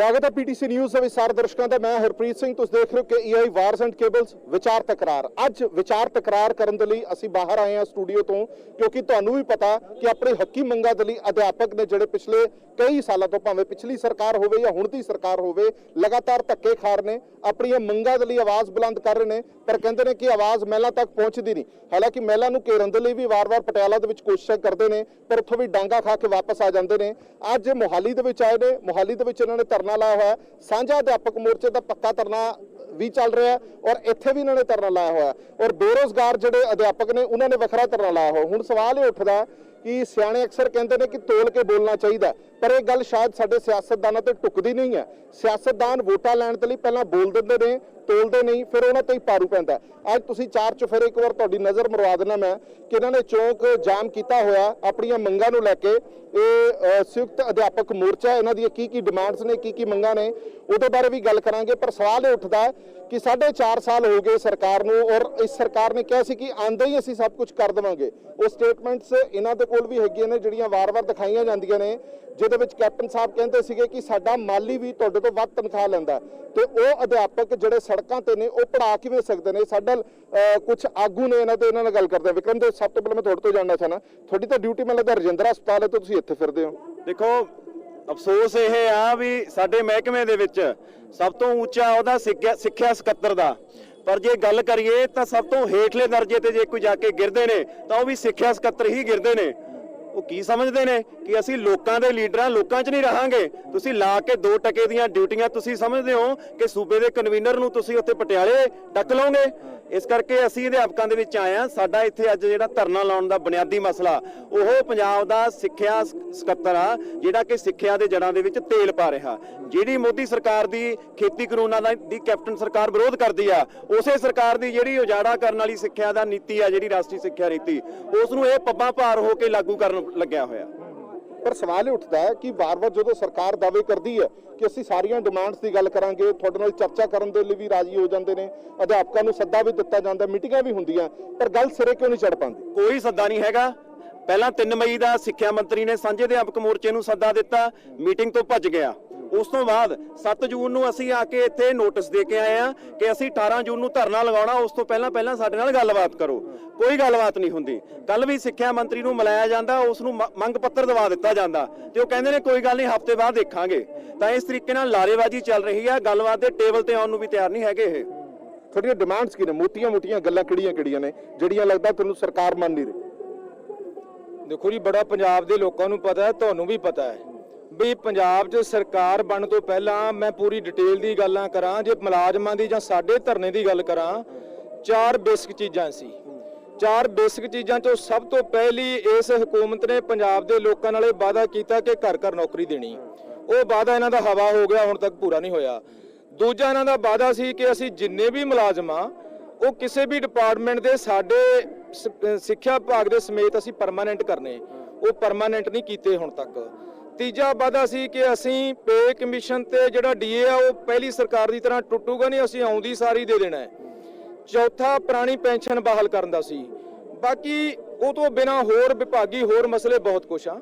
स्वागत है PTC news ਦੇ ਵਿਚਾਰ ਦਰਸ਼ਕਾਂ ਦਾ। ਮੈਂ ਹਰਪ੍ਰੀਤ ਸਿੰਘ। ਤੁਸੀਂ ਦੇਖ ਰਹੇ ਹੋ ਕਿ ਏਆਈ ਵਾਰਸ ਐਂਡ ਕੇਬਲਸ ਵਿਚਾਰ ਤਕਰਾਰ। ਅੱਜ ਵਿਚਾਰ ਤਕਰਾਰ ਕਰਨ ਦੇ ਲਈ ਅਸੀਂ ਬਾਹਰ ਆਏ ਹਾਂ ਸਟੂਡੀਓ ਤੋਂ, ਕਿਉਂਕਿ ਤੁਹਾਨੂੰ ਵੀ ਪਤਾ ਕਿ ਆਪਣੇ ਹੱਕੀ ਮੰਗਾਂ ਦੇ ਲਈ ਅਧਿਆਪਕ ਨੇ ਜਿਹੜੇ ਪਿਛਲੇ ਕਈ ਸਾਲਾਂ ਤੋਂ, ਭਾਵੇਂ ਪਿਛਲੀ ਸਰਕਾਰ ਹੋਵੇ ਜਾਂ ਹੁਣ ਦੀ ਸਰਕਾਰ ਹੋਵੇ, ਲਗਾਤਾਰ ਧੱਕੇ ਖਾ ਰਹੇ ਨੇ, ਆਪਣੀਆਂ ਮੰਗਾਂ ਦੇ ਲਈ ਆਵਾਜ਼ ਬੁਲੰਦ ਕਰ ਰਹੇ ਨੇ, ਪਰ ਕਹਿੰਦੇ ਨੇ ਕਿ ਆਵਾਜ਼ ਮਹਿਲਾਂ ਤੱਕ ਪਹੁੰਚਦੀ ਨਹੀਂ। ਹਾਲਾਂਕਿ ਮਹਿਲਾਂ ਨੂੰ ਘੇਰਨ ਦੇ ਲਈ ਵੀ ਵਾਰ-ਵਾਰ ਪਟਿਆਲਾ ਦੇ ਵਿੱਚ ਕੋਸ਼ਿਸ਼ਾਂ ਕਰਦੇ ਨੇ, ਪਰ ਉੱਥੋਂ ਵੀ ਡਾਂਗਾ ਖਾ ਕੇ ਵਾਪਸ ਆ ਜਾਂਦੇ ਨੇ। ਅੱਜ ਮੋਹਾਲੀ ਦੇ ਵਿੱਚ ਆਏ ਨੇ। ਮੋਹਾਲੀ ਦੇ ਵਿੱਚ ਇਹਨਾਂ ਨੇ ਧਰਨਾ ਲਾਇਆ ਹੋਇਆ। ਸਾਂਝਾ ਅਧਿਆਪਕ ਮੋਰਚੇ ਦਾ ਪੱਕਾ ਧਰਨਾ भी चल रहा है और इत्थे भी इन्होंने धरना लाया हुआ और बेरोजगार जोड़े अध्यापक ने उन्होंने वखरा धरना लाया हुआ। हुण सवाल ये उठदा कि सियाणे अक्सर कहते हैं कि तोल के बोलना चाहिए, पर यह गल शायद साडे सियासतदानां ते टुकदी नहीं है। सियासतदान वोटां लैण दे लई पहलां बोल दिंदे ने, तोलते नहीं, फिर उन्होंने ते ही पारू पैंदा। अज तुसीं चार चुफेरे एक बार तुहाडी नज़र मरवा देना मैं कि इन्होंने चौंक जाम किया होया अपनी मंगां नूं लैके। संयुक्त अध्यापक मोर्चा इन्हां दी की डिमांड्स ने, की मंगां ने, उहदे बारे भी गल करांगे। पर सवाल ये उठदा है कि 4.5 साल हो गए सरकार नूं और इस सरकार ने कहा सी कि आंदे ही असीं सब कुछ कर देवांगे। वो स्टेटमेंट्स इन्हां दे कोल भी हैगीआं ने जिहड़ियां वार-वार दिखाईआं जांदियां ने, जिहदे विच कैप्टन साहब कहंदे सीगे कि साडा माली भी तुहाडे तो वध तनख्वाह लैंदा, ते ਉਹ अध्यापक ਜਿਹੜੇ सड़कों ते ने ਉਹ ਪੜ੍ਹਾ ਕਿਵੇਂ ਸਕਦੇ ਨੇ। ਸਾਡਾ ਕੁਝ ਆਗੂ ਨੇ ਇਹਨਾਂ ਨਾਲ ਗੱਲ ਕਰਦੇ। ਵਿਕਰਮ ਦੇ ਸਭ ਤੋਂ ਪਹਿਲਾਂ ਮੈਂ ਤੁਹਾਡੇ ਤੋਂ ਜਾਣਨਾ ਚਾਹਨਾ, ਤੁਹਾਡੀ ਤਾਂ ਡਿਊਟੀ ਮੈਨੂੰ ਲੱਗਦਾ ਰਜਿੰਦਰਾ ਹਸਪਤਾਲ ਹੈ ਤੇ ਤੁਸੀਂ ਇੱਥੇ ਫਿਰਦੇ ਹੋ। ਦੇਖੋ ਅਫਸੋਸ ਇਹ ਆ ਵੀ ਸਾਡੇ ਮਹਿਕਮੇ ਦੇ ਵਿੱਚ ਸਭ ਤੋਂ ਉੱਚਾ ਉਹਦਾ ਸਿੱਖਿਆ ਸਕੱਤਰ ਦਾ, ਪਰ ਜੇ ਗੱਲ ਕਰੀਏ ਤਾਂ ਸਭ ਤੋਂ ਹੇਠਲੇ ਦਰਜੇ ਤੇ ਜੇ ਕੋਈ ਜਾ ਕੇ ਗਿਰਦੇ ਨੇ ਤਾਂ ਉਹ ਵੀ ਸਿੱਖਿਆ ਸਕੱਤਰ ਹੀ ਗਿਰਦੇ ਨੇ। ਉਹ ਕੀ ਸਮਝਦੇ ਨੇ ਕਿ ਅਸੀਂ ਲੋਕਾਂ ਦੇ ਲੀਡਰਾਂ, ਲੋਕਾਂ 'ਚ ਨਹੀਂ ਰਹਾਂਗੇ। ਤੁਸੀਂ ਲਾ ਕੇ 2 ਟਕੇ ਦੀਆਂ ਡਿਊਟੀਆਂ ਤੁਸੀਂ ਸਮਝਦੇ ਹੋ ਕਿ ਸੂਬੇ ਦੇ ਕਨਵੀਨਰ ਨੂੰ ਤੁਸੀਂ ਉੱਥੇ ਪਟਿਆਲੇ ਡੱਕ ਲਓਗੇ। ਇਸ ਕਰਕੇ ਅਸੀਂ ਅਧਿਆਪਕਾਂ ਦੇ ਵਿੱਚ ਆਏ ਹਾਂ। ਸਾਡਾ ਇੱਥੇ ਅੱਜ ਜਿਹੜਾ ਧਰਨਾ ਲਾਉਣ ਦਾ ਬੁਨਿਆਦੀ ਮਸਲਾ ਉਹ ਪੰਜਾਬ ਦਾ ਸਿੱਖਿਆ ਸਕੱਤਰ ਆ, ਜਿਹੜਾ ਕਿ ਸਿੱਖਿਆ ਦੇ ਜੜ੍ਹਾਂ ਦੇ ਵਿੱਚ ਤੇਲ ਪਾ ਰਿਹਾ। ਜਿਹੜੀ ਮੋਦੀ ਸਰਕਾਰ ਦੀ ਖੇਤੀ ਕਾਨੂੰਨਾਂ ਦੀ ਕੈਪਟਨ ਸਰਕਾਰ ਵਿਰੋਧ ਕਰਦੀ ਆ, ਉਸੇ ਸਰਕਾਰ ਦੀ ਜਿਹੜੀ ਉਜਾੜਾ ਕਰਨ ਵਾਲੀ ਸਿੱਖਿਆ ਦਾ ਨੀਤੀ ਆ, ਜਿਹੜੀ ਰਾਸ਼ਟਰੀ ਸਿੱਖਿਆ ਨੀਤੀ, ਉਸ ਨੂੰ ਇਹ ਪੱਬਾਂ ਭਾਰ ਹੋ ਕੇ ਲਾਗੂ ਕਰਨ ਲੱਗਿਆ ਹੋਇਆ। पर सवाल ये उठता है कि बार-बार जो सरकार दावे करती है कि ਅਸੀਂ ਸਾਰੀਆਂ ਡਿਮਾਂਡਸ ਦੀ ਗੱਲ ਕਰਾਂਗੇ, ਤੁਹਾਡੇ ਨਾਲ ਚਰਚਾ ਕਰਨ ਦੇ ਲਈ ਵੀ ਰਾਜੀ ਹੋ ਜਾਂਦੇ ਨੇ, ਅਧਿਆਪਕਾਂ ਨੂੰ ਸੱਦਾ ਵੀ ਦਿੱਤਾ ਜਾਂਦਾ, ਮੀਟਿੰਗਾਂ ਵੀ ਹੁੰਦੀਆਂ, ਪਰ ਗੱਲ ਸਿਰੇ ਕਿਉਂ ਨਹੀਂ ਚੜ ਪਾਉਂਦੀ? ਕੋਈ ਸੱਦਾ ਨਹੀਂ ਹੈਗਾ। ਪਹਿਲਾਂ 3 ਮਈ ਦਾ ਸਿੱਖਿਆ ਮੰਤਰੀ ਨੇ ਸਾਂਝੇ ਅਧਿਆਪਕ ਮੋਰਚੇ ਨੂੰ ਸੱਦਾ ਦਿੱਤਾ, ਮੀਟਿੰਗ ਤੋਂ ਭੱਜ ਗਿਆ। ਉਸ ਤੋਂ ਬਾਅਦ 7 ਜੂਨ ਨੂੰ ਅਸੀਂ ਆ ਕੇ ਇੱਥੇ ਨੋਟਿਸ ਦੇ ਕੇ ਆਏ ਆ ਕਿ ਅਸੀਂ 18 ਜੂਨ ਨੂੰ ਧਰਨਾ ਲਗਾਉਣਾ, ਉਸ ਤੋਂ ਪਹਿਲਾਂ ਸਾਡੇ ਨਾਲ ਗੱਲਬਾਤ ਕਰੋ। ਕੋਈ ਗੱਲਬਾਤ ਨਹੀਂ ਹੁੰਦੀ। ਕੱਲ ਵੀ ਸਿੱਖਿਆ ਮੰਤਰੀ ਨੂੰ ਮਿਲਾਇਆ ਜਾਂਦਾ, ਉਸ ਨੂੰ ਮੰਗ ਪੱਤਰ ਦਵਾ ਦਿੱਤਾ ਜਾਂਦਾ ਤੇ ਉਹ ਕਹਿੰਦੇ ਨੇ ਕੋਈ ਗੱਲ ਨਹੀਂ, ਹਫ਼ਤੇ ਬਾਅਦ ਦੇਖਾਂਗੇ। ਤਾਂ ਇਸ ਤਰੀਕੇ ਨਾਲ ਲਾਰੇਬਾਜ਼ੀ ਚੱਲ ਰਹੀ ਆ। ਗੱਲਬਾਤ ਦੇ ਟੇਬਲ ਤੇ ਆਉਣ ਨੂੰ ਵੀ ਤਿਆਰ ਨਹੀਂ ਹੈਗੇ ਇਹ। ਤੁਹਾਡੀਆਂ ਡਿਮਾਂਡਸ ਕੀ ਨੇ? ਮੋਟੀਆਂ ਗੱਲਾਂ ਕਿਹੜੀਆਂ ਨੇ ਜਿਹੜੀਆਂ ਲੱਗਦਾ ਤੁਹਾਨੂੰ ਸਰਕਾਰ ਮੰਨ ਨਹੀਂ ਰਹੀ? ਦੇਖੋ ਜੀ, ਬੜਾ ਪੰਜਾਬ ਦੇ ਲੋਕਾਂ ਨੂੰ ਪਤਾ ਹੈ, ਤੁਹਾਨੂੰ ਵੀ ਪਤਾ ਹੈ ਵੀ ਪੰਜਾਬ 'ਚ ਸਰਕਾਰ ਬਣਨ ਤੋਂ ਪਹਿਲਾਂ, ਮੈਂ ਪੂਰੀ ਡਿਟੇਲ ਦੀ ਗੱਲਾਂ ਕਰਾਂ, ਜੇ ਮੁਲਾਜ਼ਮਾਂ ਦੀ ਜਾਂ ਸਾਡੇ ਧਰਨੇ ਦੀ ਗੱਲ ਕਰਾਂ, 4 ਬੇਸਿਕ ਚੀਜ਼ਾਂ ਸੀ। 4 ਬੇਸਿਕ ਚੀਜ਼ਾਂ 'ਚੋਂ ਸਭ ਤੋਂ ਪਹਿਲੀ ਇਸ ਹਕੂਮਤ ਨੇ ਪੰਜਾਬ ਦੇ ਲੋਕਾਂ ਨਾਲ ਇਹ ਵਾਅਦਾ ਕੀਤਾ ਕਿ ਘਰ ਨੌਕਰੀ ਦੇਣੀ। ਉਹ ਵਾਅਦਾ ਇਹਨਾਂ ਦਾ ਹਵਾ ਹੋ ਗਿਆ, ਹੁਣ ਤੱਕ ਪੂਰਾ ਨਹੀਂ ਹੋਇਆ। ਦੂਜਾ ਇਹਨਾਂ ਦਾ ਵਾਅਦਾ ਸੀ ਕਿ ਅਸੀਂ ਜਿੰਨੇ ਵੀ ਮੁਲਾਜ਼ਮ ਆ ਉਹ ਕਿਸੇ ਵੀ ਡਿਪਾਰਟਮੈਂਟ ਦੇ ਸਾਡੇ ਸਿੱਖਿਆ ਵਿਭਾਗ ਦੇ ਸਮੇਤ ਅਸੀਂ ਪਰਮਾਨੈਂਟ ਕਰਨੇ, ਉਹ ਪਰਮਾਨੈਂਟ ਨਹੀਂ ਕੀਤੇ ਹੁਣ ਤੱਕ। ਤੀਜਾ ਵਾਅਦਾ ਸੀ ਕਿ ਅਸੀਂ ਪੇ ਕਮਿਸ਼ਨ ਤੇ ਜਿਹੜਾ ਡੀਏ ਆ ਉਹ ਪਹਿਲੀ ਸਰਕਾਰ ਦੀ ਤਰ੍ਹਾਂ ਟੁੱਟੂਗਾ ਨਹੀਂ, ਅਸੀਂ ਆਉਂਦੀ ਸਾਰੀ ਦੇ ਦੇਣਾ ਹੈ। ਚੌਥਾ ਪੁਰਾਣੀ ਪੈਨਸ਼ਨ ਬਹਾਲ ਕਰਨ ਦਾ ਸੀ। ਬਾਕੀ ਉਹ ਤੋਂ ਬਿਨਾਂ ਹੋਰ ਵਿਭਾਗੀ ਹੋਰ ਮਸਲੇ ਬਹੁਤ ਕੁਛ ਆ।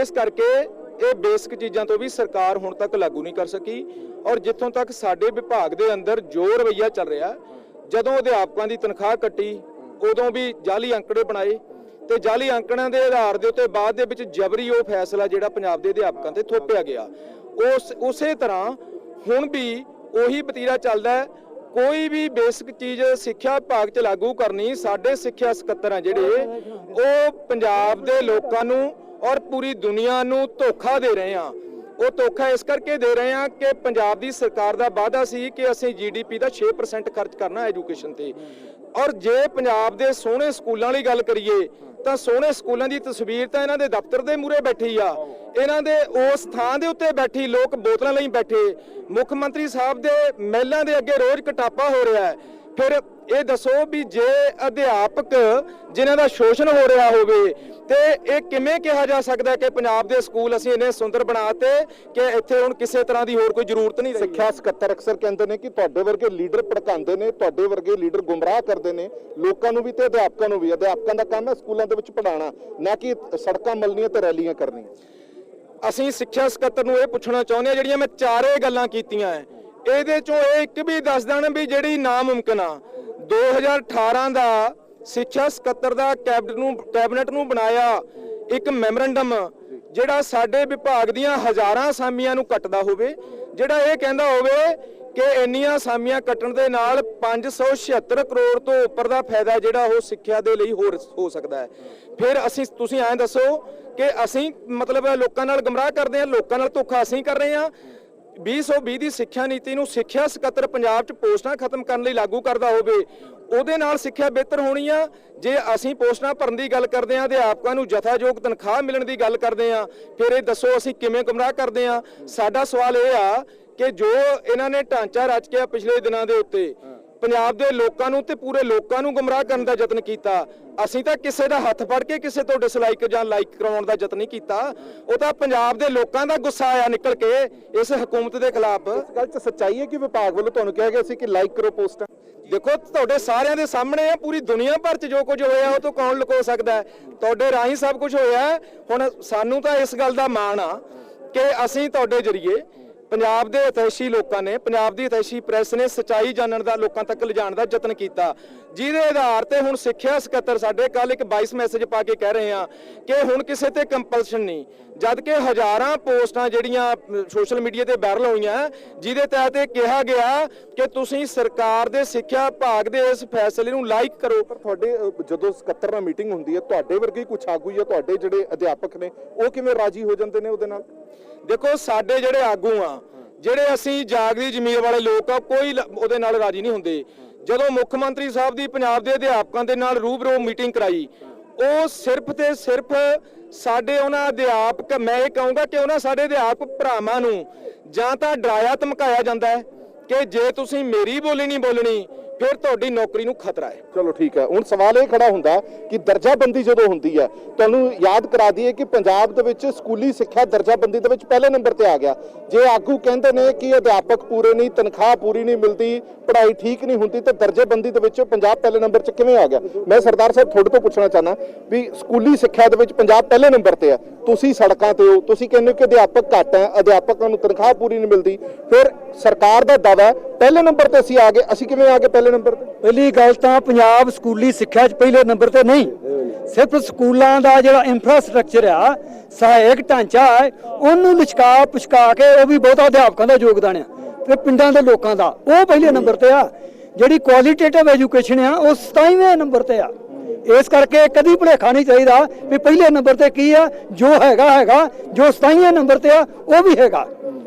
ਇਸ ਕਰਕੇ ਇਹ ਬੇਸਿਕ ਚੀਜ਼ਾਂ ਤੋਂ ਵੀ ਸਰਕਾਰ ਹੁਣ ਤੱਕ ਲਾਗੂ ਨਹੀਂ ਕਰ ਸਕੀ। ਔਰ ਜਿੱਥੋਂ ਤੱਕ ਸਾਡੇ ਵਿਭਾਗ ਦੇ ਅੰਦਰ ਜੋ ਰਵੱਈਆ ਚੱਲ ਰਿਹਾ, ਜਦੋਂ ਅਧਿਆਪਕਾਂ ਦੀ ਤਨਖਾਹ ਕੱਟੀ ਉਦੋਂ ਵੀ ਜਾਲੀ ਅੰਕੜੇ ਬਣਾਏ ਤੇ ਜਾਲੀ ਅੰਕੜਿਆਂ ਦੇ ਆਧਾਰ ਦੇ ਉੱਤੇ ਬਾਅਦ ਦੇ ਵਿੱਚ ਜਬਰੀ ਉਹ ਫੈਸਲਾ ਜਿਹੜਾ ਪੰਜਾਬ ਦੇ ਅਧਿਆਪਕਾਂ ਤੇ ਥੋਪਿਆ ਗਿਆ। ਉਸੇ ਤਰ੍ਹਾਂ ਹੁਣ ਵੀ ਉਹੀ ਵਤੀਰਾ ਚੱਲਦਾ। ਕੋਈ ਵੀ ਬੇਸਿਕ ਚੀਜ਼ ਸਿੱਖਿਆ ਵਿਭਾਗ 'ਚ ਲਾਗੂ ਕਰਨੀ, ਸਾਡੇ ਸਿੱਖਿਆ ਸਕੱਤਰ ਆ ਜਿਹੜੇ ਉਹ ਪੰਜਾਬ ਦੇ ਲੋਕਾਂ ਨੂੰ ਔਰ ਪੂਰੀ ਦੁਨੀਆ ਨੂੰ ਧੋਖਾ ਦੇ ਰਹੇ ਆ। ਉਹ ਧੋਖਾ ਇਸ ਕਰਕੇ ਦੇ ਰਹੇ ਆ ਕਿ ਪੰਜਾਬ ਦੀ ਸਰਕਾਰ ਦਾ ਵਾਅਦਾ ਸੀ ਕਿ ਅਸੀਂ GDP ਦਾ 6% ਖਰਚ ਕਰਨਾ ਐਜੂਕੇਸ਼ਨ ਤੇ। ਔਰ ਜੇ ਪੰਜਾਬ ਦੇ ਸੋਹਣੇ ਸਕੂਲਾਂ ਵਾਲੀ ਗੱਲ ਕਰੀਏ ਤਾਂ ਸੋਹਣੇ ਸਕੂਲਾਂ ਦੀ ਤਸਵੀਰ ਤਾਂ ਇਹਨਾਂ ਦੇ ਦਫ਼ਤਰ ਦੇ ਮੂਹਰੇ ਬੈਠੀ ਆ, ਇਹਨਾਂ ਦੇ ਉਸ ਥਾਂ ਦੇ ਉੱਤੇ ਬੈਠੀ, ਲੋਕ ਬੋਤਲਾਂ ਲਈ ਬੈਠੇ। ਮੁੱਖ ਮੰਤਰੀ ਸਾਹਿਬ ਦੇ ਮਹਿਲਾਂ ਦੇ ਅੱਗੇ ਰੋਜ਼ ਕਟਾਪਾ ਹੋ ਰਿਹਾ ਹੈ। ਫਿਰ ਇਹ ਦੱਸੋ ਵੀ ਜੇ ਅਧਿਆਪਕ ਜਿਨ੍ਹਾਂ ਦਾ ਸ਼ੋਸ਼ਣ ਹੋ ਰਿਹਾ ਹੋਵੇ ਤੇ ਇਹ ਕਿਵੇਂ ਕਿਹਾ ਜਾ ਸਕਦਾ ਕਿ ਪੰਜਾਬ ਦੇ ਸਕੂਲ ਅਸੀਂ ਇੰਨੇ ਸੁੰਦਰ ਬਣਾਤੇ ਕਿ ਇੱਥੇ ਹੁਣ ਕਿਸੇ ਤਰ੍ਹਾਂ ਦੀ ਹੋਰ ਕੋਈ ਜ਼ਰੂਰਤ ਨਹੀਂ ਰਹੀ। ਸਿੱਖਿਆ ਸਕੱਤਰ ਅਕਸਰ ਕਹਿੰਦੇ ਨੇ ਕਿ ਤੁਹਾਡੇ ਵਰਗੇ ਲੀਡਰ ਭੜਕਾਉਂਦੇ ਨੇ, ਤੁਹਾਡੇ ਵਰਗੇ ਲੀਡਰ ਗੁੰਮਰਾਹ ਕਰਦੇ ਨੇ ਲੋਕਾਂ ਨੂੰ ਵੀ ਤੇ ਅਧਿਆਪਕਾਂ ਨੂੰ ਵੀ। ਅਧਿਆਪਕਾਂ ਦਾ ਕੰਮ ਹੈ ਸਕੂਲਾਂ ਦੇ ਵਿੱਚ ਪੜ੍ਹਾਉਣਾ, ਨਾ ਕਿ ਸੜਕਾਂ ਮਲਣੀਆਂ ਤੇ ਰੈਲੀਆਂ ਕਰਨੀਆਂ। ਅਸੀਂ ਸਿੱਖਿਆ ਸਕੱਤਰ ਨੂੰ ਇਹ ਪੁੱਛਣਾ ਚਾਹੁੰਦੇ ਆ, ਜਿਹੜੀਆਂ ਮੈਂ ਚਾਰੇ ਗੱਲਾਂ ਕੀਤੀਆਂ ਹੈ, ਇਹਦੇ ਚੋਂ ਇਹ ਇੱਕ ਵੀ ਦੱਸ ਦੇਣ ਵੀ ਜਿਹੜੀ ਨਾਮੁਮਕਿਨ ਆ। 2018 ਦਾ ਸਿੱਖਿਆ ਸਕੱਤਰ ਦਾ ਕੈਬਨਿਟ ਨੂੰ ਬਣਾਇਆ ਇੱਕ ਮੈਮੋਰੰਡਮ, ਜਿਹੜਾ ਸਾਡੇ ਵਿਭਾਗ ਦੀਆਂ ਹਜ਼ਾਰਾਂ ਅਸਾਮੀਆਂ ਨੂੰ ਕੱਟਦਾ ਹੋਵੇ, ਜਿਹੜਾ ਇਹ ਕਹਿੰਦਾ ਹੋਵੇ ਕਿ ਇੰਨੀਆਂ ਅਸਾਮੀਆਂ ਕੱਟਣ ਦੇ ਨਾਲ 576 ਕਰੋੜ ਤੋਂ ਉੱਪਰ ਦਾ ਫਾਇਦਾ ਜਿਹੜਾ ਉਹ ਸਿੱਖਿਆ ਦੇ ਲਈ ਹੋ ਸਕਦਾ ਹੈ। ਫਿਰ ਤੁਸੀਂ ਐਂ ਦੱਸੋ ਕਿ ਅਸੀਂ ਮਤਲਬ ਲੋਕਾਂ ਨਾਲ ਗੁੰਮਰਾਹ ਕਰਦੇ ਹਾਂ, ਲੋਕਾਂ ਨਾਲ ਧੋਖਾ ਅਸੀਂ ਕਰ ਰਹੇ ਹਾਂ। 2020 ਦੀ ਸਿੱਖਿਆ ਨੀਤੀ ਨੂੰ ਸਿੱਖਿਆ ਸਕੱਤਰ ਪੰਜਾਬ 'ਚ ਪੋਸਟਾਂ ਖਤਮ ਕਰਨ ਲਈ ਲਾਗੂ ਕਰਦਾ ਹੋਵੇ, ਉਹਦੇ ਨਾਲ ਸਿੱਖਿਆ ਬਿਹਤਰ ਹੋਣੀ ਆ। ਜੇ ਅਸੀਂ ਪੋਸਟਾਂ ਭਰਨ ਦੀ ਗੱਲ ਕਰਦੇ ਹਾਂ, ਅਧਿਆਪਕਾਂ ਨੂੰ ਜਥਾਯੋਗ ਤਨਖਾਹ ਮਿਲਣ ਦੀ ਗੱਲ ਕਰਦੇ ਹਾਂ, ਫਿਰ ਇਹ ਦੱਸੋ ਅਸੀਂ ਕਿਵੇਂ ਗੁੰਮਰਾਹ ਕਰਦੇ ਹਾਂ। ਸਾਡਾ ਸਵਾਲ ਇਹ ਆ ਕਿ ਜੋ ਇਹਨਾਂ ਨੇ ਢਾਂਚਾ ਰਚ ਕੇ ਪਿਛਲੇ ਦਿਨਾਂ ਦੇ ਉੱਤੇ ਪੰਜਾਬ ਦੇ ਲੋਕਾਂ ਨੂੰ ਤੇ ਪੂਰੇ ਲੋਕਾਂ ਨੂੰ ਗੁੰਮਰਾਹ ਕਰਨ ਦਾ ਯਤਨ ਕੀਤਾ, ਅਸੀਂ ਤਾਂ ਕਿਸੇ ਦਾ ਹੱਥ ਫੜ ਕੇ ਕਿਸੇ ਤੋਂ ਡਿਸਲਾਈਕ ਜਾਂ ਲਾਈਕ ਕਰਾਉਣ ਦਾ ਯਤਨ ਨਹੀਂ ਕੀਤਾ। ਉਹ ਤਾਂ ਪੰਜਾਬ ਦੇ ਲੋਕਾਂ ਦਾ ਗੁੱਸਾ ਆਇਆ ਨਿਕਲ ਕੇ ਇਸ ਹਕੂਮਤ ਦੇ ਖਿਲਾਫ। ਇਸ ਗੱਲ 'ਚ ਸੱਚਾਈ ਹੈ ਕਿ ਵਿਭਾਗ ਵੱਲੋਂ ਤੁਹਾਨੂੰ ਕਿਹਾ ਗਿਆ ਸੀ ਕਿ ਲਾਈਕ ਕਰੋ ਪੋਸਟਾਂ? ਦੇਖੋ ਤੁਹਾਡੇ ਸਾਰਿਆਂ ਦੇ ਸਾਹਮਣੇ ਆ, ਪੂਰੀ ਦੁਨੀਆ ਭਰ 'ਚ ਜੋ ਕੁਝ ਹੋਇਆ ਉਹ ਤੋਂ ਕੌਣ ਲੁਕੋ ਸਕਦਾ ਹੈ। ਤੁਹਾਡੇ ਰਾਹੀਂ ਸਭ ਕੁਝ ਹੋਇਆ। ਹੁਣ ਸਾਨੂੰ ਤਾਂ ਇਸ ਗੱਲ ਦਾ ਮਾਣ ਆ ਕਿ ਅਸੀਂ ਤੁਹਾਡੇ ਜ਼ਰੀਏ ਪੰਜਾਬ ਦੇ ਹਿਤੈਸ਼ੀ ਲੋਕਾਂ ਨੇ, ਪੰਜਾਬ ਦੀ ਹਿਤੈਸ਼ੀ ਪ੍ਰੈਸ ਨੇ ਸੱਚਾਈ ਜਾਣਨ ਦਾ, ਲੋਕਾਂ ਤੱਕ ਲਿਜਾਣ ਦਾ ਯਤਨ ਕੀਤਾ, ਜਿਹਦੇ ਆਧਾਰ ਤੇ ਹੁਣ ਸਿੱਖਿਆ ਸਕੱਤਰ ਸਾਡੇ ਕੱਲ ਇੱਕ 22 ਮੈਸੇਜ ਪਾ ਕੇ ਕਹਿ ਰਹੇ ਆ ਕਿ ਹੁਣ ਕਿਸੇ ਤੇ ਕੰਪਲਸ਼ਨ ਨਹੀਂ, ਜਦ ਕਿ ਹਜ਼ਾਰਾਂ ਪੋਸਟਾਂ ਜਿਹੜੀਆਂ ਸੋਸ਼ਲ ਮੀਡੀਆ ਤੇ ਵਾਇਰਲ ਹੋਈਆਂ, ਜਿਹਦੇ ਤਹਿਤ ਇਹ ਕਿਹਾ ਗਿਆ ਕਿ ਤੁਸੀਂ ਸਰਕਾਰ ਦੇ ਸਿੱਖਿਆ ਵਿਭਾਗ ਦੇ ਇਸ ਫੈਸਲੇ ਨੂੰ ਲਾਈਕ ਕਰੋ। ਪਰ ਤੁਹਾਡੇ ਜਦੋਂ ਸਕੱਤਰ ਨਾਲ ਮੀਟਿੰਗ ਹੁੰਦੀ ਹੈ, ਤੁਹਾਡੇ ਵਰਗੇ ਕੁਝ ਆਗੂ ਜਾਂ ਤੁਹਾਡੇ ਜਿਹੜੇ ਅਧਿਆਪਕ ਨੇ ਉਹ ਕਿਵੇਂ ਰਾਜੀ ਹੋ ਜਾਂਦੇ ਨੇ ਉਹਦੇ ਨਾਲ? ਦੇਖੋ ਸਾਡੇ ਜਿਹੜੇ ਆਗੂ ਆ, ਜਿਹੜੇ ਅਸੀਂ ਜਾਗਦੀ ਜ਼ਮੀਰ ਵਾਲੇ ਲੋਕ ਆ, ਕੋਈ ਉਹਦੇ ਨਾਲ ਰਾਜੀ ਨਹੀਂ ਹੁੰਦੇ। ਜਦੋਂ ਮੁੱਖ ਮੰਤਰੀ ਸਾਹਿਬ ਦੀ ਪੰਜਾਬ ਦੇ ਅਧਿਆਪਕਾਂ ਦੇ ਨਾਲ ਰੂਬਰੂ ਮੀਟਿੰਗ ਕਰਾਈ, ਉਹ ਸਿਰਫ ਤੇ ਸਿਰਫ ਸਾਡੇ ਉਹਨਾਂ ਅਧਿਆਪਕ, ਮੈਂ ਇਹ ਕਹੂੰਗਾ ਕਿ ਉਹਨਾਂ ਸਾਡੇ ਅਧਿਆਪਕ ਭਰਾਵਾਂ ਨੂੰ ਜਾਂ ਤਾਂ ਡਰਾਇਆ ਧਮਕਾਇਆ ਜਾਂਦਾ ਹੈ ਕਿ ਜੇ ਤੁਸੀਂ ਮੇਰੀ ਬੋਲੀ ਨਹੀਂ ਬੋਲਣੀ ਫਿਰ ਤੁਹਾਡੀ ਨੌਕਰੀ ਨੂੰ ਖਤਰਾ ਹੈ। ਚਲੋ ਠੀਕ ਹੈ। ਹੁਣ ਸਵਾਲ ਇਹ ਖੜਾ ਹੁੰਦਾ ਕਿ ਦਰਜਾਬੰਦੀ ਜਦੋਂ ਹੁੰਦੀ ਹੈ, ਤੁਹਾਨੂੰ ਯਾਦ ਕਰਾ ਦਈਏ ਕਿ ਪੰਜਾਬ ਦੇ ਵਿੱਚ ਸਕੂਲੀ ਸਿੱਖਿਆ ਦਰਜਾਬੰਦੀ ਦੇ ਵਿੱਚ ਪਹਿਲੇ ਨੰਬਰ ਤੇ ਆ ਗਿਆ। ਜੇ ਆਗੂ ਕਹਿੰਦੇ ਨੇ ਕਿ ਅਧਿਆਪਕ ਪੂਰੇ ਨਹੀਂ, ਤਨਖਾਹ ਪੂਰੀ ਨਹੀਂ ਮਿਲਦੀ, ਪੜ੍ਹਾਈ ਠੀਕ ਨਹੀਂ ਹੁੰਦੀ, ਤੇ ਦਰਜਾਬੰਦੀ ਦੇ ਵਿੱਚ ਪੰਜਾਬ ਪਹਿਲੇ ਨੰਬਰ 'ਚ ਕਿਵੇਂ ਆ ਗਿਆ? ਮੈਂ ਸਰਦਾਰ ਸਾਹਿਬ ਤੁਹਾਡੇ ਤੋਂ ਪੁੱਛਣਾ ਚਾਹਨਾ ਵੀ ਸਕੂਲੀ ਸਿੱਖਿਆ ਦੇ ਵਿੱਚ ਪੰਜਾਬ ਪਹਿਲੇ ਨੰਬਰ ਤੇ ਹੈ, ਤੁਸੀਂ ਸੜਕਾਂ ਤੇ ਹੋ, ਤੁਸੀਂ ਕਹਿੰਦੇ ਹੋ ਕਿ ਅਧਿਆਪਕ ਘੱਟ ਹੈ, ਅਧਿਆਪਕਾਂ ਨੂੰ ਤਨਖਾਹ ਪੂਰੀ ਨਹੀਂ ਮਿਲਦੀ, ਫਿਰ ਸਰਕਾਰ ਦਾ ਦਾਅਵਾ ਪਹਿਲੇ ਨੰਬਰ ਤੇ ਅਸੀਂ ਆ ਗਏ, ਅਸੀਂ ਕਿਵੇਂ ਆ ਗਏ ਪਹਿਲੇ ਨੰਬਰ ਤੇ? ਪਹਿਲੀ ਗੱਲ ਤਾਂ ਪੰਜਾਬ ਸਕੂਲੀ ਸਿੱਖਿਆ 'ਚ ਪਹਿਲੇ ਨੰਬਰ ਤੇ ਨਹੀਂ, ਸਿਰਫ ਸਕੂਲਾਂ ਦਾ ਜਿਹੜਾ ਇਨਫਰਾਸਟ੍ਰਕਚਰ ਆ, ਸਹਾਇਕ ਢਾਂਚਾ ਹੈ, ਉਹਨੂੰ ਲਿਸ਼ਕਾ ਪੁਸ਼ਕਾ ਕੇ, ਉਹ ਵੀ ਬਹੁਤਾ ਅਧਿਆਪਕਾਂ ਦਾ ਯੋਗਦਾਨ ਆ ਤੇ ਪਿੰਡਾਂ ਦੇ ਲੋਕਾਂ ਦਾ, ਉਹ ਪਹਿਲੇ ਨੰਬਰ ਤੇ ਆ। ਜਿਹੜੀ ਕੁਆਲੀਟੇਟਿਵ ਐਜੂਕੇਸ਼ਨ ਆ ਉਹ 27ਵੇਂ ਨੰਬਰ ਤੇ ਆ। ਇਸ ਕਰਕੇ ਕਦੀ ਭੁਲੇਖਾ ਨਹੀਂ ਚਾਹੀਦਾ ਵੀ ਪਹਿਲੇ ਨੰਬਰ ਤੇ ਕੀ ਆ, ਜੋ ਹੈਗਾ, ਜੋ 27ਵੇਂ ਨੰਬਰ ਤੇ ਆ ਉਹ ਵੀ ਹੈਗਾ।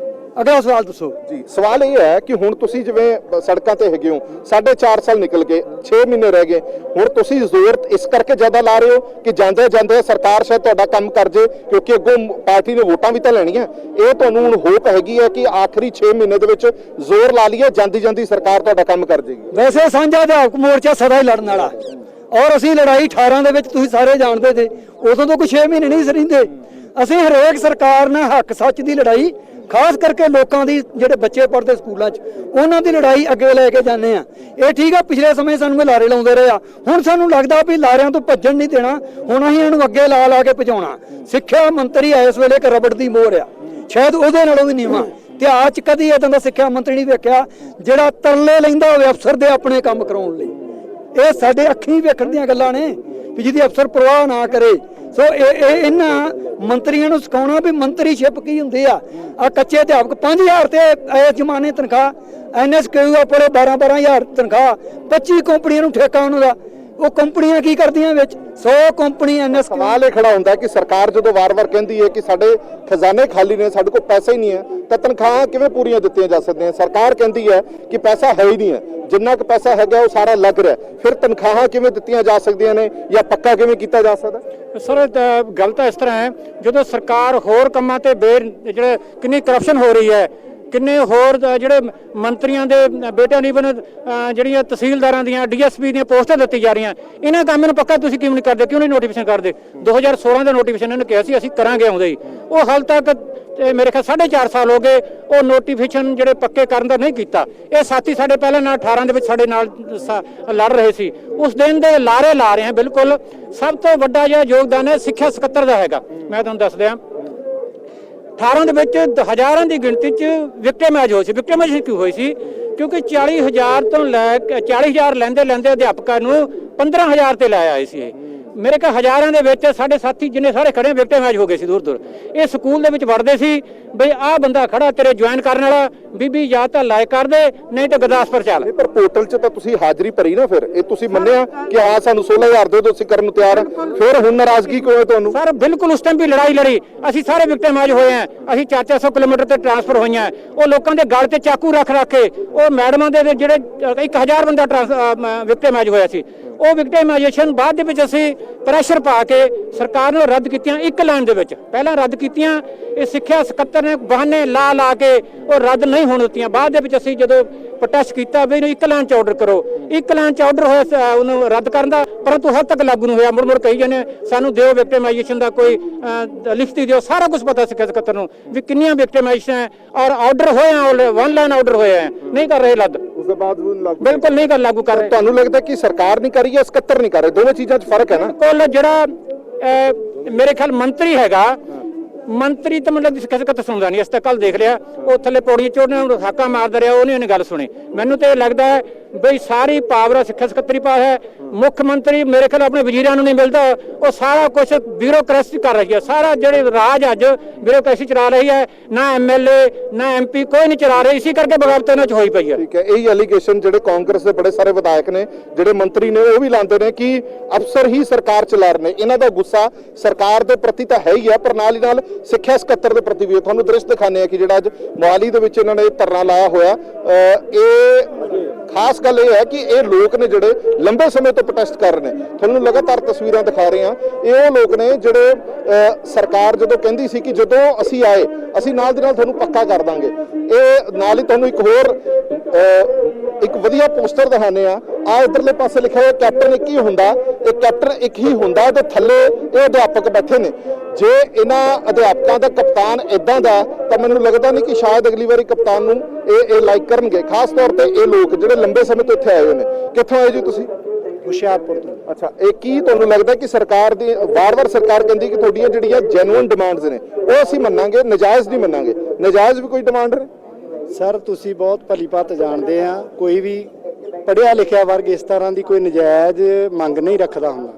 ਅਗਲਾ ਸਵਾਲ ਦੱਸੋ ਜੀ। ਸਵਾਲ ਇਹ ਹੈ ਕਿ ਹੁਣ ਤੁਸੀਂ ਜਿਵੇਂ ਸੜਕਾਂ ਤੇ ਹੈਗੇ ਹੋ, 4.5 ਸਾਲ ਨਿਕਲ ਗਏ, 6 ਮਹੀਨੇ ਰਹਿ ਗਏ, ਹੁਣ ਤੁਸੀਂ ਜ਼ੋਰ ਇਸ ਕਰਕੇ ਜ਼ਿਆਦਾ ਲਾ ਰਹੇ ਹੋ ਕਿ ਜਾਂਦੇ ਜਾਂਦੇ ਸਰਕਾਰ ਸ਼ਾਇਦ ਤੁਹਾਡਾ ਕੰਮ ਕਰ ਜੇ, ਕਿਉਂਕਿ ਅੱਗੋਂ ਪਾਰਟੀ ਨੇ ਵੋਟਾਂ ਵੀ ਤਾਂ ਲੈਣੀਆਂ। ਇਹ ਤੁਹਾਨੂੰ ਹੁਣ ਹੋਪ ਹੈਗੀ ਹੈ ਕਿ ਆਖਰੀ 6 ਮਹੀਨੇ ਦੇ ਵਿੱਚ ਜ਼ੋਰ ਲਾ ਲਈਏ, ਜਾਂਦੀ ਸਰਕਾਰ ਤੁਹਾਡਾ ਕੰਮ ਕਰ ਜੇਗੀ? ਵੈਸੇ ਸਾਂਝਾ ਅਧਿਆਪਕ ਮੋਰਚਾ ਸਦਾ ਹੀ ਲੜਨ ਵਾਲਾ, ਔਰ ਅਸੀਂ ਲੜਾਈ 18 ਦੇ ਵਿੱਚ ਤੁਸੀਂ ਸਾਰੇ ਜਾਣਦੇ ਜੇ, ਉਦੋਂ ਤੋਂ ਕੋਈ 6 ਮਹੀਨੇ ਨਹੀਂ ਸਰਿੰਦੇ। ਅਸੀਂ ਹਰੇਕ ਸਰਕਾਰ ਨਾਲ ਹੱਕ ਸੱਚ ਦੀ ਲੜਾਈ, ਖਾਸ ਕਰਕੇ ਲੋਕਾਂ ਦੀ, ਜਿਹੜੇ ਬੱਚੇ ਪੜ੍ਹਦੇ ਸਕੂਲਾਂ 'ਚ, ਉਹਨਾਂ ਦੀ ਲੜਾਈ ਅੱਗੇ ਲੈ ਕੇ ਜਾਂਦੇ ਆ। ਇਹ ਠੀਕ ਆ, ਪਿਛਲੇ ਸਮੇਂ ਸਾਨੂੰ ਲਾਰੇ ਲਾਉਂਦੇ ਰਹੇ ਆ, ਹੁਣ ਸਾਨੂੰ ਲੱਗਦਾ ਵੀ ਲਾਰਿਆਂ ਤੋਂ ਭੱਜਣ ਨਹੀਂ ਦੇਣਾ, ਹੁਣ ਅਸੀਂ ਇਹਨੂੰ ਅੱਗੇ ਲਾ ਕੇ ਭਜਾਉਣਾ। ਸਿੱਖਿਆ ਮੰਤਰੀ ਇਸ ਵੇਲੇ ਇੱਕ ਰਬੜ ਦੀ ਮੋਹਰ ਆ, ਸ਼ਾਇਦ ਉਹਦੇ ਨਾਲੋਂ ਵੀ ਨੀਵਾਂ। ਇਤਿਹਾਸ 'ਚ ਕਦੀ ਇਦਾਂ ਦਾ ਸਿੱਖਿਆ ਮੰਤਰੀ ਨਹੀਂ ਵੇਖਿਆ ਜਿਹੜਾ ਤਰਲੇ ਲੈਂਦਾ ਹੋਵੇ ਅਫਸਰ ਦੇ ਆਪਣੇ ਕੰਮ ਕਰਾਉਣ ਲਈ। ਇਹ ਸਾਡੇ ਅੱਖੀਂ ਵੇਖਣ ਦੀਆਂ ਗੱਲਾਂ ਨੇ ਵੀ ਜਿਹਦੀ ਅਫਸਰ ਪਰਵਾਹ ਨਾ ਕਰੇ। ਸੋ ਇਹ ਇਹਨਾਂ ਮੰਤਰੀਆਂ ਨੂੰ ਸਿਖਾਉਣਾ ਵੀ ਮੰਤਰੀਸ਼ਿਪ ਕੀ ਹੁੰਦੀ ਆ। ਕੱਚੇ ਅਧਿਆਪਕ 5000 ਤੇ ਇਸ ਜ਼ਮਾਨੇ ਤਨਖਾਹ, NSQ ਪੜੇ 12,000 ਤਨਖਾਹ, 25 ਕੰਪਨੀਆਂ ਨੂੰ ਠੇਕਾ ਉਹਨਾਂ ਦਾ, ਉਹ ਕੰਪਨੀਆਂ ਕੀ ਕਰਦੀਆਂ ਵਿੱਚ? 100 ਕੰਪਨੀ NSQ। ਸਵਾਲ ਇਹ ਖੜਾ ਹੁੰਦਾ ਕਿ ਸਰਕਾਰ ਜਦੋਂ ਵਾਰ-ਵਾਰ ਕਹਿੰਦੀ ਹੈ ਕਿ ਸਾਡੇ ਖਜ਼ਾਨੇ ਖਾਲੀ ਨੇ, ਸਾਡੇ ਕੋਲ ਪੈਸਾ ਹੀ ਨਹੀਂ ਹੈ, ਤਾਂ ਤਨਖਾਹਾਂ ਕਿਵੇਂ ਪੂਰੀਆਂ ਦਿੱਤੀਆਂ ਜਾ ਸਕਦੀਆਂ? ਸਰਕਾਰ ਕਹਿੰਦੀ ਹੈ ਕਿ ਪੈਸਾ ਹੈ ਹੀ ਨਹੀਂ ਹੈ, ਜਿੰਨਾ ਕੁ ਪੈਸਾ ਹੈਗਾ ਉਹ ਸਾਰਾ ਲੱਗ ਰਿਹਾ, ਫਿਰ ਤਨਖਾਹਾਂ ਕਿਵੇਂ ਦਿੱਤੀਆਂ ਜਾ ਸਕਦੀਆਂ ਨੇ ਜਾਂ ਪੱਕਾ ਕਿਵੇਂ ਕੀਤਾ ਜਾ ਸਕਦਾ? ਸਰ ਗੱਲ ਤਾਂ ਇਸ ਤਰ੍ਹਾਂ ਹੈ, ਜਦੋਂ ਸਰਕਾਰ ਹੋਰ ਕੰਮਾਂ ਤੇ ਜਿਹੜੇ ਕਿੰਨੀ ਕਰਪਸ਼ਨ ਹੋ ਰਹੀ ਹੈ, ਕਿੰਨੇ ਹੋਰ ਜਿਹੜੇ ਮੰਤਰੀਆਂ ਦੇ ਬੇਟਿਆਂ ਨੂੰ ਜਿਹੜੀਆਂ ਤਹਿਸੀਲਦਾਰਾਂ ਦੀਆਂ DSP ਦੀਆਂ ਪੋਸਟਾਂ ਦਿੱਤੀ ਜਾ ਰਹੀਆਂ, ਇਹਨਾਂ ਕੰਮਾਂ ਨੂੰ ਪੱਕਾ ਤੁਸੀਂ ਕਿਉਂ ਨਹੀਂ ਕਰਦੇ, ਕਿਉਂ ਨਹੀਂ ਨੋਟੀਫਿਕੇਸ਼ਨ ਕਰਦੇ? 2016 ਦਾ ਨੋਟੀਫਿਕੇਸ਼ਨ ਇਹਨੇ ਕਿਹਾ ਸੀ ਅਸੀਂ ਕਰਾਂਗੇ, ਆਉਂਦੇ ਹੀ ਉਹ ਹਾਲ ਤੱਕ ਮੇਰੇ ਖਿਆਲ 4.5 ਸਾਲ ਹੋ ਗਏ, ਉਹ ਨੋਟੀਫਿਕੇਸ਼ਨ ਜਿਹੜੇ ਪੱਕੇ ਕਰਨ ਦਾ ਨਹੀਂ ਕੀਤਾ। ਇਹ ਸਾਥੀ ਸਾਡੇ ਪਹਿਲਾਂ ਨਾਲ 18 ਦੇ ਵਿੱਚ ਸਾਡੇ ਨਾਲ ਲੜ ਰਹੇ ਸੀ, ਉਸ ਦਿਨ ਦੇ ਲਾਰੇ ਲਾ ਰਹੇ ਹਨ। ਬਿਲਕੁਲ ਸਭ ਤੋਂ ਵੱਡਾ ਜਿਹੜਾ ਯੋਗਦਾਨ ਹੈ ਸਿੱਖਿਆ ਸਕੱਤਰ ਦਾ ਹੈਗਾ। ਮੈਂ ਤੁਹਾਨੂੰ ਦੱਸ ਦਿਆਂ, 18 ਦੇ ਵਿੱਚ ਹਜ਼ਾਰਾਂ ਦੀ ਗਿਣਤੀ 'ਚ ਵਿਕਟੇਮਾਈਜ਼ ਹੋਏ ਸੀ। ਵਿਕਟੇਮਾਈਜ਼ ਕਿਉਂ ਹੋਈ ਸੀ? ਕਿਉਂਕਿ 40,000 ਤੋਂ ਲੈ ਕੇ 40,000 ਲੈਂਦੇ ਅਧਿਆਪਕਾਂ ਨੂੰ 15,000 ਤੇ ਲੈ ਆਏ ਸੀ ਇਹ। ਮੇਰੇ ਕੋਲ ਹਜ਼ਾਰਾਂ ਦੇ ਵਿੱਚ ਸਾਡੇ ਸਾਥੀ ਜਿੰਨੇ ਸਾਰੇ ਖੜੇ ਵਿਕਟੇਮਾਈਜ਼ ਹੋ ਗਏ ਸੀ ਦੂਰ ਇਹ ਸਕੂਲ ਦੇ ਵਿੱਚ ਵੜਦੇ ਸੀ ਬਈ ਆਹ ਬੰਦਾ ਖੜਾ ਤੇਰੇ ਜੁਆਇਨ ਕਰਨ ਵਾਲਾ, ਬੀਬੀ ਜਾਂ ਤਾਂ ਲਾਇਕ ਕਰ ਦੇ ਨਹੀਂ ਤਾਂ ਗੁਰਦਾਸਪੁਰ ਚੱਲ। ਪਰ ਪੋਰਟਲ 'ਚ ਤਾਂ ਤੁਸੀਂ ਹਾਜ਼ਰੀ ਭਰੀ ਨਾ, ਫਿਰ ਇਹ ਤੁਸੀਂ ਮੰਨਿਆ ਕਿ ਹਾਂ ਸਾਨੂੰ 16,000 ਦਿਓ ਤੁਸੀਂ ਕਰਨ ਨੂੰ ਤਿਆਰ, ਫਿਰ ਹੁਣ ਨਾਰਾਜ਼ਗੀ ਕਿਉਂ ਹੈ ਤੁਹਾਨੂੰ? ਸਰ ਬਿਲਕੁਲ ਉਸ ਟਾਈਮ ਵੀ ਲੜਾਈ ਲੜੀ, ਅਸੀਂ ਸਾਰੇ ਵਿਕਟੇਮਾਈਜ਼ ਹੋਏ ਆ। ਅਸੀਂ 400 ਕਿਲੋਮੀਟਰ ਤੇ ਟ੍ਰਾਂਸਫਰ ਹੋਈਆਂ। ਉਹ ਲੋਕਾਂ ਦੇ ਗਲ ਤੇ ਚਾਕੂ ਰੱਖ ਕੇ ਉਹ ਮੈਡਮਾਂ ਦੇ ਜਿਹੜੇ 1000 ਬੰਦਾ ਵਿਕਟੇਮਾਈਜ਼ ਹੋਇਆ ਸੀ। ਉਹ ਵਿਕਟੇਮਾਈਜੇਸ਼ਨ ਬਾਅਦ ਦੇ ਵਿੱਚ ਅਸੀਂ ਪ੍ਰੈਸ਼ਰ ਪਾ ਕੇ ਸਰਕਾਰ ਨੂੰ ਰੱਦ ਕੀਤੀਆਂ। ਇੱਕ ਲਾਈਨ ਦੇ ਵਿੱਚ ਪਹਿਲਾਂ ਰੱਦ ਕੀਤੀਆਂ, ਇਹ ਸਿੱਖਿਆ ਸਕੱਤਰ ਨੇ ਬਹਾਨੇ ਲਾ ਕੇ ਉਹ ਰੱਦ ਨਹੀਂ ਹੋਣ ਦਿੱਤੀਆਂ। ਬਾਅਦ ਦੇ ਵਿੱਚ ਅਸੀਂ ਜਦੋਂ ਪ੍ਰੋਟੈਸਟ ਕੀਤਾ ਵੀ ਇਹਨੂੰ ਇੱਕ ਲਾਈਨ 'ਚ ਆਰਡਰ ਕਰੋ, ਇੱਕ ਲਾਈਨ 'ਚ ਆਰਡਰ ਹੋਇਆ ਉਹਨੂੰ ਰੱਦ ਕਰਨ ਦਾ, ਪਰੰਤੂ ਹੱਦ ਤੱਕ ਲਾਗੂ ਨਹੀਂ ਹੋਇਆ। ਮੁੜ ਕਹੀ ਜਾਂਦੇ ਸਾਨੂੰ ਦਿਓ ਵਿਕਟੇਮਾਈਜੇਸ਼ਨ ਦਾ ਕੋਈ ਲਿਖਤੀ ਦਿਓ। ਸਾਰਾ ਕੁਝ ਪਤਾ ਸਿੱਖਿਆ ਸਕੱਤਰ ਨੂੰ ਵੀ ਕਿੰਨੀਆਂ ਵਿਕਟੇਮਾਈਜੇਸ਼ਨ ਹੈ ਔਰ ਆਰਡਰ ਹੋਏ ਆ, 1 ਲਾਈਨ ਆਰਡਰ ਹੋਏ ਆ, ਨਹੀਂ ਕਰ ਰਹੇ ਰੱਦ। ਉਸ ਤੋਂ ਬਾਅਦ ਬਿਲਕੁਲ ਨਹੀਂ ਲਾਗੂ ਕਰ ਰਹੇ। ਤੁਹਾਨੂੰ ਲੱਗਦਾ ਕਿ ਸਰਕਾਰ ਨਹੀਂ ਕਰ ਰਹੀ ਹੈ, ਸਕੱਤਰ ਨਹੀਂ ਕਰ ਰਹੇ? ਦੋਵੇਂ ਚੀਜ਼ਾਂ 'ਚ ਫਰਕ ਹੈ ਨਾ। ਬਿਲਕੁਲ ਜਿਹੜਾ ਮੇਰੇ ਖਿਆਲ ਮੰਤਰੀ ਹੈਗਾ, ਮੰਤਰੀ ਤਾਂ ਮਤਲਬ ਸਿੱਖਿਆ ਸਕੱਤਰ ਸੁਣਦਾ ਨਹੀਂ। ਅਸੀਂ ਤਾਂ ਕੱਲ ਦੇਖ ਲਿਆ ਉਹ ਥੱਲੇ ਪੌੜੀਆਂ ਚੜ੍ਹਨੇ ਹਾਕਾ ਮਾਰਦਾ ਰਿਹਾ, ਉਹਨੇ ਗੱਲ ਸੁਣੀ। ਮੈਨੂੰ ਤਾਂ ਇਹ ਲੱਗਦਾ ਹੈ ਬਈ ਸਾਰੀ ਪਾਵਰ ਸਿੱਖਿਆ ਸਕੱਤਰੀ ਪਾਸ ਹੈ। ਮੁੱਖ ਮੰਤਰੀ ਮੇਰੇ ਖਿਆਲ ਆਪਣੇ ਵਜ਼ੀਰਾਂ ਨੂੰ ਨਹੀਂ ਮਿਲਦਾ, ਉਹ ਸਾਰਾ ਕੁਝ ਬਿਊਰੋਕ੍ਰੇਸੀ ਕਰ ਰਹੀ ਹੈ। ਸਾਰਾ ਜਿਹੜੇ ਰਾਜ ਅੱਜ ਬਿਊਰੋਕ੍ਰੇਸੀ ਚਲਾ ਰਹੀ ਹੈ, ਨਾ MLA ਨਾ MP ਕੋਈ ਨਹੀਂ ਚਲਾ ਰਹੀ, ਇਸੇ ਕਰਕੇ ਬਗਾਵਤ ਇਹਨਾਂ 'ਚ ਹੋਈ ਪਈ ਹੈ। ਠੀਕ ਹੈ, ਇਹੀ ਐਲੀਗੇਸ਼ਨ ਜਿਹੜੇ ਕਾਂਗਰਸ ਦੇ ਬੜੇ ਸਾਰੇ ਵਿਧਾਇਕ ਨੇ, ਜਿਹੜੇ ਮੰਤਰੀ ਨੇ, ਉਹ ਵੀ ਲਾਉਂਦੇ ਨੇ ਕਿ ਅਫਸਰ ਹੀ ਸਰਕਾਰ ਚਲਾ ਰਹੇ ਨੇ। ਇਹਨਾਂ ਦਾ ਗੁੱਸਾ ਸਰਕਾਰ ਦੇ ਪ੍ਰਤੀ ਤਾਂ ਹੈ ਹੀ ਹੈ, ਪਰ ਨਾਲ ਹੀ ਨਾਲ ਸਿੱਖਿਆ ਸਕੱਤਰ ਦੇ ਪ੍ਰਤੀ ਵੀ। ਤੁਹਾਨੂੰ ਦ੍ਰਿਸ਼ ਦਿਖਾਉਂਦੇ ਆ ਕਿ ਜਿਹੜਾ ਅੱਜ ਮੋਹਾਲੀ ਦੇ ਵਿੱਚ ਇਹਨਾਂ ਨੇ ਧਰਨਾ ਲਾਇਆ ਹੋਇਆ, ਇਹ ਖਾਸ ਗੱਲ ਇਹ ਹੈ ਕਿ ਇਹ ਲੋਕ ਨੇ ਜਿਹੜੇ ਲੰਬੇ ਸਮੇਂ ਤੋਂ ਪ੍ਰੋਟੈਸਟ ਕਰ ਰਹੇ ਨੇ। ਤੁਹਾਨੂੰ ਲਗਾਤਾਰ ਤਸਵੀਰਾਂ ਦਿਖਾ ਰਹੇ ਹਾਂ, ਇਹ ਉਹ ਲੋਕ ਨੇ ਜਿਹੜੇ ਸਰਕਾਰ ਜਦੋਂ ਕਹਿੰਦੀ ਸੀ ਕਿ ਜਦੋਂ ਅਸੀਂ ਆਏ ਅਸੀਂ ਨਾਲ ਦੀ ਨਾਲ ਤੁਹਾਨੂੰ ਪੱਕਾ ਕਰ ਦਾਂਗੇ। ਇਹ ਨਾਲ ਹੀ ਤੁਹਾਨੂੰ ਇੱਕ ਹੋਰ ਇੱਕ ਵਧੀਆ ਪੋਸਟਰ ਦਿਖਾਉਂਦੇ ਆ ਇਧਰਲੇ ਪਾਸੇ ਲਿਖਿਆ ਹੋਇਆ ਕੈਪਟਨ ਇੱਕ ਹੀ ਹੁੰਦਾ। ਇਹ ਕੈਪਟਨ ਇੱਕ ਹੀ ਹੁੰਦਾ ਤੇ ਥੱਲੇ ਇਹ ਅਧਿਆਪਕ ਬੈਠੇ ਨੇ। ਜੇ ਇਹਨਾਂ ਅਧਿਆਪਕਾਂ ਦਾ ਕਪਤਾਨ ਇਦਾਂ ਦਾ ਤਾਂ ਮੈਨੂੰ ਲੱਗਦਾ ਨਹੀਂ ਕਿ ਸ਼ਾਇਦ ਅਗਲੀ ਵਾਰੀ ਕਪਤਾਨ ਨੂੰ ਇਹ ਲਾਈਕ ਕਰਨਗੇ। ਖਾਸ ਤੌਰ ਤੇ ਇਹ ਲੋਕ ਜਿਹੜੇ ਲੰਬੇ ਸਮੇਂ ਤੋਂ ਇੱਥੇ ਆਏ ਹੋਏ ਨੇ। ਕਿੱਥੋਂ ਆਏ ਜੀ ਤੁਸੀਂ? ਹੁਸ਼ਿਆਰਪੁਰ ਤੋਂ। ਅੱਛਾ, ਇਹ ਕੀ ਤੁਹਾਨੂੰ ਲੱਗਦਾ ਕਿ ਸਰਕਾਰ ਦੀ ਵਾਰ-ਵਾਰ ਸਰਕਾਰ ਕਹਿੰਦੀ ਕਿ ਤੁਹਾਡੀਆਂ ਜਿਹੜੀਆਂ ਜੈਨੂਇਨ ਡਿਮਾਂਡਸ ਨੇ ਉਹ ਅਸੀਂ ਮੰਨਾਂਗੇ, ਨਜਾਇਜ਼ ਨਹੀਂ ਮੰਨਾਂਗੇ? ਨਜਾਇਜ਼ ਵੀ ਕੋਈ ਡਿਮਾਂਡ ਹੈ? ਸਰ ਤੁਸੀਂ ਬਹੁਤ ਭਲੀ ਭਾਂਤ ਜਾਣਦੇ ਆ, ਕੋਈ ਵੀ ਪੜ੍ਹਿਆ ਲਿਖਿਆ ਵਰਗ ਇਸ ਤਰ੍ਹਾਂ ਦੀ ਕੋਈ ਨਜਾਇਜ਼ ਮੰਗ ਨਹੀਂ ਰੱਖਦਾ ਹੁੰਦਾ।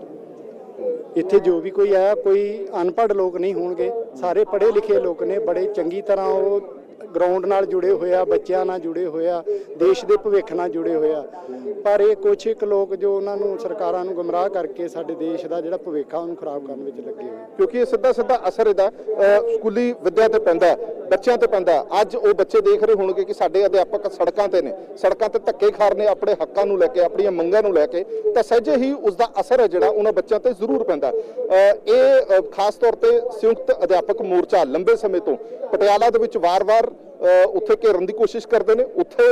ਇੱਥੇ ਜੋ ਵੀ ਕੋਈ ਆਇਆ ਕੋਈ ਅਨਪੜ੍ਹ ਲੋਕ ਨਹੀਂ ਹੋਣਗੇ, ਸਾਰੇ ਪੜ੍ਹੇ ਲਿਖੇ ਲੋਕ ਨੇ। ਬੜੇ ਚੰਗੀ ਤਰ੍ਹਾਂ ਉਹ ਗਰਾਊਂਡ ਨਾਲ ਜੁੜੇ ਹੋਏ ਆ, ਬੱਚਿਆਂ ਨਾਲ ਜੁੜੇ ਹੋਏ ਆ, ਦੇਸ਼ ਦੇ ਭਵਿੱਖ ਨਾਲ ਜੁੜੇ ਹੋਏ ਆ। ਪਰ ਇਹ ਕੁਛ ਇੱਕ ਲੋਕ ਜੋ ਉਹਨਾਂ ਨੂੰ ਸਰਕਾਰਾਂ ਨੂੰ ਗੁੰਮਰਾਹ ਕਰਕੇ ਸਾਡੇ ਦੇਸ਼ ਦਾ ਜਿਹੜਾ ਭਵਿੱਖ ਆ ਉਹਨੂੰ ਖਰਾਬ ਕਰਨ ਵਿੱਚ ਲੱਗੇ ਹੋਏ। ਕਿਉਂਕਿ ਇਹ ਸਿੱਧਾ ਅਸਰ ਇਹਦਾ ਸਕੂਲੀ ਵਿੱਦਿਆ ਤੇ ਪੈਂਦਾ, ਬੱਚਿਆਂ ਤੇ ਪੈਂਦਾ। ਅੱਜ ਉਹ ਬੱਚੇ ਦੇਖ ਰਹੇ ਹੋਣਗੇ ਕਿ ਸਾਡੇ ਅਧਿਆਪਕ ਸੜਕਾਂ ਤੇ ਨੇ, ਸੜਕਾਂ ਤੇ ਧੱਕੇ ਖਾ ਰਹੇ ਨੇ ਆਪਣੇ ਹੱਕਾਂ ਨੂੰ ਲੈ ਕੇ, ਆਪਣੀਆਂ ਮੰਗਾਂ ਨੂੰ ਲੈ ਕੇ, ਤਾਂ ਸਹਿਜੇ ਹੀ ਉਸ ਦਾ ਅਸਰ ਹੈ ਜਿਹੜਾ ਉਹਨਾਂ ਬੱਚਿਆਂ ਤੇ ਜ਼ਰੂਰ ਪੈਂਦਾ। ਇਹ ਖਾਸ ਤੌਰ ਤੇ ਸੰਯੁਕਤ ਅਧਿਆਪਕ ਮੋਰਚਾ ਲੰਬੇ ਸਮੇਂ ਤੋਂ ਪਟਿਆਲਾ ਦੇ ਵਿੱਚ ਵਾਰ-ਵਾਰ ਉੱਥੇ ਘੇਰਨ ਦੀ ਕੋਸ਼ਿਸ਼ ਕਰਦੇ ਨੇ, ਉੱਥੇ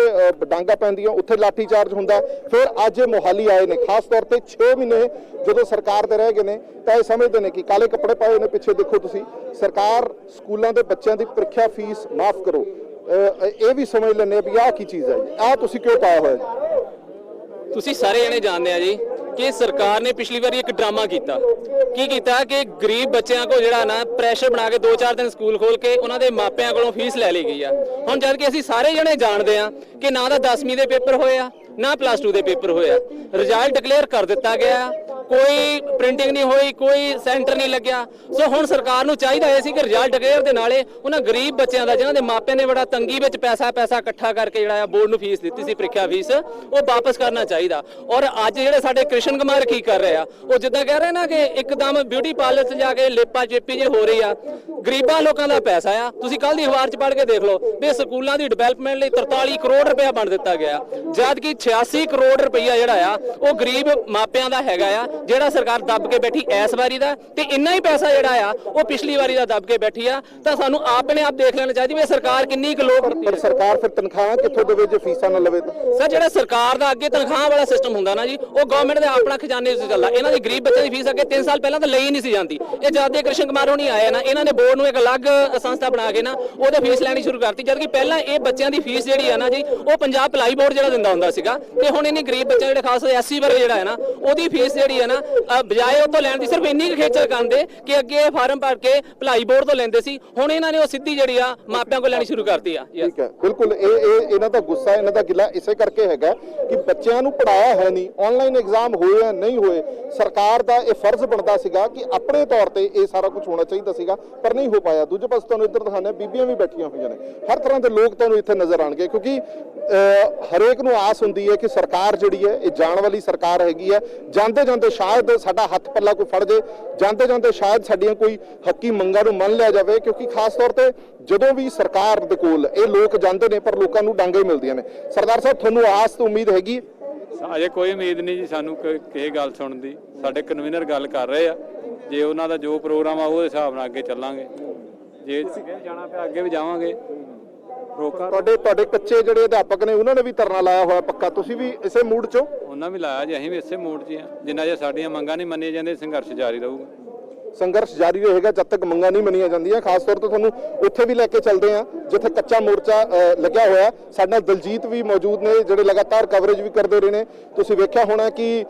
ਡਾਂਗਾ ਪੈਂਦੀਆਂ, ਉੱਥੇ ਲਾਠੀ ਚਾਰਜ ਹੁੰਦਾ। ਫਿਰ ਅੱਜ ਮੋਹਾਲੀ ਆਏ ਨੇ, ਖਾਸ ਤੌਰ ਤੇ 6 ਮਹੀਨੇ ਜਦੋਂ ਸਰਕਾਰ ਦੇ ਰਹਿ ਗਏ ਨੇ ਤਾਂ ਇਹ ਸਮਝਦੇ ਨੇ ਕਿ ਕਾਲੇ ਕੱਪੜੇ ਪਾਏ ਨੇ। ਪਿੱਛੇ ਦੇਖੋ ਤੁਸੀਂ, ਸਰਕਾਰ ਸਕੂਲਾਂ ਦੇ ਬੱਚਿਆਂ ਦੀ ਪ੍ਰੀਖਿਆ ਫੀਸ ਮਾਫ ਕਰੋ, ਇਹ ਵੀ ਸਮਝ ਲੈਂਦੇ ਵੀ ਆਹ ਕੀ ਚੀਜ਼ ਹੈ ਜੀ, ਆਹ ਤੁਸੀਂ ਕਿਉਂ ਪਾਇਆ ਹੋਇਆ ਜੀ? ਤੁਸੀਂ ਸਾਰੇ ਜਣੇ ਜਾਣਦੇ ਆ ਜੀ ਕਿ ਸਰਕਾਰ ਨੇ ਪਿਛਲੀ ਵਾਰੀ ਇੱਕ ਡਰਾਮਾ ਕੀਤਾ। ਕੀ ਕੀਤਾ ਕਿ ਗਰੀਬ ਬੱਚਿਆਂ ਕੋਲ ਜਿਹੜਾ ਨਾ ਪ੍ਰੈਸ਼ਰ ਬਣਾ ਕੇ 2-4 ਦਿਨ ਸਕੂਲ ਖੋਲ ਕੇ ਉਹਨਾਂ ਦੇ ਮਾਪਿਆਂ ਕੋਲੋਂ ਫੀਸ ਲੈ ਲਈ ਗਈ ਆ। ਹੁਣ ਜਦ ਕਿ ਅਸੀਂ ਸਾਰੇ ਜਣੇ ਜਾਣਦੇ ਆ ਕਿ ਨਾ ਤਾਂ 10ਵੀਂ ਦੇ ਪੇਪਰ ਹੋਏ ਆ, ਨਾ +2 ਦੇ ਪੇਪਰ ਹੋਏ ਆ। ਰਿਜ਼ਲਟ ਡਿਕਲੇਅਰ ਕਰ ਦਿੱਤਾ ਗਿਆ, ਕੋਈ ਪ੍ਰਿੰਟਿੰਗ ਨਹੀਂ ਹੋਈ, ਕੋਈ ਸੈਂਟਰ ਨਹੀਂ ਲੱਗਿਆ। ਸੋ ਹੁਣ ਸਰਕਾਰ ਨੂੰ ਚਾਹੀਦਾ ਹੈ ਸੀ ਕਿ ਰਿਜ਼ਲਟ ਡਿਕਲੇਅਰ ਦੇ ਨਾਲੇ ਉਹਨਾਂ ਗਰੀਬ ਬੱਚਿਆਂ ਦਾ ਜਿਨ੍ਹਾਂ ਦੇ ਮਾਪਿਆਂ ਨੇ ਬੜਾ ਤੰਗੀ ਵਿੱਚ ਪੈਸਾ ਇਕੱਠਾ ਕਰਕੇ ਜਿਹੜਾ ਬੋਰਡ ਨੂੰ ਫੀਸ ਦਿੱਤੀ ਸੀ, ਪ੍ਰੀਖਿਆ ਫੀਸ, ਉਹ ਵਾਪਸ ਕਰਨਾ ਚਾਹੀਦਾ। ਔਰ ਅੱਜ ਜਿਹੜੇ ਸਾਡੇ ਕ੍ਰਿਸ਼ਨ ਕੁਮਾਰ ਕੀ ਕਰ ਰਹੇ ਆ, ਉਹ ਜਿੱਦਾਂ ਕਹਿ ਰਹੇ ਨਾ ਕਿ ਇੱਕਦਮ ਬਿਊਟੀ ਪਾਰਲਰ 'ਚ ਜਾ ਕੇ ਲੇਪਾ ਚੇਪੀ ਜੇ ਹੋ ਰਹੀ ਆ। ਗਰੀਬਾਂ ਲੋਕਾਂ ਦਾ ਪੈਸਾ ਆ, ਤੁਸੀਂ ਕੱਲ ਦੀ ਅਖਬਾਰ 'ਚ ਪੜ੍ਹ ਕੇ ਦੇਖ ਲਓ ਵੀ ਸਕੂਲਾਂ ਦੀ ਡਿਵੈਲਪਮੈਂਟ ਲਈ 43 ਕਰੋੜ ਰੁਪਇਆ ਬਣ ਦਿੱਤਾ ਗਿਆ, ਜਦ ਕਿ 86 ਕਰੋੜ ਰੁਪਇਆ ਜਿਹੜਾ ਆ ਉਹ ਗਰੀਬ ਮਾਪਿਆਂ ਦਾ ਹੈਗਾ ਆ, ਜਿਹੜਾ ਸਰਕਾਰ ਦੱਬ ਕੇ ਬੈਠੀ ਇਸ ਵਾਰੀ ਦਾ, ਤੇ ਇੰਨਾ ਹੀ ਪੈਸਾ ਜਿਹੜਾ ਆ ਉਹ ਪਿਛਲੀ ਵਾਰੀ ਦਾ ਦੱਬ ਕੇ ਬੈਠੀ ਆ। ਤਾਂ ਸਾਨੂੰ ਆਪਣੇ ਆਪ ਦੇਖ ਲੈਣਾ ਚਾਹੀਦਾ ਵੀ ਸਰਕਾਰ ਕਿੰਨੀ ਕੁ ਲੋਕ ਪਰ ਸਰਕਾਰ ਫਿਰ ਤਨਖਾਹਾਂ ਕਿੱਥੋਂ ਦੇਵੇ ਜੇ ਫੀਸਾਂ ਨਾ ਲਵੇ ਤਾਂ? ਸਰ ਜਿਹੜਾ ਸਰਕਾਰ ਦਾ ਅੱਗੇ ਤਨਖਾਹ ਵਾਲਾ ਸਿਸਟਮ ਹੁੰਦਾ ਨਾ ਜੀ, ਉਹ ਗਵਰਨਮੈਂਟ ਦੇ ਆਪਣਾ ਖਜ਼ਾਨੇ ਵਿੱਚ ਚੱਲਦਾ। ਇਹਨਾਂ ਦੀ ਗਰੀਬ ਬੱਚਿਆਂ ਦੀ ਫੀਸ ਅੱਗੇ 3 ਸਾਲ ਪਹਿਲਾਂ ਤਾਂ ਲਈ ਨਹੀਂ ਸੀ ਜਾਂਦੀ। ਇਹ ਜਦ ਦੇ ਕ੍ਰਿਸ਼ਨ ਕੁਮਾਰ ਹੋਣੀ ਆਏ ਨਾ, ਇਹਨਾਂ ਨੇ ਬੋਰਡ ਨੂੰ ਇੱਕ ਅਲੱਗ ਸੰਸਥਾ ਬਣਾ ਕੇ ਨਾ ਉਹਦੇ ਫੀਸ ਲੈਣੀ ਸ਼ੁਰੂ ਕਰਤੀ, ਜਦ ਕਿ ਪਹਿਲਾਂ ਇਹ ਬੱਚਿਆਂ ਦੀ ਫੀਸ ਜਿਹੜੀ ਆ ਨਾ ਜੀ ਉਹ ਪੰਜਾਬ ਭਲਾਈ ਬੋਰਡ ਜਿਹੜਾ ਦਿੰਦਾ ਹੁੰਦਾ ਸੀਗਾ। ਤੇ ਹੁਣ ਇਹਨੇ ਗਰੀਬ ਬੱਚਿਆਂ ਜਿਹੜੇ ਖਾਸ SC ਵਰਗ ਜਿਹੜਾ ਹੈ ਨਾ ਉਹਦੀ ਫੀਸ ਜਿਹੜੀ ਹੈ ਨਾ ਬਜਾਏ ਉਹ ਤੋਂ ਲੈਣ ਦੀ ਸਿਰਫ ਇੰਨੀ ਕੁ ਖੇਚਲ ਕਰਦੇ ਕਿ ਅੱਗੇ ਫਾਰਮ ਭਰ ਕੇ ਭਲਾਈ ਬੋਰਡ ਤੋਂ ਲੈਂਦੇ ਸੀ, ਹੁਣ ਇਹਨਾਂ ਨੇ ਉਹ ਸਿੱਧੀ ਜਿਹੜੀ ਆ ਮਾਪਿਆਂ ਕੋਲ ਲੈਣੀ ਸ਼ੁਰੂ ਕਰਤੀ ਆ। ਠੀਕ ਹੈ, ਬਿਲਕੁਲ ਇਹ ਇਹਨਾਂ ਦਾ ਗੁੱਸਾ, ਇਹਨਾਂ ਦਾ ਗਿਲਾ ਇਸੇ ਕਰਕੇ ਹੈਗਾ ਕਿ ਬੱਚਿਆਂ ਨੂੰ ਪੜਾਇਆ ਹੈ ਨਹੀਂ, ਆਨਲਾਈਨ ਐਗਜ਼ਾਮ ਹੋਏ ਆ ਨਹੀਂ ਹੋਏ। ਸਰਕਾਰ ਦਾ ਇਹ ਫਰਜ਼ ਬਣਦਾ ਸੀਗਾ ਕਿ ਆਪਣੇ ਤੌਰ ਤੇ ਇਹ ਸਾਰਾ ਕੁਝ ਹੋਣਾ ਚਾਹੀਦਾ ਸੀਗਾ, ਪਰ ਨਹੀਂ ਹੋ ਪਾਇਆ। ਦੂਜੇ ਪਾਸੇ ਤੁਹਾਨੂੰ ਇੱਧਰ ਦਿਖਾਉਂਦੇ, ਬੀਬੀਆਂ ਵੀ ਬੈਠੀਆਂ ਹੋਈਆਂ ਨੇ, ਹਰ ਤਰ੍ਹਾਂ ਦੇ ਲੋਕ ਤੁਹਾਨੂੰ ਇੱਥੇ ਨਜ਼ਰ ਆਣਗੇ, ਕਿਉਂਕਿ ਹਰੇਕ ਨੂੰ ਆਸ ਹੁੰਦੀ ਹੈ ਕਿ ਸਰਕਾਰ ਜਿਹੜੀ ਹੈ ਇਹ ਜਾਣ ਵਾਲੀ ਸਰਕਾਰ ਹੈਗੀ ਹੈ। ਜਾਂਦੇ ਜਾਂਦੇ ਸ਼ਾਇਦ ਸਾਡਾ ਹੱਥ ਪੱਲਾ ਕੋਈ ਫੜ ਜੇ, ਜਾਂਦੇ ਜਾਂਦੇ ਸ਼ਾਇਦ ਸਾਡੀਆਂ ਕੋਈ ਹੱਕੀ ਮੰਗਾਂ ਨੂੰ ਮੰਨ ਲਿਆ ਜਾਵੇ, ਕਿਉਂਕਿ ਖਾਸ ਤੌਰ ਤੇ ਜਦੋਂ ਵੀ ਸਰਕਾਰ ਦੇ ਕੋਲ ਇਹ ਲੋਕ ਜਾਂਦੇ ਨੇ ਪਰ ਲੋਕਾਂ ਨੂੰ ਡਾਂਗੇ ਮਿਲਦੀਆਂ ਨੇ। ਸਰਦਾਰ ਸਾਹਿਬ, ਤੁਹਾਨੂੰ ਆਸ ਤੇ ਉਮੀਦ ਹੈਗੀ? ਅਜੇ ਕੋਈ ਉਮੀਦ ਨਹੀਂ ਜੀ ਸਾਨੂੰ ਕਿਸੇ ਗੱਲ ਸੁਣਨ ਦੀ। ਸਾਡੇ ਕਨਵੀਨਰ ਗੱਲ ਕਰ ਰਹੇ ਆ, ਜੇ ਉਹਨਾਂ ਦਾ ਜੋ ਪ੍ਰੋਗਰਾਮ ਆ ਉਹਦੇ ਹਿਸਾਬ ਨਾਲ ਅੱਗੇ ਚੱਲਾਂਗੇ, ਜੇ ਜਾਣਾ ਪਿਆ ਅੱਗੇ ਵੀ ਜਾਵਾਂਗੇ। ਤੁਹਾਡੇ ਕੱਚੇ ਜਿਹੜੇ ਅਧਿਆਪਕ ਨੇ ਉਹਨਾਂ ਨੇ ਵੀ ਧਰਨਾ ਲਾਇਆ ਹੋਇਆ ਪੱਕਾ, ਤੁਸੀਂ ਵੀ ਇਸੇ ਮੂਡ 'ਚ ਹੋ? ਉਹਨਾਂ ਵੀ ਲਾਇਆ ਜੀ, ਅਸੀਂ ਵੀ ਇਸੇ ਮੂਡ 'ਚ ਆ। ਜਿੰਨਾ ਜੇ ਸਾਡੀਆਂ ਮੰਗਾਂ ਨਹੀਂ ਮੰਨੀਆਂ ਜਾਂਦੀਆਂ ਸੰਘਰਸ਼ ਜਾਰੀ ਰਹੂਗਾ। ਸੰਘਰਸ਼ ਜਾਰੀ ਰਹੇਗਾ ਜਦ ਤੱਕ ਮੰਗਾਂ ਨਹੀਂ ਮੰਨੀਆਂ ਜਾਂਦੀਆਂ। ਖਾਸ ਤੌਰ ਤੇ ਤੁਹਾਨੂੰ ਉੱਥੇ ਵੀ ਲੈ ਕੇ ਚੱਲਦੇ ਆ ਜਿੱਥੇ ਕੱਚਾ ਮੋਰਚਾ ਲੱਗਿਆ ਹੋਇਆ। ਸਾਡੇ ਨਾਲ ਦਲਜੀਤ ਵੀ ਮੌਜੂਦ ਨੇ ਜਿਹੜੇ ਲਗਾਤਾਰ ਕਵਰੇਜ ਵੀ ਕਰਦੇ ਰਹੇ ਨੇ। ਤੁਸੀਂ ਵੇਖਿਆ ਹੋਣਾ ਕਿ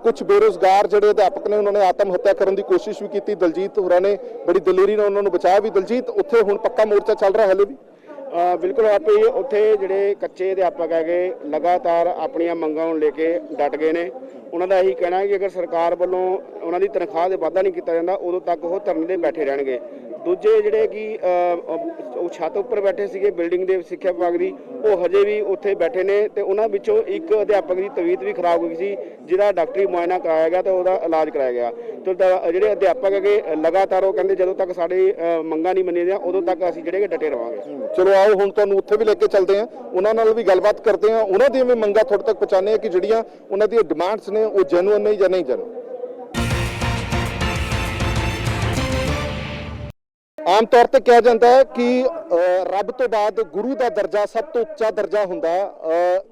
ਕੁਝ ਬੇਰੁਜ਼ਗਾਰ ਜਿਹੜੇ ਅਧਿਆਪਕ ਨੇ ਉਹਨਾਂ ਨੇ ਆਤਮ ਹੱਤਿਆ ਕਰਨ ਦੀ ਕੋਸ਼ਿਸ਼ ਵੀ ਕੀਤੀ। ਦਲਜੀਤ ਹੋਰਾਂ ਨੇ ਬੜੀ ਦਲੇਰੀ ਨਾਲ ਉਹਨਾਂ ਨੂੰ ਬਚਾਇਆ ਵੀ। ਦਲਜੀਤ, ਉੱਥੇ ਹੁਣ ਪੱਕਾ ਮੋਰਚਾ ਚੱਲ ਰਿਹਾ ਹਲੇ ਵੀ? ਬਿਲਕੁਲ ਆਪੇ ਉੱਥੇ ਜਿਹੜੇ ਕੱਚੇ ਅਧਿਆਪਕ ਹੈਗੇ ਲਗਾਤਾਰ ਆਪਣੀਆਂ ਮੰਗਾਂ ਨੂੰ ਲੈ ਕੇ ਡਟ ਗਏ ਨੇ। ਉਹਨਾਂ ਦਾ ਇਹੀ ਕਹਿਣਾ ਕਿ ਅਗਰ ਸਰਕਾਰ ਵੱਲੋਂ ਉਹਨਾਂ ਦੀ ਤਨਖਾਹ ਦੇ ਵਾਧਾ ਨਹੀਂ ਕੀਤਾ ਜਾਂਦਾ ਉਦੋਂ ਤੱਕ ਉਹ ਧਰਨੇ ਤੇ ਬੈਠੇ ਰਹਿਣਗੇ। ਦੂਜੇ ਜਿਹੜੇ ਕਿ ਉਹ ਛੱਤ ਉੱਪਰ ਬੈਠੇ ਸੀਗੇ ਬਿਲਡਿੰਗ ਦੇ ਸਿੱਖਿਆ ਵਿਭਾਗ ਦੀ, ਉਹ ਹਜੇ ਵੀ ਉੱਥੇ ਬੈਠੇ ਨੇ ਤੇ ਉਹਨਾਂ ਵਿੱਚੋਂ ਇੱਕ ਅਧਿਆਪਕ ਦੀ ਤਬੀਅਤ ਵੀ ਖਰਾਬ ਹੋ ਗਈ ਸੀ, ਜਿਹਦਾ ਡਾਕਟਰੀ ਮੁਆਇਨਾ ਕਰਾਇਆ ਗਿਆ ਤੇ ਉਹਦਾ ਇਲਾਜ ਕਰਾਇਆ ਗਿਆ। ਤੇ ਜਿਹੜੇ ਅਧਿਆਪਕ ਹੈਗੇ ਲਗਾਤਾਰ ਉਹ ਕਹਿੰਦੇ ਜਦੋਂ ਤੱਕ ਸਾਡੀ ਮੰਗਾਂ ਨਹੀਂ ਮੰਨੀਆਂ ਜਾਂਦੀਆਂ ਉਦੋਂ ਤੱਕ ਅਸੀਂ ਜਿਹੜੇ ਡਟੇ ਰਵਾਂਗੇ। ਚਲੋ ਆਓ ਹੁਣ ਤੁਹਾਨੂੰ ਉੱਥੇ ਵੀ ਲੈ ਕੇ ਚੱਲਦੇ ਆ, ਉਹਨਾਂ ਨਾਲ ਵੀ ਗੱਲਬਾਤ ਕਰਦੇ ਆ, ਉਹਨਾਂ ਦੀਆਂ ਵੀ ਮੰਗਾਂ ਤੁਹਾਡੇ ਤੱਕ ਪਹੁੰਚਾਉਂਦੇ ਆ ਕਿ ਜਿਹੜੀਆਂ ਉਹਨਾਂ ਦੀਆਂ ਡਿਮਾਂਡਸ ਨੇ ਉਹ ਜੈਨੂਅਨ ਨੇ ਜਾਂ ਨਹੀਂ ਜੈਨੂਅਨ। ਆਮ ਤੌਰ ਤੇ ਕਿਹਾ ਜਾਂਦਾ ਹੈ ਕਿ ਰੱਬ ਤੋਂ ਬਾਅਦ ਗੁਰੂ ਦਾ ਦਰਜਾ ਸਭ ਤੋਂ ਉੱਚਾ ਦਰਜਾ ਹੁੰਦਾ,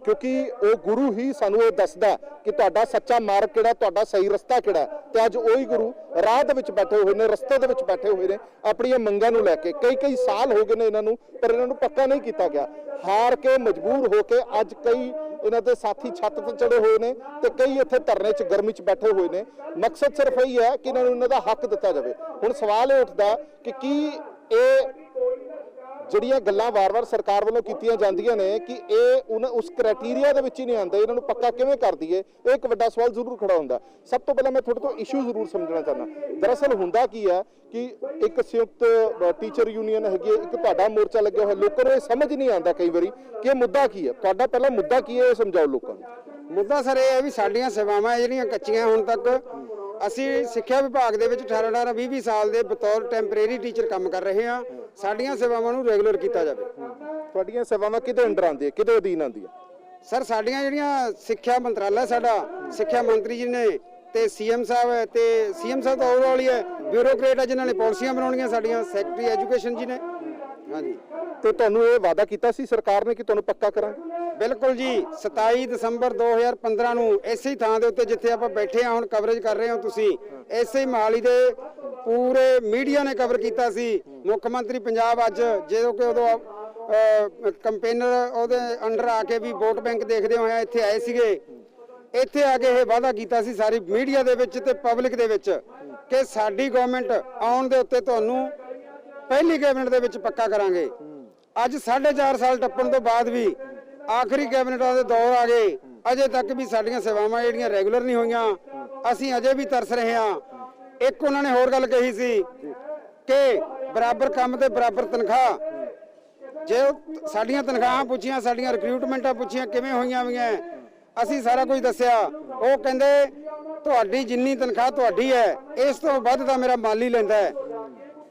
ਕਿਉਂਕਿ ਉਹ ਗੁਰੂ ਹੀ ਸਾਨੂੰ ਇਹ ਦੱਸਦਾ ਕਿ ਤੁਹਾਡਾ ਸੱਚਾ ਮਾਰਗ ਕਿਹੜਾ, ਤੁਹਾਡਾ ਸਹੀ ਰਸਤਾ ਕਿਹੜਾ। ਤੇ ਅੱਜ ਉਹੀ ਗੁਰੂ ਰਾਹ ਦੇ ਵਿੱਚ ਬੈਠੇ ਹੋਏ ਨੇ, ਰਸਤੇ ਦੇ ਵਿੱਚ ਬੈਠੇ ਹੋਏ ਨੇ ਆਪਣੀਆਂ ਮੰਗਾਂ ਨੂੰ ਲੈ ਕੇ। ਕਈ ਸਾਲ ਹੋ ਗਏ ਨੇ ਇਹਨਾਂ ਨੂੰ, ਪਰ ਇਹਨਾਂ ਨੂੰ ਪੱਕਾ ਨਹੀਂ ਕੀਤਾ ਗਿਆ। ਹਾਰ ਕੇ ਮਜਬੂਰ ਹੋ ਕੇ ਅੱਜ ਕਈ ਇਹਨਾਂ ਦੇ ਸਾਥੀ ਛੱਤ ਤੇ ਚੜੇ ਹੋਏ ਨੇ ਤੇ ਕਈ ਇੱਥੇ ਧਰਨੇ 'ਚ ਗਰਮੀ 'ਚ ਬੈਠੇ ਹੋਏ ਨੇ। ਮਕਸਦ ਸਿਰਫ ਇਹੀ ਹੈ ਕਿ ਇਹਨਾਂ ਦਾ ਹੱਕ ਦਿੱਤਾ ਜਾਵੇ। ਹੁਣ ਸਵਾਲ ਇਹ ਉੱਠਦਾ ਕਿ ਕੀ ਇਹ ਜਿਹੜੀਆਂ ਗੱਲਾਂ ਵਾਰ-ਵਾਰ ਸਰਕਾਰ ਵੱਲੋਂ ਕੀਤੀਆਂ ਜਾਂਦੀਆਂ ਨੇ ਕਿ ਇਹ ਉਸ ਕ੍ਰਾਈਟੇਰੀਆ ਦੇ ਵਿੱਚ ਹੀ ਨਹੀਂ ਆਉਂਦੇ, ਇਹਨਾਂ ਨੂੰ ਪੱਕਾ ਕਿਵੇਂ ਕਰ ਦਈਏ, ਇਹ ਇੱਕ ਵੱਡਾ ਸਵਾਲ ਜ਼ਰੂਰ ਖੜਾ ਹੁੰਦਾ। ਸਭ ਤੋਂ ਪਹਿਲਾਂ ਮੈਂ ਤੁਹਾਡੇ ਤੋਂ ਇਸ਼ੂ ਜ਼ਰੂਰ ਸਮਝਣਾ ਚਾਹੁੰਦਾ। ਦਰਅਸਲ ਹੁੰਦਾ ਕੀ ਹੈ ਕਿ ਇੱਕ ਸੰਯੁਕਤ ਟੀਚਰ ਯੂਨੀਅਨ ਹੈਗੀ, ਇੱਕ ਤੁਹਾਡਾ ਮੋਰਚਾ ਲੱਗਿਆ ਹੋਇਆ। ਲੋਕਾਂ ਨੂੰ ਇਹ ਸਮਝ ਨਹੀਂ ਆਉਂਦਾ ਕਈ ਵਾਰੀ ਕਿ ਇਹ ਮੁੱਦਾ ਕੀ ਹੈ। ਤੁਹਾਡਾ ਪਹਿਲਾ ਮੁੱਦਾ ਕੀ ਹੈ, ਇਹ ਸਮਝਾਓ ਲੋਕਾਂ ਨੂੰ। ਮੁੱਦਾ ਸਰ ਇਹ ਹੈ ਵੀ ਸਾਡੀਆਂ ਸੇਵਾਵਾਂ ਜਿਹੜੀਆਂ ਕੱਚੀਆਂ ਹੁਣ ਤੱਕ ਅਸੀਂ ਸਿੱਖਿਆ ਵਿਭਾਗ ਦੇ ਵਿੱਚ 18 20 ਸਾਲ ਦੇ ਬਤੌਰ ਟੈਂਪਰੇਰੀ ਟੀਚਰ ਕੰਮ ਕਰ ਰਹੇ ਹਾਂ। ਸਾਡੀਆਂ ਸੇਵਾਵਾਂ ਨੂੰ ਰੈਗੂਲਰ ਕੀਤਾ ਜਾਵੇ। ਤੁਹਾਡੀਆਂ ਸੇਵਾਵਾਂ ਕਿਹਦੇ ਅੰਡਰ ਆਉਂਦੀਆਂ, ਕਿਹਦੇ ਅਧੀਨ ਆਉਂਦੀਆਂ? ਸਰ ਸਾਡੀਆਂ ਜਿਹੜੀਆਂ ਸਿੱਖਿਆ ਮੰਤਰਾਲਾ, ਸਾਡਾ ਸਿੱਖਿਆ ਮੰਤਰੀ ਜੀ ਨੇ ਤੇ ਸੀਐਮ ਸਾਹਿਬ ਹੈ, ਤੇ ਸੀਐਮ ਸਾਹਿਬ ਤਾਂ ਓਵਰਆਲ ਹੀ ਹੈ, ਬਿਊਰੋਕਰੇਟ ਹੈ ਜਿਨ੍ਹਾਂ ਨੇ ਪਾਲਿਸੀਆਂ ਬਣਾਉਣੀਆਂ ਸਾਡੀਆਂ, ਸੈਕਟਰੀ ਐਜੂਕੇਸ਼ਨ ਜੀ ਨੇ। ਹਾਂਜੀ, ਤੇ ਤੁਹਾਨੂੰ ਇਹ ਵਾਅਦਾ ਕੀਤਾ ਸੀ ਸਰਕਾਰ ਨੇ ਕਿ ਤੁਹਾਨੂੰ ਪੱਕਾ ਕਰਾਂਗੇ? ਬਿਲਕੁਲ ਜੀ। 27 ਦਸੰਬਰ 2015 ਨੂੰ ਇਸੇ ਥਾਂ ਦੇ ਉੱਤੇ ਜਿੱਥੇ ਆਪਾਂ ਬੈਠੇ ਹਾਂ ਹੁਣ ਕਵਰੇਜ ਕਰ ਰਹੇ ਹੋ ਤੁਸੀਂ, ਇਸੇ ਮੋਹਾਲੀ ਦੇ ਪੂਰੇ ਮੀਡੀਆ ਨੇ ਕਵਰ ਕੀਤਾ ਸੀ। ਮੁੱਖ ਮੰਤਰੀ ਪੰਜਾਬ ਅੱਜ ਜਦੋਂ ਕਿ ਉਦੋਂ ਕੰਪੇਨਰ ਉਹਦੇ ਅੰਡਰ ਆ ਕੇ ਵੀ ਵੋਟ ਬੈਂਕ ਦੇਖਦੇ ਹੋਏ ਇੱਥੇ ਆਏ ਸੀਗੇ। ਇੱਥੇ ਆ ਕੇ ਇਹ ਵਾਅਦਾ ਕੀਤਾ ਸੀ ਸਾਰੀ ਮੀਡੀਆ ਦੇ ਵਿੱਚ ਤੇ ਪਬਲਿਕ ਦੇ ਵਿੱਚ ਕਿ ਸਾਡੀ ਗਵਰਨਮੈਂਟ ਆਉਣ ਦੇ ਉੱਤੇ ਤੁਹਾਨੂੰ ਪਹਿਲੀ ਕੈਬਨਿਟ ਦੇ ਵਿੱਚ ਪੱਕਾ ਕਰਾਂਗੇ। ਅੱਜ 4.5 ਸਾਲ ਟੱਪਣ ਤੋਂ ਬਾਅਦ ਵੀ ਆਖਰੀ ਕੈਬਨਿਟਾਂ ਦੇ ਦੌਰ ਆ ਗਏ, ਅਜੇ ਤੱਕ ਵੀ ਸਾਡੀਆਂ ਸੇਵਾਵਾਂ ਜਿਹੜੀਆਂ ਰੈਗੂਲਰ ਨਹੀਂ ਹੋਈਆਂ। ਅਸੀਂ ਅਜੇ ਵੀ ਤਰਸ ਰਹੇ ਹਾਂ। ਇੱਕ ਉਹਨਾਂ ਨੇ ਹੋਰ ਗੱਲ ਕਹੀ ਸੀ ਕਿ ਬਰਾਬਰ ਕੰਮ ਤੇ ਬਰਾਬਰ ਤਨਖਾਹ। ਜੇ ਸਾਡੀਆਂ ਤਨਖਾਹਾਂ ਪੁੱਛੀਆਂ, ਸਾਡੀਆਂ ਰਿਕਰੂਟਮੈਂਟਾਂ ਪੁੱਛੀਆਂ ਕਿਵੇਂ ਹੋਈਆਂ ਵੀਆਂ, ਅਸੀਂ ਸਾਰਾ ਕੁਝ ਦੱਸਿਆ। ਉਹ ਕਹਿੰਦੇ ਤੁਹਾਡੀ ਜਿੰਨੀ ਤਨਖਾਹ ਤੁਹਾਡੀ ਹੈ, ਇਸ ਤੋਂ ਵੱਧ ਤਾਂ ਮੇਰਾ ਮਾਲੀ ਲੈਂਦਾ ਹੈ।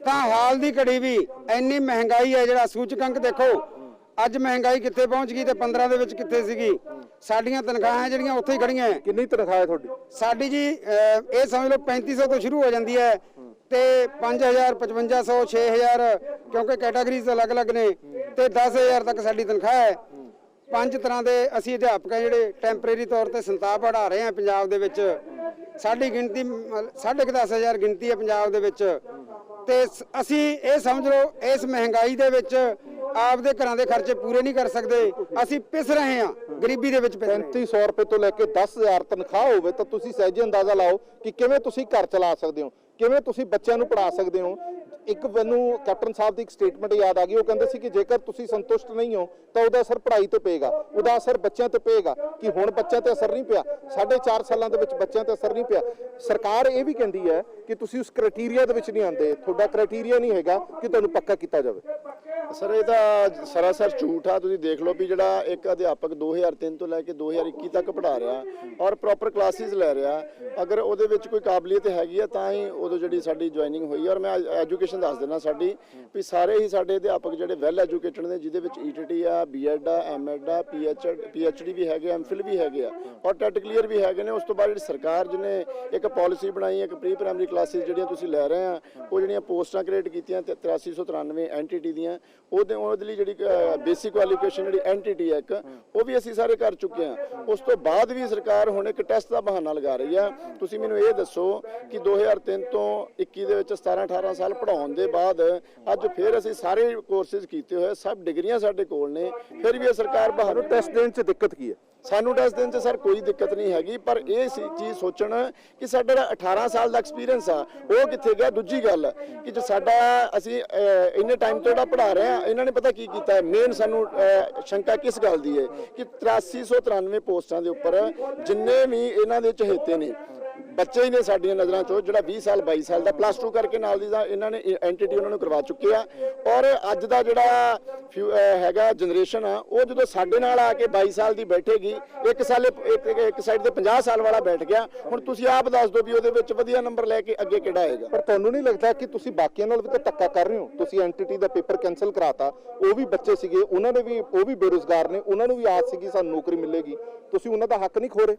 ਤਾਂ ਹਾਲ ਦੀ ਘੜੀ ਵੀ ਇੰਨੀ ਮਹਿੰਗਾਈ ਹੈ, ਜਿਹੜਾ ਸੂਚਕਾਂਕ ਦੇਖੋ ਅੱਜ ਮਹਿੰਗਾਈ ਕਿੱਥੇ ਪਹੁੰਚ ਗਈ ਤੇ 15 ਦੇ ਵਿੱਚ ਕਿੱਥੇ ਸੀਗੀ। ਸਾਡੀਆਂ ਤਨਖਾਹਾਂ ਜਿਹੜੀਆਂ ਉੱਥੇ ਹੀ ਖੜੀਆਂ। ਕਿੰਨੀ ਤਨਖਾਹ ਹੈ ਤੁਹਾਡੀ? ਸਾਡੀ ਜੀ ਇਹ ਸਮਝ ਲਓ 3500 ਤੋਂ ਸ਼ੁਰੂ ਹੋ ਜਾਂਦੀ ਹੈ ਤੇ 5000 5500 6000 ਕਿਉਂਕਿ ਕੈਟਾਗਰੀਜ਼ ਅਲੱਗ-ਅਲੱਗ ਨੇ, ਤੇ 10000 ਤੱਕ ਸਾਡੀ ਤਨਖਾਹ ਹੈ। 5 ਤਰ੍ਹਾਂ ਦੇ ਅਸੀਂ ਅਧਿਆਪਕ ਆ ਜਿਹੜੇ ਟੈਂਪਰੇਰੀ ਤੌਰ ਤੇ ਸੰਤਾਪ ਪੜ੍ਹਾ ਰਹੇ ਹਾਂ ਪੰਜਾਬ ਦੇ ਵਿੱਚ। ਸਾਡੀ ਗਿਣਤੀ 10,500 ਗਿਣਤੀ ਹੈ ਪੰਜਾਬ ਦੇ ਵਿੱਚ। ਤੇ ਅਸੀਂ ਇਹ ਸਮਝ ਲਓ ਇਸ ਮਹਿੰਗਾਈ ਦੇ ਵਿੱਚ ਆਪਦੇ ਘਰਾਂ ਦੇ ਖਰਚੇ ਪੂਰੇ ਨਹੀਂ ਕਰ ਸਕਦੇ। ਅਸੀਂ ਪਿਸ ਰਹੇ ਹਾਂ, ਗਰੀਬੀ ਦੇ ਵਿੱਚ ਪਿਸ ਰਹੇ ਹਾਂ। 3500 ਰੁਪਏ ਤੋਂ ਲੈ ਕੇ 10000 ਤਨਖਾਹ ਹੋਵੇ ਤਾਂ ਤੁਸੀਂ ਸਹਿਜੇ ਅੰਦਾਜ਼ਾ ਲਾਓ ਕਿ ਕਿਵੇਂ ਤੁਸੀਂ ਘਰ ਚਲਾ ਸਕਦੇ ਹੋ, ਕਿਵੇਂ ਤੁਸੀਂ ਬੱਚਿਆਂ ਨੂੰ ਪੜ੍ਹਾ ਸਕਦੇ ਹੋ। ਇੱਕ ਮੈਨੂੰ ਕੈਪਟਨ ਸਾਹਿਬ ਦੀ ਇੱਕ ਸਟੇਟਮੈਂਟ ਯਾਦ ਆ ਗਈ, ਉਹ ਕਹਿੰਦੇ ਸੀ ਕਿ ਜੇਕਰ ਤੁਸੀਂ ਸੰਤੁਸ਼ਟ ਨਹੀਂ ਹੋ ਤਾਂ ਉਹਦਾ ਅਸਰ ਪੜ੍ਹਾਈ ਤੇ ਪਏਗਾ, ਉਹਦਾ ਅਸਰ ਬੱਚਿਆਂ ਤੇ ਪਏਗਾ। ਕਿ ਹੁਣ ਬੱਚਿਆਂ ਤੇ ਅਸਰ ਨਹੀਂ ਪਿਆ, 4.5 ਸਾਲਾਂ ਦੇ ਵਿੱਚ ਬੱਚਿਆਂ ਤੇ ਅਸਰ ਨਹੀਂ ਪਿਆ। ਸਰਕਾਰ ਇਹ ਵੀ ਕਹਿੰਦੀ ਹੈ ਕਿ ਤੁਸੀਂ ਉਸ ਕ੍ਰਾਈਟੇਰੀਆ ਦੇ ਵਿੱਚ ਨਹੀਂ ਆਉਂਦੇ, ਤੁਹਾਡਾ ਕ੍ਰਾਈਟੇਰੀਆ ਨਹੀਂ ਹੈਗਾ ਕਿ ਤੁਹਾਨੂੰ ਪੱਕਾ ਕੀਤਾ ਜਾਵੇ। ਸਰ ਇਹ ਤਾਂ ਸਰਾਸਰ ਝੂਠ ਆ। ਤੁਸੀਂ ਦੇਖ ਲਓ ਵੀ ਜਿਹੜਾ ਇੱਕ ਅਧਿਆਪਕ 2003 ਤੋਂ ਲੈ ਕੇ 2021 ਤੱਕ ਪੜ੍ਹਾ ਰਿਹਾ ਔਰ ਪ੍ਰੋਪਰ ਕਲਾਸਿਸ ਲੈ ਰਿਹਾ, ਅਗਰ ਉਹਦੇ ਵਿੱਚ ਕੋਈ ਕਾਬਲੀਅਤ ਹੈਗੀ ਆ ਤਾਂ ਹੀ ਉਦੋਂ ਜਿਹੜੀ ਸਾਡੀ ਜੁਆਇਨਿੰਗ ਹੋਈ। ਔਰ ਮੈਂ ਐਜੂਕੇਸ਼ਨ ਦੱਸ ਦਿੰਦਾ ਸਾਡੀ ਵੀ ਸਾਰੇ ਹੀ ਸਾਡੇ ਅਧਿਆਪਕ ਜਿਹੜੇ ਵੈਲ ਐਜੂਕੇਟਡ ਨੇ, ਜਿਹਦੇ ਵਿੱਚ ETT ਆ, B.Ed ਆ, M.Ed ਆ, PhD ਵੀ ਹੈਗੇ, MPhil ਵੀ ਹੈਗੇ ਆ ਔਰ ਟੈਟ ਕਲੀਅਰ ਵੀ ਹੈਗੇ ਨੇ। ਉਸ ਤੋਂ ਬਾਅਦ ਜਿਹੜੀ ਸਰਕਾਰ ਜਿਹਨੇ ਇੱਕ ਪਾਲਿਸੀ ਬਣਾਈ, ਇੱਕ ਪ੍ਰੀ ਪ੍ਰਾਇਮਰੀ ਕਲਾਸਿਸ ਜਿਹੜੀਆਂ ਤੁਸੀਂ ਲੈ ਰਹੇ ਆ, ਉਹ ਜਿਹੜੀਆਂ ਪੋਸਟਾਂ ਕ੍ਰੀਏਟ ਕੀਤੀਆਂ 8393 NTT ਦੀਆਂ, ਉਹਦੇ ਲਈ ਜਿਹੜੀ ਬੇਸਿਕ ਕੁਆਲੀਫਿਕੇਸ਼ਨ ਜਿਹੜੀ NTT ਹੈ ਇੱਕ, ਉਹ ਵੀ ਅਸੀਂ ਸਾਰੇ ਕਰ ਚੁੱਕੇ ਹਾਂ। ਉਸ ਤੋਂ ਬਾਅਦ ਵੀ ਸਰਕਾਰ ਹੁਣ ਇੱਕ ਟੈਸਟ ਦਾ ਬਹਾਨਾ ਲਗਾ ਰਹੀ ਆ। ਤੁਸੀਂ ਮੈਨੂੰ ਇਹ ਦੱਸੋ ਕਿ 2003 ਤੋਂ 21 ਦੇ ਵਿੱਚ 17-18 ਸਾਲ ਪੜ੍ਹਾਉਣ ਦੇ ਬਾਅਦ ਅੱਜ ਫਿਰ ਅਸੀਂ ਸਾਰੇ ਕੋਰਸਿਸ ਕੀਤੇ ਹੋਏ, ਸਭ ਡਿਗਰੀਆਂ ਸਾਡੇ ਕੋਲ ਨੇ, ਫਿਰ ਵੀ ਇਹ ਸਰਕਾਰ ਬਹਾਨਾ ਟੈਸਟ ਦੇਣ 'ਚ ਦਿੱਕਤ ਕੀ ਹੈ? ਸਾਨੂੰ ਟੈਸਟ ਦੇਣ 'ਚ ਸਰ ਕੋਈ ਦਿੱਕਤ ਨਹੀਂ ਹੈਗੀ, ਪਰ ਇਹ ਚੀਜ਼ ਸੋਚਣ ਕਿ ਸਾਡਾ 18 ਸਾਲ ਦਾ ਐਕਸਪੀਰੀਅੰਸ ਆ ਉਹ ਕਿੱਥੇ ਗਿਆ। ਦੂਜੀ ਗੱਲ ਕਿ ਜੋ ਸਾਡਾ ਅਸੀਂ ਇੰਨੇ ਟਾਈਮ ਤੋਂ ਜਿਹੜਾ ਪੜ੍ਹਾ ਰਹੇ ਆ, ਇਹਨਾਂ ਨੇ ਪਤਾ ਕੀ ਕੀਤਾ ਹੈ, ਮੇਨ ਸਾਨੂੰ ਸ਼ੰਕਾ ਕਿਸ ਗੱਲ ਦੀ ਹੈ ਕਿ 8393 ਪੋਸਟਾਂ ਦੇ ਉੱਪਰ ਜਿੰਨੇ ਵੀ ਇਹਨਾਂ ਦੇ ਚਹੇਤੇ ਨੇ ਬੱਚੇ ਹੀ ਨੇ ਸਾਡੀਆਂ ਨਜ਼ਰਾਂ 'ਚੋਂ, ਜਿਹੜਾ 20 ਸਾਲ 22 ਸਾਲ ਦਾ +2 ਕਰਕੇ ਨਾਲ ਦੀ ਦਾ ਇਹਨਾਂ ਨੇ NTT ਉਹਨਾਂ ਨੂੰ ਕਰਵਾ ਚੁੱਕੇ ਆ। ਔਰ ਅੱਜ ਦਾ ਜਿਹੜਾ ਹੈਗਾ ਜਨਰੇਸ਼ਨ ਆ, ਉਹ ਜਦੋਂ ਸਾਡੇ ਨਾਲ ਆ ਕੇ 22 ਸਾਲ ਦੀ ਬੈਠੇਗੀ, ਇੱਕ ਸਾਈਡ ਤੇ 50 ਸਾਲ ਵਾਲਾ ਬੈਠ ਗਿਆ। ਹੁਣ ਤੁਸੀਂ ਆਪ ਦੱਸ ਦਿਓ ਵੀ ਉਹਦੇ ਵਿੱਚ ਵਧੀਆ ਨੰਬਰ ਲੈ ਕੇ ਅੱਗੇ ਕਿਹੜਾ ਆਏਗਾ। ਪਰ ਤੁਹਾਨੂੰ ਨਹੀਂ ਲੱਗਦਾ ਕਿ ਤੁਸੀਂ ਬਾਕੀਆਂ ਨਾਲ ਵੀ ਤਾਂ ਧੱਕਾ ਕਰ ਰਹੇ ਹੋ? ਤੁਸੀਂ NTT ਦਾ ਪੇਪਰ ਕੈਨਸਲ ਕਰਾਤਾ, ਉਹ ਵੀ ਬੱਚੇ ਸੀਗੇ, ਉਹਨਾਂ ਨੇ ਵੀ, ਉਹ ਵੀ ਬੇਰੁਜ਼ਗਾਰ ਨੇ, ਉਹਨਾਂ ਨੂੰ ਵੀ ਆਸ ਸੀਗੀ ਸਾਨੂੰ ਨੌਕਰੀ ਮਿਲੇਗੀ, ਤੁਸੀਂ ਉਹਨਾਂ ਦਾ ਹੱਕ ਨਹੀਂ ਖੋ ਰਹੇ?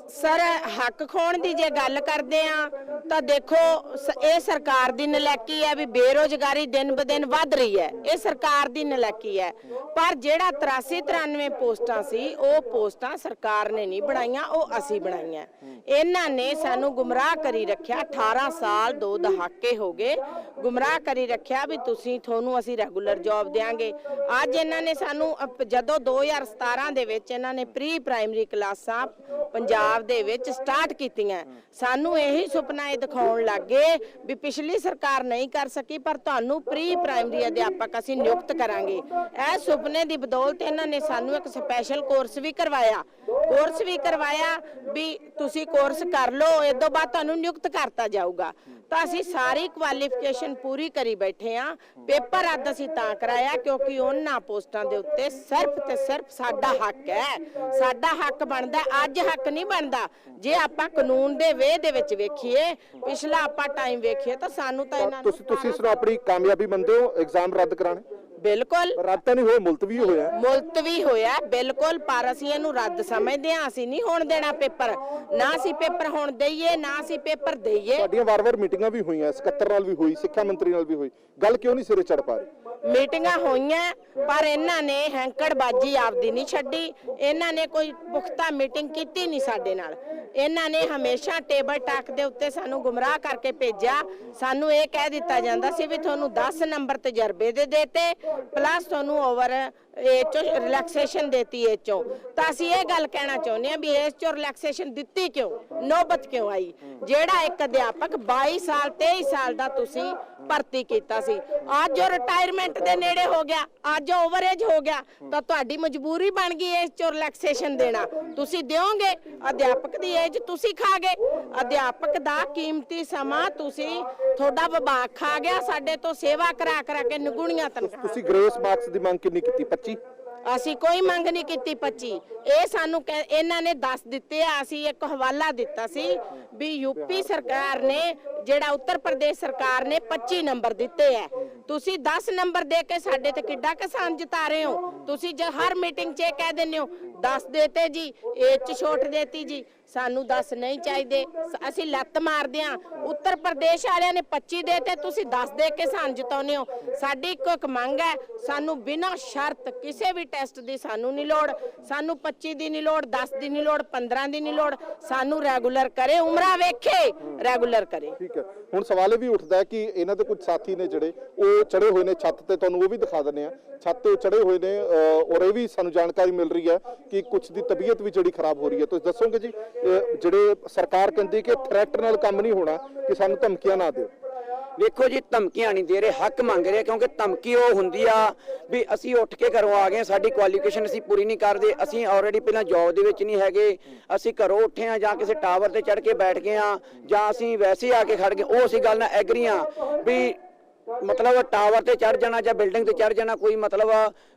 ਸਰ ਹੱਕ ਖੋਣ ਦੀ ਜੇ ਗੱਲ ਕਰਦੇ ਆ ਤਾਂ ਦੇਖੋ ਇਹ ਸਰਕਾਰ ਦੀ ਨਲਾਇਕੀ ਹੈ ਵੀ ਬੇਰੋਜ਼ਗਾਰੀ ਦਿਨ ਬ ਦਿਨ ਵੱਧ ਰਹੀ ਹੈ, ਇਹ ਸਰਕਾਰ ਦੀ ਨਲਾਇਕੀ ਹੈ। ਪਰ ਜਿਹੜਾ 8393 ਪੋਸਟਾਂ ਸੀ, ਉਹ ਪੋਸਟਾਂ ਸਰਕਾਰ ਨੇ ਨਹੀਂ ਬਣਾਈਆਂ, ਉਹ ਅਸੀਂ ਬਣਾਈਆਂ। ਇਹਨਾਂ ਨੇ ਸਾਨੂੰ ਗੁੰਮਰਾਹ ਕਰੀ ਰੱਖਿਆ, 18 ਸਾਲ 2 ਦਹਾਕੇ ਹੋ ਗਏ ਗੁੰਮਰਾਹ ਕਰੀ ਰੱਖਿਆ ਵੀ ਤੁਹਾਨੂੰ ਅਸੀਂ ਰੈਗੂਲਰ ਜੌਬ ਦੇਾਂਗੇ। ਅੱਜ ਇਹਨਾਂ ਨੇ ਸਾਨੂੰ ਜਦੋਂ 2017 ਦੇ ਵਿੱਚ ਇਹਨਾਂ ਨੇ ਪ੍ਰੀ ਪ੍ਰਾਇਮਰੀ ਕਲਾਸਾਂ ਪੰਜਾਬ ਦੇ ਵਿੱਚ ਸਟਾਰਟ ਕੀਤੀਆਂ, ਸਾਨੂੰ ਇਹੀ ਸੁਪਨਾ ਇਹ ਦਿਖਾਉਣ ਲੱਗੇ ਵੀ ਪਿਛਲੀ ਸਰਕਾਰ ਨਹੀਂ ਕਰ ਸਕੀ, ਪਰ ਤੁਹਾਨੂੰ ਪ੍ਰੀ ਪ੍ਰਾਇਮਰੀ ਅਧਿਆਪਕ ਅਸੀਂ ਨਿਯੁਕਤ ਕਰਾਂਗੇ। ਇਹ ਸੁਪਨੇ ਦੀ ਬਦੌਲਤ ਇਹਨਾਂ ਨੇ ਸਾਨੂੰ ਇੱਕ ਸਪੈਸ਼ਲ ਕੋਰਸ ਵੀ ਕਰਵਾਇਆ ਵੀ ਤੁਸੀਂ ਕੋਰਸ ਕਰ ਲਓ, ਇਸ ਤੋਂ ਬਾਅਦ ਤੁਹਾਨੂੰ ਨਿਯੁਕਤ ਕਰਤਾ ਜਾਊਗਾ। ਤਾਂ ਅਸੀਂ ਸਾਰੀ ਕੁਆਲੀਫਿਕੇਸ਼ਨ ਪੂਰੀ ਕਰੀ ਬੈਠੇ ਆ। ਪੇਪਰ ਅੱਜ ਅਸੀਂ ਤਾਂ ਕਰਾਇਆ ਕਿਉਂਕਿ ਉਹਨਾਂ ਪੋਸਟਾਂ ਦੇ ਉੱਤੇ ਸਿਰਫ ਤੇ ਸਿਰਫ ਸਾਡਾ ਹੱਕ ਹੈ, ਸਾਡਾ ਹੱਕ ਬਣਦਾ। ਅੱਜ ਹੱਕ ਨਹੀਂ ਬਣਦਾ। ਜੇ ਆਪਾਂ ਕਾਨੂੰਨ ਦੇ ਵੇਹ ਦੇ ਵਿੱਚ ਵੇਖੀਏ, ਪਿਛਲਾ ਆਪਾਂ ਟਾਈਮ ਵੇਖੀਏ ਤਾਂ ਸਾਨੂੰ ਤਾਂ ਇਹਨਾਂ ਨੂੰ ਤੁਸੀਂ ਇਸ ਨੂੰ ਆਪਣੀ ਕਾਮਯਾਬੀ ਮੰਨਦੇ ਹੋ ਐਗਜ਼ਾਮ ਰੱਦ ਕਰਾਣੇ? ਬਿਲਕੁਲ ਰੱਦ ਤਾਂ ਨਹੀਂ ਹੋਇਆ, ਮੁਲਤਵੀ ਹੋਇਆ ਬਿਲਕੁਲ, ਪਰ ਅਸੀਂ ਇਹਨੂੰ ਰੱਦ ਸਮਝਦੇ ਹਾਂ। ਅਸੀਂ ਨਹੀਂ ਹੋਣ ਦੇਣਾ ਪੇਪਰ, ਨਾ ਅਸੀਂ ਪੇਪਰ ਹੋਣ ਦਈਏ, ਨਾ ਅਸੀਂ ਪੇਪਰ ਦਈਏ। ਤੁਹਾਡੀਆਂ ਵਾਰ-ਵਾਰ ਮੀਟਿੰਗਾਂ ਵੀ ਹੋਈਆਂ, ਸਕੱਤਰ ਨਾਲ ਵੀ ਹੋਈ, ਸਿੱਖਿਆ ਮੰਤਰੀ ਨਾਲ ਵੀ ਹੋਈ, ਗੱਲ ਕਿਉਂ ਨਹੀਂ ਸਿਰੇ ਚੜ ਪਾ ਰਹੀ? ਮੀਟਿੰਗਾਂ ਹੋਈਆਂ ਪਰ ਇਹਨਾਂ ਨੇ ਹੈਂਕੜਬਾਜੀ ਆਪਦੀ ਨਹੀਂ ਛੱਡੀ, ਇਹਨਾਂ ਨੇ ਕੋਈ ਪੁਖਤਾ ਮੀਟਿੰਗ ਕੀਤੀ ਨਹੀਂ ਸਾਡੇ ਨਾਲ। ਇਹਨਾਂ ਨੇ ਹਮੇਸ਼ਾ ਟੇਬਲ ਟਾਕ ਦੇ ਉੱਤੇ ਸਾਨੂੰ ਗੁੰਮਰਾਹ ਕਰਕੇ ਭੇਜਿਆ। ਸਾਨੂੰ ਇਹ ਕਹਿ ਦਿੱਤਾ ਜਾਂਦਾ ਸੀ ਵੀ ਤੁਹਾਨੂੰ 10 ਨੰਬਰ ਤਜਰਬੇ ਦੇ ਦੇਤੇ ਪਲੱਸ ਤੁਹਾਨੂੰ ਓਵਰ ਇਹ ਚੋਂ ਰਿਲੈਕਸੇਸ਼ਨ ਦੇਤੀ ਇਹ ਚੋਂ। ਤਾਂ ਅਸੀਂ ਇਹ ਗੱਲ ਕਹਿਣਾ ਚਾਹੁੰਦੇ ਹਾਂ ਵੀ ਇਸ ਚੋਂ ਰਿਲੈਕਸੇਸ਼ਨ ਦਿੱਤੀ ਕਿਉਂ, ਨੌਬਤ ਕਿਉਂ ਆਈ? ਜਿਹੜਾ ਇੱਕ ਅਧਿਆਪਕ 22 ਸਾਲ 23 ਸਾਲ ਦਾ ਤੁਸੀਂ ਭਰਤੀ ਕੀਤਾ ਸੀ, ਅੱਜ ਉਹ ਰਿਟਾਇਰਮੈਂਟ ਦੇ ਨੇੜੇ ਹੋ ਗਿਆ, ਅੱਜ ਓਵਰਏਜ ਹੋ ਗਿਆ, ਤਾਂ ਤੁਹਾਡੀ ਮਜਬੂਰੀ ਬਣ ਗਈ ਇਸ ਚੋਂ ਰਿਲੈਕਸੇਸ਼ਨ ਦੇਣਾ। ਤੁਸੀਂ ਦਿਓਗੇ, ਅਧਿਆਪਕ ਦੀ ਏਜ ਤੁਸੀਂ ਖਾ ਗਏ, ਅਧਿਆਪਕ ਦਾ ਕੀਮਤੀ ਸਮਾਂ ਤੁਹਾਡਾ ਵਿਭਾਗ ਖਾ ਗਿਆ, ਸਾਡੇ ਤੋਂ ਸੇਵਾ ਕਰਾ ਕੇ ਨਿਗੁਣੀਆਂ ਤਨਖਾਹਾਂ। ਤੁਸੀਂ ਗ੍ਰੇਸ ਮਾਰਕਸ ਦੀ ਮੰਗ ਕਿੰਨੀ ਕੀਤੀ? 25? ਅਸੀਂ ਕੋਈ ਮੰਗ ਨਹੀਂ ਕੀਤੀ 25। ਇਹ ਸਾਨੂੰ ਇਹਨਾਂ ਨੇ ਦੱਸ ਦਿੱਤੇ ਆ। ਅਸੀਂ ਇੱਕ ਹਵਾਲਾ ਦਿੱਤਾ ਸੀ ਵੀ ਯੂਪੀ ਸਰਕਾਰ ਨੇ, ਜਿਹੜਾ ਉੱਤਰ ਪ੍ਰਦੇਸ਼ ਸਰਕਾਰ ਨੇ 25 ਨੰਬਰ ਦਿੱਤੇ ਆ, ਤੁਸੀਂ 10 ਨੰਬਰ ਦੇ ਕੇ ਸਾਡੇ ਤੇ ਕਿੱਡਾ ਕਿਸਾਨ ਜਿਤਾ ਰਹੇ ਹੋ। ਤੁਸੀਂ ਹਰ ਮੀਟਿੰਗ 'ਚ ਇਹ ਕਹਿ ਦਿੰਦੇ ਹੋ 10 ਦੇਤੇ ਜੀ, ਇਹ 'ਚ ਛੋਟ ਦੇਤੀ ਜੀ, ਸਾਨੂੰ 10 ਨਹੀਂ ਚਾਹੀਦੇ, ਅਸੀਂ ਲੱਤ ਮਾਰਦੇ ਆ। ਉੱਤਰ ਪ੍ਰਦੇਸ਼ ਵਾਲਿਆਂ ਨੇ 25 ਦੇਤੇ, ਤੁਸੀਂ 10 ਦੇ ਕੇ ਸਾਨੂੰ ਜਿਤਾਉਂਦੇ ਹੋ। ਸਾਡੀ ਇੱਕ ਮੰਗ ਹੈ, ਸਾਨੂੰ ਬਿਨਾਂ ਸ਼ਰਤ ਕਿਸੇ ਵੀ ਟੈਸਟ ਦੀ ਸਾਨੂੰ ਨਹੀਂ ਲੋੜ, ਸਾਨੂੰ 25 ਦੀ ਨਹੀਂ ਲੋੜ, 10 ਦੀ ਨਹੀਂ ਲੋੜ, 15 ਦੀ ਨਹੀਂ ਲੋੜ, ਸਾਨੂੰ ਰੈਗੂਲਰ ਕਰੇ, ਉਮਰਾਂ ਵੇਖੇ ਰੈਗੂਲਰ ਕਰੇ। ਠੀਕ ਹੈ, ਹੁਣ ਸਵਾਲ ਇਹ ਵੀ ਉੱਠਦਾ ਹੈ ਕਿ ਇਹਨਾਂ ਦੇ ਕੁਝ ਸਾਥੀ ਨੇ ਜਿਹੜੇ ਉਹ ਚੜੇ ਹੋਏ ਨੇ ਛੱਤ ਤੇ, ਤੁਹਾਨੂੰ ਉਹ ਵੀ ਦਿਖਾ ਦਿੰਦੇ ਆ, ਛੱਤ ਤੇ ਚੜੇ ਹੋਏ ਨੇ ਔਰ ਇਹ ਵੀ ਸਾਨੂੰ ਜਾਣਕਾਰੀ ਮਿਲ ਰਹੀ ਹੈ ਕਿ ਕੁਝ ਦੀ ਤਬੀਅਤ ਵੀ ਜਿਹੜੀ ਖਰਾਬ ਹੋ ਰਹੀ ਹੈ। ਤੁਸੀਂ ਦੱਸੋਗੇ ਜੀ ਜਿਹੜੇ ਸਰਕਾਰ ਕਹਿੰਦੀ ਕਿ ਥ੍ਰੈਟ ਨਾਲ ਕੰਮ ਨਹੀਂ ਹੋਣਾ, ਕਿ ਸਾਨੂੰ ਧਮਕੀਆਂ ਨਾ ਦਿਓ। ਵੇਖੋ ਜੀ, ਧਮਕੀਆਂ ਨਹੀਂ ਦੇ ਰਹੇ, ਹੱਕ ਮੰਗ ਰਹੇ, ਕਿਉਂਕਿ ਧਮਕੀ ਉਹ ਹੁੰਦੀ ਆ ਵੀ ਅਸੀਂ ਉੱਠ ਕੇ ਘਰੋਂ ਆ ਗਏ, ਸਾਡੀ ਕੁਆਲੀਫਿਕੇਸ਼ਨ ਅਸੀਂ ਪੂਰੀ ਨਹੀਂ ਕਰਦੇ, ਅਸੀਂ ਆਲਰੇਡੀ ਪਹਿਲਾਂ ਜੌਬ ਦੇ ਵਿੱਚ ਨਹੀਂ ਹੈਗੇ, ਅਸੀਂ ਘਰੋਂ ਉੱਠੇ ਆ ਜਾਂ ਕਿਸੇ ਟਾਵਰ ਤੇ ਚੜ੍ਹ ਕੇ ਬੈਠ ਗਏ ਆ ਜਾਂ ਅਸੀਂ ਵੈਸੇ ਆ ਕੇ ਖੜ ਗਏ, ਉਹ ਅਸੀਂ ਗੱਲ ਨਾਲ ਐਗਰੀ ਆ ਵੀ ਮਤਲਬ ਟਾਵਰ ਤੇ ਚੜ ਜਾਣਾ ਜਾਂ ਬਿਲਡਿੰਗ ਤੇ ਚੜ ਜਾਣਾ ਕੋਈ ਮਤਲਬ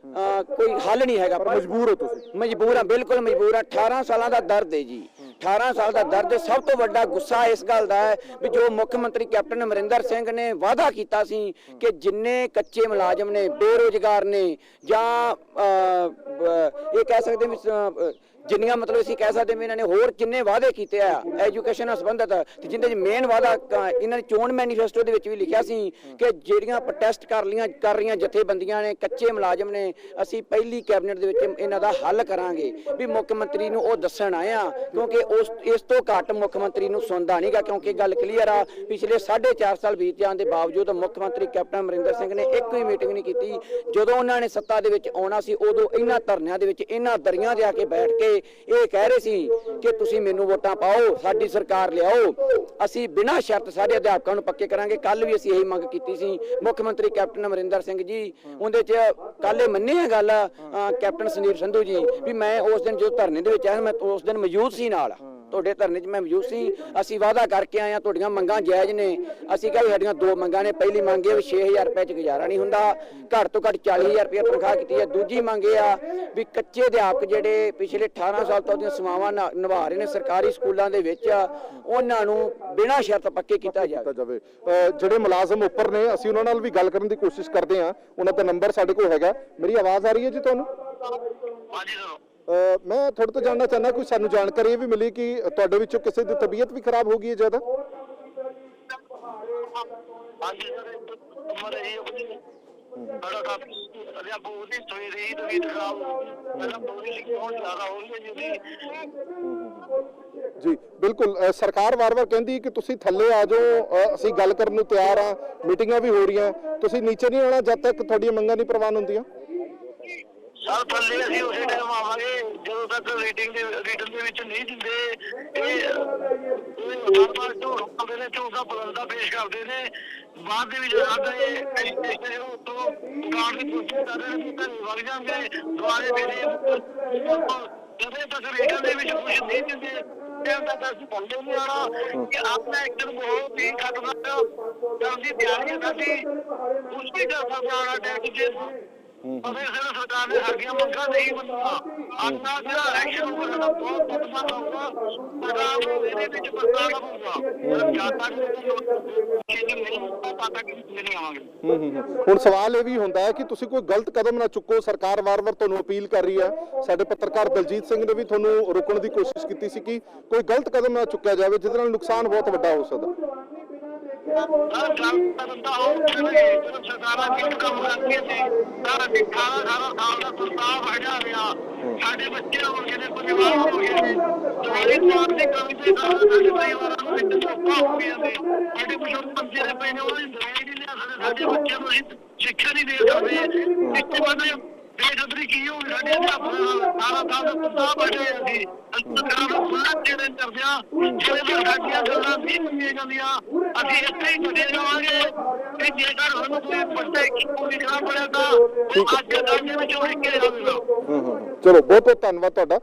ਕੋਈ ਹੱਲ ਨਹੀਂ ਹੈਗਾ। ਪਰ ਮਜਬੂਰ ਹੋ ਤੁਸੀਂ? ਮਜਬੂਰ ਆ, ਬਿਲਕੁਲ ਮਜਬੂਰ ਆ। 18 ਸਾਲਾਂ ਦਾ ਦਰਦ ਹੈ ਜੀ, 18 ਸਾਲ ਦਾ ਦਰਦ। ਸਭ ਤੋਂ ਵੱਡਾ ਗੁੱਸਾ ਇਸ ਗੱਲ ਦਾ ਹੈ ਵੀ ਜੋ ਮੁੱਖ ਮੰਤਰੀ ਕੈਪਟਨ ਅਮਰਿੰਦਰ ਸਿੰਘ ਨੇ ਵਾਅਦਾ ਕੀਤਾ ਸੀ ਕਿ ਜਿੰਨੇ ਕੱਚੇ ਮੁਲਾਜ਼ਮ ਨੇ, ਬੇਰੁਜ਼ਗਾਰ ਨੇ ਜਾਂ ਇਹ ਕਹਿ ਸਕਦੇ ਵੀ ਜਿੰਨੀਆਂ ਮਤਲਬ ਅਸੀਂ ਕਹਿ ਸਕਦੇ ਵੀ ਇਹਨਾਂ ਨੇ ਹੋਰ ਕਿੰਨੇ ਵਾਅਦੇ ਕੀਤੇ ਆ ਐਜੂਕੇਸ਼ਨ ਨਾਲ ਸੰਬੰਧਿਤ, ਤੇ ਜਿੰਦੇ ਚ ਮੇਨ ਵਾਅਦਾ ਇਹਨਾਂ ਨੇ ਚੋਣ ਮੈਨੀਫੈਸਟੋ ਦੇ ਵਿੱਚ ਵੀ ਲਿਖਿਆ ਸੀ ਕਿ ਜਿਹੜੀਆਂ ਪ੍ਰੋਟੈਸਟ ਕਰ ਰਹੀਆਂ ਜਥੇਬੰਦੀਆਂ ਨੇ, ਕੱਚੇ ਮੁਲਾਜ਼ਮ ਨੇ, ਅਸੀਂ ਪਹਿਲੀ ਕੈਬਨਿਟ ਦੇ ਵਿੱਚ ਇਹਨਾਂ ਦਾ ਹੱਲ ਕਰਾਂਗੇ। ਵੀ ਮੁੱਖ ਮੰਤਰੀ ਨੂੰ ਉਹ ਦੱਸਣ ਆਏ ਆ, ਕਿਉਂਕਿ ਇਸ ਤੋਂ ਘੱਟ ਮੁੱਖ ਮੰਤਰੀ ਨੂੰ ਸੁਣਦਾ ਨਹੀਂਗਾ, ਕਿਉਂਕਿ ਗੱਲ ਕਲੀਅਰ ਆ, ਪਿਛਲੇ 4.5 ਸਾਲ ਬੀਤ ਜਾਣ ਦੇ ਬਾਵਜੂਦ ਮੁੱਖ ਮੰਤਰੀ ਕੈਪਟਨ ਅਮਰਿੰਦਰ ਸਿੰਘ ਨੇ ਇੱਕ ਵੀ ਮੀਟਿੰਗ ਨਹੀਂ ਕੀਤੀ। ਜਦੋਂ ਉਹਨਾਂ ਨੇ ਸੱਤਾ ਦੇ ਵਿੱਚ ਆਉਣਾ ਸੀ, ਉਦੋਂ ਇਹਨਾਂ ਧਰਨਿਆਂ ਦੇ ਵਿੱਚ, ਇਹਨਾਂ ਦਰਿਆਂ ਦੇ ਆ ਕੇ ਬੈਠ ਕੇ ਇਹ ਕਹਿ ਰਹੇ ਸੀ ਕਿ ਤੁਸੀਂ ਮੈਨੂੰ ਵੋਟਾਂ ਪਾਓ, ਸਾਡੀ ਸਰਕਾਰ ਲਿਆਓ, ਅਸੀਂ ਬਿਨਾਂ ਸ਼ਰਤ ਸਾਡੇ ਅਧਿਆਪਕਾਂ ਨੂੰ ਪੱਕੇ ਕਰਾਂਗੇ। ਕੱਲ ਵੀ ਅਸੀਂ ਇਹੀ ਮੰਗ ਕੀਤੀ ਸੀ। ਮੁੱਖ ਮੰਤਰੀ ਕੈਪਟਨ ਅਮਰਿੰਦਰ ਸਿੰਘ ਜੀ ਉਹਦੇ 'ਚ ਕੱਲ ਇਹ ਮੰਨੇ ਆ ਗੱਲ ਕੈਪਟਨ ਸੁਨੀਲ ਸੰਧੂ ਜੀ ਵੀ ਮੈਂ ਉਸ ਦਿਨ ਜੋ ਧਰਨੇ ਦੇ ਵਿੱਚ ਆਇਆ, ਮੈਂ ਉਸ ਦਿਨ ਮੌਜੂਦ ਸੀ, ਨਾਲ ਤੁਹਾਡੇ ਧਰਨੇ 'ਚ ਮੈਂ ਮੌਜੂਦ ਸੀ। ਅਸੀਂ ਵਾਅਦਾ ਕਰਕੇ ਆਏ ਆ, ਤੁਹਾਡੀਆਂ ਮੰਗਾਂ ਜਾਇਜ਼ ਨੇ। ਅਸੀਂ ਕਿਹਾ ਵੀ ਸਾਡੀਆਂ 2 ਮੰਗਾਂ ਨੇ, ਪਹਿਲੀ ਮੰਗ ਇਹ ਵੀ 6000 ਰੁਪਏ 'ਚ ਗੁਜ਼ਾਰਾ ਨਹੀਂ ਹੁੰਦਾ, ਘੱਟ ਤੋਂ ਘੱਟ 40000 ਰੁਪਏ ਤਨਖਾਹ ਕੀਤੀ ਹੈ। ਦੂਜੀ ਮੰਗ ਇਹ ਆ ਵੀ ਕੱਚੇ ਅਧਿਆਪਕ ਜਿਹੜੇ ਪਿਛਲੇ 18 ਸਾਲ ਤੋਂ ਉਹਦੀਆਂ ਸੇਵਾਵਾਂ ਨਿਭਾ ਰਹੇ ਨੇ ਸਰਕਾਰੀ ਸਕੂਲਾਂ ਦੇ ਵਿੱਚ, ਉਹਨਾਂ ਨੂੰ ਬਿਨਾਂ ਸ਼ਰਤ ਪੱਕੇ ਕੀਤਾ ਜਾਵੇ। ਜਿਹੜੇ ਮੁਲਾਜ਼ਮ ਉੱਪਰ ਨੇ, ਅਸੀਂ ਉਹਨਾਂ ਨਾਲ ਵੀ ਗੱਲ ਕਰਨ ਦੀ ਕੋਸ਼ਿਸ਼ ਕਰਦੇ ਹਾਂ, ਉਹਨਾਂ ਦਾ ਨੰਬਰ ਸਾਡੇ ਕੋਲ ਹੈਗਾ। ਮੇਰੀ ਆਵਾਜ਼ ਆ ਰਹੀ ਹੈ ਜੀ ਤੁਹਾਨੂੰ? ਹਾਂਜੀ ਸਰ। ਮੈਂ ਤੁਹਾਡੇ ਤੋਂ ਜਾਣਨਾ ਚਾਹੁੰਦਾ, ਕੋਈ ਸਾਨੂੰ ਜਾਣਕਾਰੀ ਇਹ ਵੀ ਮਿਲੀ ਕਿ ਤੁਹਾਡੇ ਵਿੱਚੋਂ ਕਿਸੇ ਦੀ ਤਬੀਅਤ ਵੀ ਖਰਾਬ ਹੋ ਗਈ ਹੈ ਜ਼ਿਆਦਾ? ਹਾਂਜੀ ਸਰ, ਉਮਰ ਇਹੀ ਆਪਣੀ ਸਾਡਾ ਕਾਫੀ ਅਧਿਆਪਕ ਉਹਦੀ ਸਵੇਰੇ ਹੀ ਤਬੀਅਤ ਖਰਾਬ ਹੋ ਗਈ, ਪਹਿਲਾਂ ਬੋਲੀ ਲਿਖੀ ਬਹੁਤ ਜ਼ਿਆਦਾ ਹੋ ਰਹੀ ਹੈ ਜੀ। ਜੀ ਬਿਲਕੁਲ, ਸਰਕਾਰ ਵਾਰ-ਵਾਰ ਕਹਿੰਦੀ ਕਿ ਤੁਸੀਂ ਥੱਲੇ ਆ ਜਾਓ, ਅਸੀਂ ਗੱਲ ਕਰਨ ਨੂੰ ਤਿਆਰ ਆ, ਮੀਟਿੰਗਾਂ ਵੀ ਹੋ ਰਹੀਆਂ, ਤੁਸੀਂ ਨੀਚੇ ਨਹੀਂ ਆਉਣਾ ਜਦ ਤੱਕ ਤੁਹਾਡੀਆਂ ਮੰਗਾਂ ਨਹੀਂ ਪ੍ਰਵਾਨ ਹੁੰਦੀਆਂ। ਸਰ ਥੱਲੇ ਅਸੀਂ ਉਸੇ ਟਾਈਮ ਆਵਾਂਗੇ ਜਦੋਂ ਤੱਕ ਰਿਟਨ ਦੇ ਵਿੱਚ ਨਹੀਂ ਦਿੰਦੇ। ਇਹ ਹਰ ਵਾਰ ਝੂਠ ਬੋਲਦੇ ਨੇ, ਝੂਠ ਦਾ ਬਲੰਦਾ ਪੇਸ਼ ਕਰਦੇ ਨੇ। ਬਾਅਦ ਦੇ ਵਿੱਚ ਸਾਡੇ ਉੱਤੋਂ ਦੁਕਾਨ ਦੀ ਕੋਸ਼ਿਸ਼ ਕਰ ਰਹੇ ਨੇ, ਘਰੇ ਵਗ ਜਾਂਦੇ ਦੁਆਰੇ ਮੇਰੇ ਜਦੋਂ ਤੱਕ ਰਿਟਨ ਦੇ ਵਿੱਚ ਕੁਝ ਨਹੀਂ ਦਿੰਦੇ ਤਦ ਤੱਕ ਅਸੀਂ ਥੱਲੇ ਨਹੀਂ ਆਉਣਾ। ਕਿ ਆਪਣਾ ਐਕਸ਼ਨ ਬਹੁਤ ਹੀ ਖਤਰਨਾਕ ਕਰਨ ਦੀ ਤਿਆਰੀ ਹੈ ਸਾਡੀ, ਕੁਛ ਵੀ ਕਰ ਸਕਦਾ ਆਉਣਾ ਟੈਕਸ ਜੇ ਅਗਰ ਸਰਕਾਰ ਨੇ ਸਾਡੀਆਂ ਮੰਗਾਂ ਨਹੀਂ ਮੰਨੀਆਂ। ਆਪਣਾ ਜਿਹੜਾ ਐਕਸ਼ਨ ਹੋਊਗਾ ਸਾਡਾ ਬਹੁਤ ਖਤਰਨਾਕ ਹੋਊਗਾ, ਸਰਕਾਰ ਨੂੰ ਇਹਦੇ ਵਿੱਚ ਪਛਤਾਣਾ ਪਊਗਾ। ਜਦ ਤੱਕ ਨਹੀਂ ਨਹੀਂ ਆਵਾਂਗੇ। ਹੁਣ ਸਵਾਲ ਇਹ ਵੀ ਹੁੰਦਾ ਹੈ ਕਿ ਤੁਸੀਂ ਕੋਈ ਗਲਤ ਕਦਮ ਨਾ ਚੁੱਕੋ। ਸਰਕਾਰ ਵਾਰ-ਵਾਰ ਤੁਹਾਨੂੰ ਅਪੀਲ ਕਰ ਰਹੀ ਹੈ। ਸਾਡੇ ਪੱਤਰਕਾਰ ਦਲਜੀਤ ਸਿੰਘ ਨੇ ਵੀ ਤੁਹਾਨੂੰ ਰੋਕਣ ਦੀ ਕੋਸ਼ਿਸ਼ ਕੀਤੀ ਸੀ ਕਿ ਕੋਈ ਗਲਤ ਕਦਮ ਨਾ ਚੁੱਕਿਆ ਜਾਵੇ ਜਿਹਦੇ ਨਾਲ ਨੁਕਸਾਨ ਬਹੁਤ ਵੱਡਾ ਹੋ ਸਕਦਾ। ਸਰਕਾਰਾਂ ਕੀ ਕੰਮ ਕਰਦੀਆਂ ਨੇ, ਸਾਡੇ 18 ਸਾਲ ਦਾ ਪ੍ਰਸਤਾਵ ਹਟਾ ਰਿਹਾ, ਸਾਡੇ ਬੱਚੇ ਹੋ ਗਏ ਨੇ, ਪਰਿਵਾਰ ਹੋ ਗਏ ਨੇ, ਦਵਾਈ ਪਾਉਣ ਦੀ ਕਮੀ ਦੇ ਕਾਰਨ ਸਾਡੇ ਪਰਿਵਾਰਾਂ ਨੂੰ ਵਿੱਚ ਧੋਖਾ ਹੋ ਗਿਆ ਨੇ। ਸਾਡੇ ਬਜ਼ੁਰਗ ਬੱਚੇ ਦੇ ਪਏ ਨੇ, ਉਹਨਾਂ ਦੀ ਦਵਾਈ ਨਹੀਂ ਲਿਆ ਸਕਦੇ, ਸਾਡੇ ਬੱਚਿਆਂ ਨੂੰ ਅਸੀਂ ਸਿੱਖਿਆ ਨਹੀਂ ਦੇ ਸਕਦੇ। ਇਸ ਤੋਂ ਬਾਅਦ ਬੇਕਦਰੀ ਕੀ ਹੋਊਗੀ ਸਾਡੇ ਅਧਿਆਪਕਾਂ ਨਾਲ। 18 ਸਾਲ ਦਾ ਪ੍ਰਸਤਾਵ ਹਟਾਇਆ ਸੀ, ਸਰਕਾਰਾਂ ਨੂੰ ਖੁੱਲ੍ਹਾ ਚੈਲੰਜ ਕਰਦਿਆਂ ਜਿਹੜੇ ਸਾਡੀਆਂ ਗੱਲਾਂ ਨਹੀਂ ਮੰਨੀਆਂ ਜਾਂਦੀਆਂ, ਅਸੀਂ ਇੱਥੇ ਹੀ ਛੱਡੇ ਜਾਵਾਂਗੇ। ਤੇ ਜੇਕਰ ਹੁਣ ਕੋਈ ਬੱਚਾ ਇੱਕ ਪੂਰੀ ਕਰਾ ਪੜਿਆ ਤਾਂ ਉਹ ਅੱਜ ਦੇ ਵਿੱਚੋਂ ਇੱਕ ਹੀ ਹੋਵੇਗਾ। ਚਲੋ ਬਹੁਤ ਬਹੁਤ ਧੰਨਵਾਦ ਤੁਹਾਡਾ।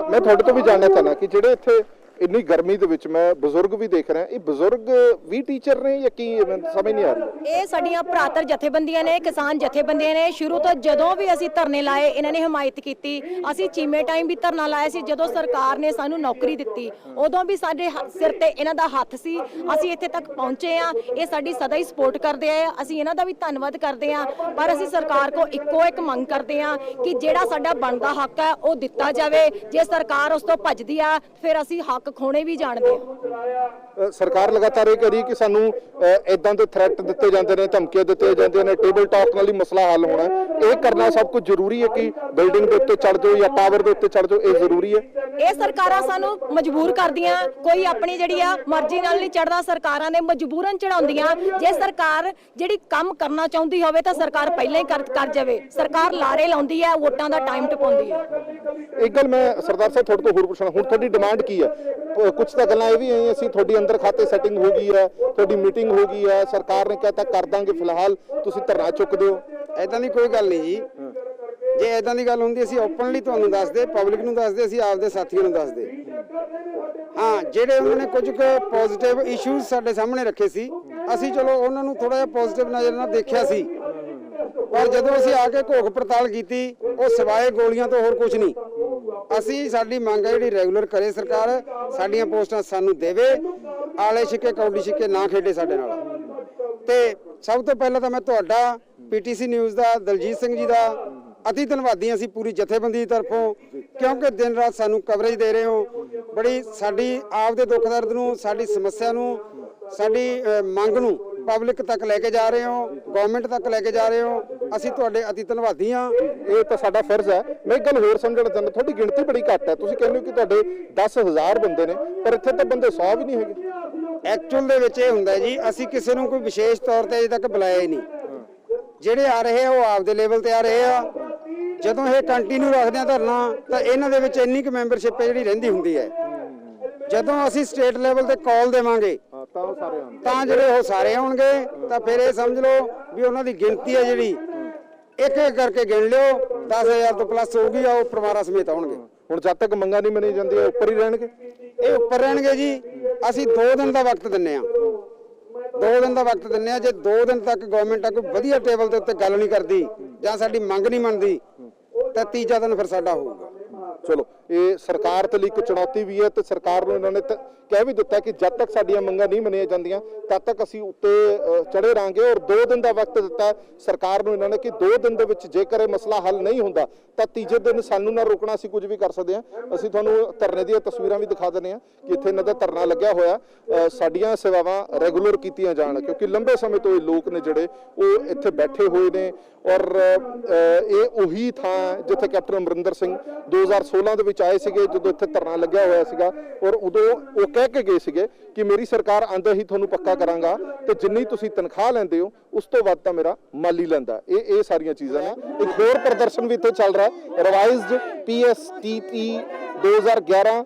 ਮੈਂ ਤੁਹਾਡੇ ਤੋਂ ਵੀ ਜਾਣਨਾ ਚਾਹੁੰਦਾ ਕਿ ਜਿਹੜੇ ਇੱਥੇ ਇੰਨੀ ਗਰਮੀ ਦੇ ਵਿੱਚ ਮੈਂ ਬਜ਼ੁਰਗ ਵੀ ਦੇਖ ਰਿਹਾ, ਇਹ ਬਜ਼ੁਰਗ ਵੀ ਟੀਚਰ ਨੇ ਜਾਂ ਕੀ ਮੈਨੂੰ ਸਮਝ ਨਹੀਂ ਆ ਰਹੀ। ਇਹ ਸਾਡੀਆਂ ਭਰਾਤਰ ਜਥੇਬੰਦੀਆਂ ਨੇ, ਕਿਸਾਨ ਜਥੇਬੰਦੀਆਂ ਨੇ। ਸ਼ੁਰੂ ਤੋਂ ਜਦੋਂ ਵੀ ਅਸੀਂ ਧਰਨੇ ਲਾਏ ਇਹਨਾਂ ਨੇ ਹਮਾਇਤ ਕੀਤੀ। ਅਸੀਂ ਚੀਮੇ ਟਾਈਮ ਵੀ ਧਰਨਾ ਲਾਇਆ ਸੀ, ਜਦੋਂ ਸਰਕਾਰ ਨੇ ਸਾਨੂੰ ਨੌਕਰੀ ਦਿੱਤੀ ਉਦੋਂ ਵੀ ਸਾਡੇ ਸਿਰ ਤੇ ਇਹਨਾਂ ਦਾ ਹੱਥ ਸੀ। ਅਸੀਂ ਇੱਥੇ ਤੱਕ ਪਹੁੰਚੇ ਆ, ਇਹ ਸਾਡੀ ਸਦਾ ਹੀ ਸਪੋਰਟ ਕਰਦੇ ਆ, ਅਸੀਂ ਇਹਨਾਂ ਦਾ ਵੀ ਧੰਨਵਾਦ ਕਰਦੇ ਆ। ਪਰ ਅਸੀਂ ਸਰਕਾਰ ਕੋ ਇੱਕੋ ਇੱਕ ਮੰਗ ਕਰਦੇ ਆ ਕਿ ਜਿਹੜਾ ਸਾਡਾ ਬਣਦਾ ਹੱਕ ਹੈ ਉਹ ਦਿੱਤਾ ਜਾਵੇ। ਜੇ ਸਰਕਾਰ ਉਸ ਤੋਂ ਭੱਜਦੀ ਆ ਫਿਰ ਅਸੀਂ ਹੱਕ ਖੋਣੇ ਵੀ ਜਾਣਦੇ ਆ। ਸਰਕਾਰ ਲਗਾਤਾਰ ਇਹ ਕਰੀ ਕਿ ਸਾਨੂੰ ਇਦਾਂ ਦੇ ਥ੍ਰੈਟ ਦਿੱਤੇ ਜਾਂਦੇ ਨੇ, ਧਮਕੀਆਂ ਦਿੱਤੀਆਂ ਜਾਂਦੀਆਂ ਨੇ, ਟੇਬਲ ਟਾਕ ਨਾਲ ਹੀ ਮਸਲਾ ਹੱਲ ਹੋਣਾ। ਇਹ ਕਰਨਾ ਸਭ ਕੁਝ ਜ਼ਰੂਰੀ ਹੈ ਕਿ ਬਿਲਡਿੰਗ ਦੇ ਉੱਤੇ ਚੜ ਜਾਓ ਜਾਂ ਟਾਵਰ ਦੇ ਉੱਤੇ ਚੜ ਜਾਓ, ਇਹ ਜ਼ਰੂਰੀ ਹੈ। ਇਹ ਸਰਕਾਰਾਂ ਸਾਨੂੰ ਮਜਬੂਰ ਕਰਦੀਆਂ, ਕੋਈ ਆਪਣੀ ਜਿਹੜੀ ਆ ਮਰਜ਼ੀ ਨਾਲ ਨਹੀਂ ਚੜਦਾ, ਸਰਕਾਰਾਂ ਨੇ ਮਜਬੂਰਨ ਚੜਾਉਂਦੀਆਂ। ਜੇ ਸਰਕਾਰ ਜਿਹੜੀ ਕੰਮ ਕਰਨਾ ਚਾਹੁੰਦੀ ਹੋਵੇ ਤਾਂ ਸਰਕਾਰ ਪਹਿਲਾਂ ਹੀ ਕਰ ਜਾਵੇ। ਸਰਕਾਰ ਲਾਰੇ ਲਾਉਂਦੀ ਹੈ, ਵੋਟਾਂ ਦਾ ਟਾਈਮ ਟਪਾਉਂਦੀ ਹੈ। ਇੱਕ ਗੱਲ ਮੈਂ ਸਰਦਾਰ ਸਾਹਿਬ ਤੁਹਾਡੇ ਤੋਂ ਹੋਰ ਪੁੱਛਣਾ, ਹੁਣ ਤੁਹਾਡੀ ਡਿਮਾਂਡ ਕੀ ਹੈ? ਕੁਝ ਤਾਂ ਗੱਲਾਂ ਇਹ ਵੀ ਆਈਆਂ ਸੀ ਤੁਹਾਡੀ ਅੰਦਰ ਖਾਤੇ ਸੈਟਿੰਗ ਹੋ ਗਈ ਹੈ, ਤੁਹਾਡੀ ਮੀਟਿੰਗ ਹੋ ਗਈ ਹੈ, ਸਰਕਾਰ ਨੇ ਕਹਿਤਾ ਕਰ ਦਾਂਗੇ, ਫਿਲਹਾਲ ਤੁਸੀਂ ਧਰਨਾ ਚੁੱਕਦੇ ਹੋ। ਐਦਾਂ ਦੀ ਕੋਈ ਗੱਲ ਨਹੀਂ ਜੀ। ਜੇ ਐਦਾਂ ਦੀ ਗੱਲ ਹੁੰਦੀ ਅਸੀਂ ਓਪਨਲੀ ਤੁਹਾਨੂੰ ਦੱਸਦੇ, ਪਬਲਿਕ ਨੂੰ ਦੱਸਦੇ, ਅਸੀਂ ਆਪਦੇ ਸਾਥੀਆਂ ਨੂੰ ਦੱਸਦੇ। ਹਾਂ, ਜਿਹੜੇ ਉਹਨਾਂ ਨੇ ਕੁਝ ਕੁ ਪੋਜ਼ਿਟਿਵ ਇਸ਼ੂਜ਼ ਸਾਡੇ ਸਾਹਮਣੇ ਰੱਖੇ ਸੀ, ਅਸੀਂ ਚਲੋ ਉਹਨਾਂ ਨੂੰ ਥੋੜਾ ਜਿਹਾ ਪੋਜ਼ਿਟਿਵ ਨਜ਼ਰ ਨਾਲ ਦੇਖਿਆ ਸੀ, ਪਰ ਜਦੋਂ ਅਸੀਂ ਆ ਕੇ ਘੋਖ ਪੜਤਾਲ ਕੀਤੀ, ਉਹ ਸਿਵਾਏ ਗੋਲੀਆਂ ਤੋਂ ਹੋਰ ਕੁਝ ਨਹੀਂ। ਅਸੀਂ ਸਾਡੀ ਮੰਗ ਹੈ ਜਿਹੜੀ ਰੈਗੂਲਰ ਕਰੇ ਸਰਕਾਰ, ਸਾਡੀਆਂ ਪੋਸਟਾਂ ਸਾਨੂੰ ਦੇਵੇ, ਆਲੇ ਛਿੱਕੇ ਕੌਡੀ ਛਿੱਕੇ ਨਾ ਖੇਡੇ ਸਾਡੇ ਨਾਲ। ਤੇ ਸਭ ਤੋਂ ਪਹਿਲਾਂ ਤਾਂ ਮੈਂ ਤੁਹਾਡਾ, ਪੀਟੀਸੀ ਨਿਊਜ਼ ਦਾ, ਦਲਜੀਤ ਸਿੰਘ ਜੀ ਦਾ ਅਤੀ ਧੰਨਵਾਦੀ ਅਸੀਂ ਪੂਰੀ ਜਥੇਬੰਦੀ ਦੀ ਤਰਫੋਂ, ਕਿਉਂਕਿ ਦਿਨ ਰਾਤ ਸਾਨੂੰ ਕਵਰੇਜ ਦੇ ਰਹੇ ਹੋ। ਬੜੀ ਸਾਡੀ ਆਪ ਦੇ ਦੁੱਖ ਦਰਦ ਨੂੰ, ਸਾਡੀ ਸਮੱਸਿਆ ਨੂੰ, ਸਾਡੀ ਮੰਗ ਨੂੰ ਪਬਲਿਕ ਤੱਕ ਲੈ ਕੇ ਜਾ ਰਹੇ ਹੋ, ਗਵਰਨਮੈਂਟ ਤੱਕ ਲੈ ਕੇ ਜਾ ਰਹੇ ਹੋ। ਅਸੀਂ ਤੁਹਾਡੇ ਅਤੀ ਧੰਨਵਾਦੀ ਹਾਂ। ਇਹ ਤਾਂ ਸਾਡਾ ਫਰਜ਼ ਹੈ। ਮੈਂ ਇੱਕ ਗੱਲ ਹੋਰ ਸਮਝਣਾ ਚਾਹੁੰਦਾ, ਤੁਹਾਡੀ ਗਿਣਤੀ ਬੜੀ ਘੱਟ ਹੈ। ਤੁਸੀਂ ਕਹਿੰਦੇ ਹੋ ਕਿ ਤੁਹਾਡੇ 10,000 ਬੰਦੇ ਨੇ, ਪਰ ਇੱਥੇ ਤਾਂ ਬੰਦੇ 100 ਵੀ ਨਹੀਂ ਹੈਗੇ। ਐਕਚੁਅਲ ਦੇ ਵਿੱਚ ਇਹ ਹੁੰਦਾ ਜੀ, ਅਸੀਂ ਕਿਸੇ ਨੂੰ ਕੋਈ ਵਿਸ਼ੇਸ਼ ਤੌਰ ਤੇ ਅਜੇ ਤੱਕ ਬੁਲਾਇਆ ਹੀ ਨਹੀਂ। ਜਿਹੜੇ ਆ ਰਹੇ ਆ ਉਹ ਆਪਦੇ ਲੈਵਲ ਤੇ ਆ ਰਹੇ ਆ। ਜਦੋਂ ਇਹ ਕੰਟੀਨਿਊ ਰੱਖਦੇ ਆ ਧਰਨਾ, ਤਾਂ ਇਹਨਾਂ ਦੇ ਵਿੱਚ ਇੰਨੀ ਕੁ ਮੈਂਬਰਸ਼ਿਪ ਜਿਹੜੀ ਰਹਿੰਦੀ ਹੁੰਦੀ ਹੈ। ਜਦੋਂ ਅਸੀਂ ਸਟੇਟ ਲੈਵਲ ਤੇ ਕਾਲ ਦੇਵਾਂਗੇ ਤਾਂ ਜਿਹੜੇ ਉਹ ਸਾਰੇ ਆਉਣਗੇ। ਤਾਂ ਫਿਰ ਇਹ ਸਮਝ ਲਓ ਵੀ ਉਹਨਾਂ ਦੀ ਗਿਣਤੀ ਹੈ ਜਿਹੜੀ, ਇੱਕ ਇੱਕ ਕਰਕੇ ਗਿਣ ਲਿਓ, 10,000 ਤੋਂ ਪਲੱਸ ਹੋਊਗੀ, ਉਹ ਪਰਿਵਾਰਾਂ ਸਮੇਤ ਆਉਣਗੇ। ਹੁਣ ਜਦ ਤੱਕ ਮੰਗਾਂ ਨਹੀਂ ਮੰਨੀ ਜਾਂਦੀਆਂ, ਉੱਪਰ ਹੀ ਰਹਿਣਗੇ। ਇਹ ਉੱਪਰ ਰਹਿਣਗੇ ਜੀ। ਅਸੀਂ 2 ਦਿਨ ਦਾ ਵਕਤ ਦਿੰਨੇ ਆ, 2 ਦਿਨ ਦਾ ਵਕਤ ਦਿੰਨੇ ਆ। ਜੇ 2 ਦਿਨ ਤੱਕ ਗਵਰਨਮੈਂਟ ਆ ਕੋਈ ਵਧੀਆ ਟੇਬਲ ਦੇ ਉੱਤੇ ਗੱਲ ਨਹੀਂ ਕਰਦੀ ਜਾਂ ਸਾਡੀ ਮੰਗ ਨਹੀਂ ਮੰਨਦੀ, ਤਾਂ ਤੀਜਾ ਦਿਨ ਫਿਰ ਸਾਡਾ ਹੋਊਗਾ। ਚਲੋ, ਇਹ ਸਰਕਾਰ ਤੇ ਲਈ ਇੱਕ ਚੁਣੌਤੀ ਵੀ ਹੈ, ਤੇ ਸਰਕਾਰ ਨੂੰ ਇਹਨਾਂ ਨੇ ਕਹਿ ਵੀ ਦਿੱਤਾ ਕਿ ਜਦ ਤੱਕ ਸਾਡੀਆਂ ਮੰਗਾਂ ਨਹੀਂ ਮੰਨੀਆਂ ਜਾਂਦੀਆਂ ਤਦ ਤੱਕ ਅਸੀਂ ਉੱਤੇ ਚੜੇ ਰਾਂਗੇ। ਔਰ 2 ਦਿਨ ਦਾ ਵਕਤ ਦਿੱਤਾ ਸਰਕਾਰ ਨੂੰ ਇਹਨਾਂ ਨੇ ਕਿ 2 ਦਿਨ ਦੇ ਵਿੱਚ ਜੇਕਰ ਇਹ ਮਸਲਾ ਹੱਲ ਨਹੀਂ ਹੁੰਦਾ ਤਾਂ ਤੀਜੇ ਦਿਨ ਸਾਨੂੰ ਨਾ ਰੋਕਣਾ, ਅਸੀਂ ਕੁਝ ਵੀ ਕਰ ਸਕਦੇ ਹਾਂ। ਅਸੀਂ ਤੁਹਾਨੂੰ ਧਰਨੇ ਦੀਆਂ ਤਸਵੀਰਾਂ ਵੀ ਦਿਖਾ ਦਿੰਦੇ ਹਾਂ ਕਿ ਇੱਥੇ ਇਹਨਾਂ ਦਾ ਧਰਨਾ ਲੱਗਿਆ ਹੋਇਆ। ਸਾਡੀਆਂ ਸੇਵਾਵਾਂ ਰੈਗੂਲਰ ਕੀਤੀਆਂ ਜਾਣ, ਕਿਉਂਕਿ ਲੰਬੇ ਸਮੇਂ ਤੋਂ ਇਹ ਲੋਕ ਨੇ ਜਿਹੜੇ ਉਹ ਇੱਥੇ ਬੈਠੇ ਹੋਏ ਨੇ। ਔਰ ਇਹ ਉਹੀ ਥਾਂ ਜਿੱਥੇ ਕੈਪਟਨ ਅਮਰਿੰਦਰ ਸਿੰਘ 2016 ਦੇ ਵਿੱਚ ਆਏ ਸੀਗੇ, ਜਦੋਂ ਇੱਥੇ ਧਰਨਾ ਲੱਗਿਆ ਹੋਇਆ ਸੀਗਾ। ਔਰ ਉਦੋਂ ਉਹ ਕਹਿ ਕੇ ਗਏ ਸੀਗੇ ਕਿ ਮੇਰੀ ਸਰਕਾਰ ਆਂਦੇ ਹੀ ਤੁਹਾਨੂੰ ਪੱਕਾ ਕਰਾਂਗਾ, ਤੇ ਜਿੰਨੀ ਤੁਸੀਂ ਤਨਖਾਹ ਲੈਂਦੇ ਹੋ ਉਸ ਤੋਂ ਵੱਧ ਤਾਂ ਮੇਰਾ ਮਾਲੀ ਲੈਂਦਾ। ਇਹ ਸਾਰੀਆਂ ਚੀਜ਼ਾਂ ਨੇ। ਇੱਕ ਹੋਰ ਪ੍ਰਦਰਸ਼ਨ ਵੀ ਇੱਥੇ ਚੱਲ ਰਿਹਾ, ਰਿਵਾਈਜ਼ਡ PSTT 2011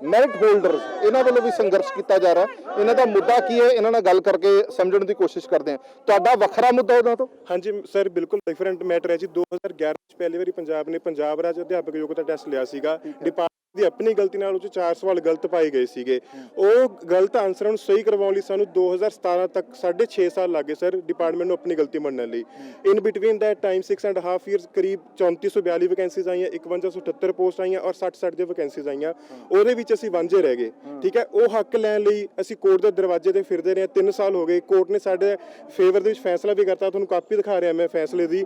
ਮੈਰਿਟ ਹੋਲਡਰਸ, ਇਹਨਾਂ ਵੱਲੋਂ ਵੀ ਸੰਘਰਸ਼ ਕੀਤਾ ਜਾ ਰਿਹਾ। ਇਹਨਾਂ ਦਾ ਮੁੱਦਾ ਕੀ ਹੈ, ਇਹਨਾਂ ਨਾਲ ਗੱਲ ਕਰਕੇ ਸਮਝਣ ਦੀ ਕੋਸ਼ਿਸ਼ ਕਰਦੇ ਹਾਂ। ਤੁਹਾਡਾ ਵੱਖਰਾ ਮੁੱਦਾ ਉਹਨਾਂ ਤੋਂ? ਹਾਂਜੀ ਸਰ, ਬਿਲਕੁਲ ਡਿਫਰੈਂਟ ਮੈਟਰ ਹੈ ਜੀ। 2011 ਵਿੱਚ ਪਹਿਲੀ ਵਾਰੀ ਪੰਜਾਬ ਨੇ ਪੰਜਾਬ ਰਾਜ ਅਧਿਆਪਕ ਯੋਗਤਾ ਟੈਸਟ ਲਿਆ ਸੀਗਾ। ਡਿਪਾਰਟਮੈਂਟ ਦੀ ਆਪਣੀ ਗਲਤੀ ਨਾਲ ਉਹ 'ਚ 4 ਸਵਾਲ ਗਲਤ ਪਾਏ ਗਏ ਸੀਗੇ। ਉਹ ਗਲਤ ਆਨਸਰਾਂ ਨੂੰ ਸਹੀ ਕਰਵਾਉਣ ਲਈ ਸਾਨੂੰ 2017 ਤੱਕ 6.5 ਸਾਲ ਲੱਗੇ ਸਰ, ਡਿਪਾਰਟਮੈਂਟ ਨੂੰ ਆਪਣੀ ਗਲਤੀ ਮੰਨਣ ਲਈ। In between that time 6.5 years ਕਰੀਬ 3442 ਵੈਕੈਂਸੀਜ਼ ਆਈਆਂ, 5178 ਪੋਸਟ ਆਈਆਂ ਔਰ 60 ਦੇ ਵੈਕੈਂਸੀਜ਼ ਆਈਆਂ। ਉਹਦੇ ਵਿੱਚ ਅਸੀਂ ਵਾਂਝੇ ਰਹਿ ਗਏ। ਠੀਕ ਹੈ, ਉਹ ਹੱਕ ਲੈਣ ਲਈ ਅਸੀਂ ਕੋਰਟ ਦੇ ਦਰਵਾਜ਼ੇ ਤੇ ਫਿਰਦੇ ਰਹੇ। 3 ਸਾਲ ਹੋ ਗਏ। ਕੋਰਟ ਨੇ ਸਾਡੇ ਫੇਵਰ ਦੇ ਵਿੱਚ ਫੈਸਲਾ ਵੀ ਕਰਤਾ। ਤੁਹਾਨੂੰ ਕਾਪੀ ਦਿਖਾ ਰਿਹਾ ਮੈਂ ਫੈਸਲੇ ਦੀ।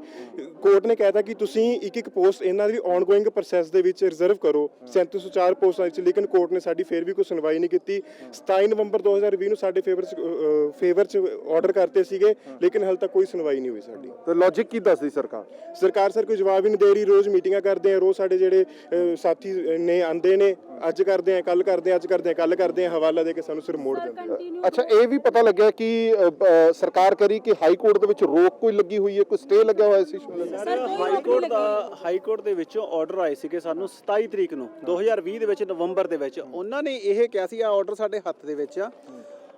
ਕੋਰਟ ਨੇ ਕਹਿਤਾ ਕਿ ਤੁਸੀਂ ਇੱਕ ਪੋਸਟ ਇਹਨਾਂ ਦੀ ਆਨਗੋਇੰਗ ਪ੍ਰੋਸੈਸ ਦੇ ਵਿੱਚ ਰਿਜ਼ਰਵ ਕਰੋ, 3704 ਪੋਸਟਾਂ ਵਿੱਚ। ਲੇਕਿਨ ਕੋਰਟ ਨੇ ਸਾਡੀ ਫੇਰ ਵੀ ਕੋਈ ਸੁਣਵਾਈ ਨਹੀਂ ਕੀਤੀ। 27 ਨਵੰਬਰ 2020 ਨੂੰ ਸਾਡੇ ਫੇਵਰ 'ਚ ਆਰਡਰ ਕਰਤੇ ਸੀਗੇ, ਲੇਕਿਨ ਹਾਲੇ ਤੱਕ ਕੋਈ ਸੁਣਵਾਈ ਨਹੀਂ ਹੋਈ ਸਾਡੀ। ਤੇ ਲੌਜਿਕ ਕੀ ਦੱਸਦੀ ਸਰਕਾਰ? ਸਰਕਾਰ ਸਰ ਕੋਈ ਜਵਾਬ ਹੀ ਨਹੀਂ ਦੇ ਰਹੀ। ਰੋਜ਼ ਮੀਟਿੰਗਾਂ ਕਰਦੇ ਆ, ਰੋਜ਼ ਸਾਡੇ ਜਿਹੜੇ ਸਾਥੀ ਨੇ ਆਂਦੇ ਨੇ, ਅੱਜ ਕਰਦੇ ਆ, ਕੱਲ ਕਰਦੇ ਆ, ਅੱਜ ਕਰਦੇ ਆ, ਕੱਲ ਕਰਦੇ ਆ, ਹਵਾਲਾ ਦੇ ਕੇ ਸਾਨੂੰ ਸਿਰ ਮੋੜ ਦਿੰਦੇ। ਅੱਛਾ, ਇਹ ਵੀ ਪਤਾ ਲੱਗਿਆ ਕਿ ਸਰਕਾਰ ਕਰੀ ਕਿ ਹਾਈ ਕੋਰਟ ਦੇ ਵਿੱਚ ਰੋਕ ਕੋਈ ਲੱਗੀ ਹੋਈ ਹੈ, ਕੋਈ ਸਟੇ ਲੱਗਿਆ ਹੋਇਆ ਸੀ? ਹਾਈ ਕੋਰਟ ਦੇ ਵਿੱਚੋਂ ਆਰਡਰ ਆਏ ਸੀਗੇ ਸਾਨੂੰ 27 ਤਰੀਕ ਨੂੰ 2020 ਦੇ ਵਿੱਚ, ਨਵੰਬਰ ਦੇ ਵਿੱਚ। ਉਹਨਾਂ ਨੇ ਇਹ ਕਿਹਾ ਸੀ, ਆ ਆਰਡਰ ਸਾਡੇ ਹੱਥ ਦੇ ਵਿੱਚ ਆ।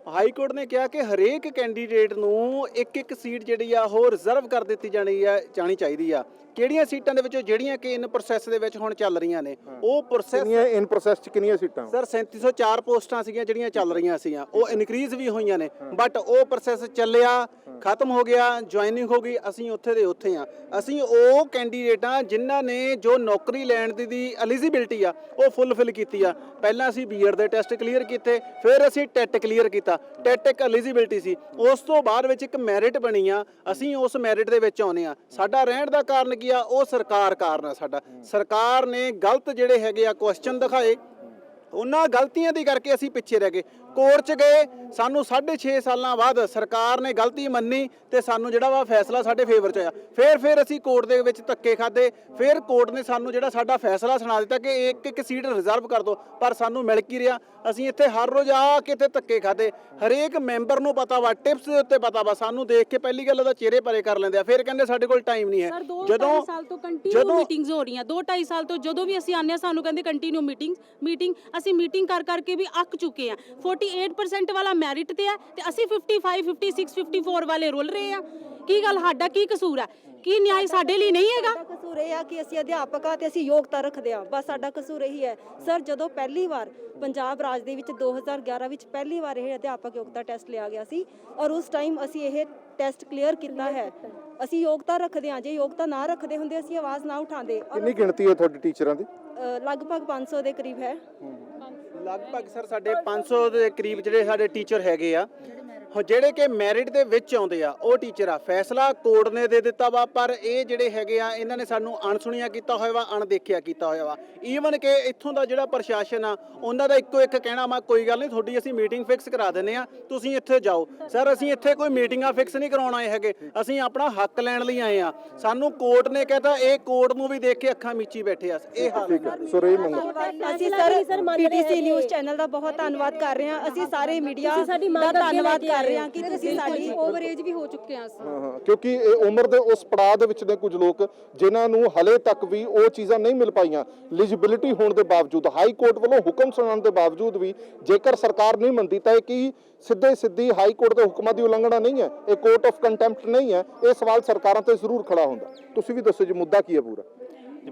ਹਾਈ ਕੋਰਟ ਨੇ ਕਿਹਾ ਕਿ ਹਰੇਕ ਕੈਂਡੀਡੇਟ ਨੂੰ ਇੱਕ ਸੀਟ ਜਿਹੜੀ ਆ ਉਹ ਰਿਜ਼ਰਵ ਕਰ ਦਿੱਤੀ ਜਾਣੀ ਚਾਹੀਦੀ ਆ। ਕਿਹੜੀਆਂ ਸੀਟਾਂ ਦੇ ਵਿੱਚੋਂ ਜਿਹੜੀਆਂ ਕਿ ਇਨ ਪ੍ਰੋਸੈਸ ਦੇ ਵਿੱਚ ਹੁਣ ਚੱਲ ਰਹੀਆਂ ਨੇ, ਉਹ ਪ੍ਰੋਸੈਸ ਇਨ ਪ੍ਰੋਸੈਸ 'ਚ ਕਿੰਨੀਆਂ ਸੀਟਾਂ? ਸਰ 3704 ਪੋਸਟਾਂ ਸੀਗੀਆਂ ਜਿਹੜੀਆਂ ਚੱਲ ਰਹੀਆਂ ਸੀਗੀਆਂ, ਉਹ ਇਨਕਰੀਜ਼ ਵੀ ਹੋਈਆਂ ਨੇ, ਬਟ ਉਹ ਪ੍ਰੋਸੈਸ ਚੱਲਿਆ, ਖਤਮ ਹੋ ਗਿਆ, ਜੁਆਇਨਿੰਗ ਹੋ ਗਈ। ਅਸੀਂ ਉੱਥੇ ਦੇ ਉੱਥੇ ਆ। ਅਸੀਂ ਉਹ ਕੈਂਡੀਡੇਟਾਂ ਜਿਨ੍ਹਾਂ ਨੇ ਜੋ ਨੌਕਰੀ ਲੈਣ ਦੀ ਐਲੀਜੀਬਿਲਟੀ ਆ ਉਹ ਫੁੱਲਫਿਲ ਕੀਤੀ ਆ। ਪਹਿਲਾਂ ਅਸੀਂ ਬੀਐਡ ਦੇ ਟੈਸਟ ਕਲੀਅਰ ਕੀਤੇ, ਫਿਰ ਅਸੀਂ ਟੈਟ ਕਲੀਅਰ ਕੀਤਾ। ਟੈਟ ਇੱਕ ਐਲੀਜੀਬਿਲਟੀ ਸੀ, ਉਸ ਤੋਂ ਬਾਅਦ ਵਿੱਚ ਇੱਕ ਮੈਰਿਟ ਬਣੀ ਆ। ਅਸੀਂ ਉਸ ਮੈਰਿਟ ਦੇ ਵਿੱਚ ਆਉਨੇ ਆ। ਸਾਡਾ ਰਹਿਣ ਦਾ ਕਾਰਨ ਕੀ ਆ? ਉਹ ਸਰਕਾਰ ਕਾਰਨ ਆ ਸਾਡਾ। ਸਰਕਾਰ ਨੇ ਗਲਤ ਜਿਹੜੇ ਹੈਗੇ ਆ ਕੁਐਸਚਨ ਦਿਖਾਏ, ਉਹਨਾਂ ਗਲਤੀਆਂ ਦੀ ਕਰਕੇ ਅਸੀਂ ਪਿੱਛੇ ਰਹਿ ਗਏ। ਕੋਰਟ 'ਚ ਗਏ, ਸਾਨੂੰ 6.5 ਸਾਲਾਂ ਬਾਅਦ ਸਰਕਾਰ ਨੇ ਗਲਤੀ ਮੰਨੀ ਤੇ ਸਾਨੂੰ ਜਿਹੜਾ ਵਾ ਫੈਸਲਾ ਸਾਡੇ ਫੇਵਰ 'ਚ ਆਇਆ। ਫਿਰ ਅਸੀਂ ਕੋਰਟ ਦੇ ਵਿੱਚ ਧੱਕੇ ਖਾਦੇ, ਫਿਰ ਕੋਰਟ ਨੇ ਸਾਨੂੰ ਜਿਹੜਾ ਸਾਡਾ ਫੈਸਲਾ ਸੁਣਾ ਦਿੱਤਾ ਕਿ ਇੱਕ ਸੀਟ ਰਿਜ਼ਰਵ ਕਰ ਦਿਓ, ਪਰ ਸਾਨੂੰ ਮਿਲ ਕੀ ਰਿਹਾ। ਅਸੀਂ ਇੱਥੇ ਹਰ ਰੋਜ਼ ਆ ਕੇ ਇੱਥੇ ਧੱਕੇ ਖਾਦੇ। ਹਰੇਕ ਮੈਂਬਰ ਨੂੰ ਪਤਾ ਵਾ, ਟਿਪਸ ਦੇ ਉੱਤੇ ਪਤਾ ਵਾ, ਸਾਨੂੰ ਦੇਖ ਕੇ ਪਹਿਲੀ ਗੱਲ ਉਹਦਾ ਚਿਹਰੇ ਪਰੇ ਕਰ ਲੈਂਦੇ ਆ, ਫਿਰ ਕਹਿੰਦੇ ਸਾਡੇ ਕੋਲ ਟਾਈਮ ਨਹੀਂ ਹੈ। ਜਦੋਂ ਸਾਲ ਤੋਂ ਕੰਟੀਨਿਊ ਮੀਟਿੰਗਸ ਹੋ ਰਹੀਆਂ, 2-2.5 ਸਾਲ ਤੋਂ ਜਦੋਂ ਵੀ ਅਸੀਂ ਆਉਂਦੇ ਹਾਂ ਸਾਨੂੰ ਕਹਿੰਦੇ ਕੰਟੀਨਿਊ ਮੀਟਿੰਗ। ਅਸੀਂ ਮੀਟਿੰਗ ਕਰ ਕਰਕੇ ਵੀ ਅੱਕ ਚੁੱਕੇ ਆ। 48% ਵਾਲਾ ਮੈਰਿਟ ਤੇ ਹੈ ਤੇ ਅਸੀਂ 55, 56, 54 ਵਾਲੇ ਰੁਲ ਰਹੇ ਆ। ਕੀ ਗੱਲ, ਸਾਡਾ ਕੀ ਕਸੂਰ ਹੈ? ਕੀ ਨਿਆਂ ਸਾਡੇ ਲਈ ਨਹੀਂ ਹੈਗਾ? ਕਸੂਰ ਇਹ ਆ ਕਿ ਅਸੀਂ ਅਧਿਆਪਕ ਆ ਤੇ ਅਸੀਂ ਯੋਗਤਾ ਰੱਖਦੇ ਆ, ਬਸ ਸਾਡਾ ਕਸੂਰ ਇਹੀ ਹੈ। ਸਰ, ਜਦੋਂ ਪਹਿਲੀ ਵਾਰ ਪੰਜਾਬ ਰਾਜ ਦੇ ਵਿੱਚ 2011 ਵਿੱਚ ਪਹਿਲੀ ਵਾਰ ਇਹ ਅਧਿਆਪਕ ਯੋਗਤਾ ਟੈਸਟ ਲਿਆ ਗਿਆ ਸੀ ਔਰ ਉਸ ਟਾਈਮ ਅਸੀਂ ਇਹ ਟੈਸਟ ਕਲੀਅਰ ਕੀਤਾ ਹੈ। ਅਸੀਂ ਯੋਗਤਾ ਰੱਖਦੇ ਹਾਂ, ਜੇ ਯੋਗਤਾ ਨਾ ਰੱਖਦੇ ਹੁੰਦੇ ਅਸੀਂ ਆਵਾਜ਼ ਨਾ ਉਠਾਉਂਦੇ। ਕਿੰਨੀ ਗਿਣਤੀ ਹੈ ਤੁਹਾਡੀ ਟੀਚਰਾਂ ਦੀ? ਲਗਭਗ 500 ਦੇ ਕਰੀਬ ਹੈ। ਲਗਭਗ ਸਰ ਸਾਡੇ 500 ਦੇ ਕਰੀਬ ਜਿਹੜੇ ਸਾਡੇ ਟੀਚਰ ਹੈਗੇ ਆ, ਜਿਹੜੇ ਕਿ ਮੈਰਿਟ ਦੇ ਵਿੱਚ ਆਉਂਦੇ ਆ, ਉਹ ਟੀਚਰ ਆ। ਫੈਸਲਾ ਕੋਰਟ ਨੇ ਦੇ ਦਿੱਤਾ ਵਾ, ਪਰ ਇਹ ਜਿਹੜੇ ਹੈਗੇ ਆ ਇਹਨਾਂ ਨੇ ਸਾਨੂੰ ਅਣਸੁਣਿਆ ਕੀਤਾ ਹੋਇਆ ਵਾ, ਅਣਦੇਖਿਆ ਕੀਤਾ ਹੋਇਆ ਵਾ। ਈਵਨ ਕਿ ਇੱਥੋਂ ਦਾ ਜਿਹੜਾ ਪ੍ਰਸ਼ਾਸਨ ਆ ਉਹਨਾਂ ਦਾ ਇੱਕੋ ਇੱਕ ਕਹਿਣਾ ਵਾ, ਕੋਈ ਗੱਲ ਨਹੀਂ ਤੁਹਾਡੀ ਅਸੀਂ ਮੀਟਿੰਗ ਫਿਕਸ ਕਰਾ ਦਿੰਦੇ ਆ, ਤੁਸੀਂ ਇੱਥੇ ਜਾਓ। ਸਰ, ਅਸੀਂ ਇੱਥੇ ਕੋਈ ਮੀਟਿੰਗਾਂ ਫਿਕਸ ਨਹੀਂ ਕਰਾਉਣ ਆਏ ਹੈਗੇ, ਅਸੀਂ ਆਪਣਾ ਹੱਕ ਲੈਣ ਲਈ ਆਏ ਆ। ਸਾਨੂੰ ਕੋਰਟ ਨੇ ਕਹਿਤਾ, ਇਹ ਕੋਰਟ ਨੂੰ ਵੀ ਦੇਖ ਕੇ ਅੱਖਾਂ ਮੀਚੀ ਬੈਠੇ ਆ। ਇਹ ਹਾਲ ਹੈ। ਅਸੀਂ ਸਰ ਪੀਟੀਸੀ ਨਿਊਜ਼ ਚੈਨਲ ਦਾ ਬਹੁਤ ਧੰਨਵਾਦ ਕਰ ਰਹੇ ਹਾਂ। ਅਸੀਂ ਸਾਰੇ ਮੀਡੀਆ ਦਾ ਧੰਨਵਾਦ ਕਰ ਰਹੇ ਹਾਂ ਕਿ ਤੁਸੀਂ ਸਾਡੀ ਓਵਰਏਜ ਵੀ ਹੋ ਚੁੱਕੇ ਹਾਂ। ਕਿਉਂਕਿ ਇਹ ਉਮਰ ਦੇ ਉਸ ਪੜਾਅ ਦੇ ਵਿੱਚ ਨੇ ਕੁਝ ਲੋਕ ਜਿਨ੍ਹਾਂ ਨੂੰ ਹਲੇ ਤੱਕ ਵੀ ਉਹ ਚੀਜ਼ਾਂ ਨਹੀਂ ਮਿਲ ਪਾਈਆਂ। ਐਲੀਜੀਬਿਲਿਟੀ ਹੋਣ ਦੇ ਬਾਵਜੂਦ, ਹਾਈ ਕੋਰਟ ਵੱਲੋਂ ਹੁਕਮ ਸੁਣਾਉਣ ਦੇ ਬਾਵਜੂਦ ਵੀ ਜੇਕਰ ਸਰਕਾਰ ਨਹੀਂ ਮੰਨਦੀ ਤਾਂ ਇਹ ਕੀ ਸਿੱਧੀ ਹਾਈ ਕੋਰਟ ਦੇ ਹੁਕਮਾਂ ਦੀ ਉਲੰਘਣਾ ਨਹੀਂ ਹੈ? ਇਹ ਕੋਰਟ ਆਫ ਕੰਟੈਂਪਟ ਨਹੀਂ ਹੈ? ਇਹ ਸਵਾਲ ਸਰਕਾਰਾਂ ਤੇ ਜ਼ਰੂਰ ਖੜਾ ਹੁੰਦਾ। ਤੁਸੀਂ ਵੀ ਦੱਸੋ ਜੀ, ਮੁੱਦਾ ਕੀ ਹੈ ਪੂਰਾ?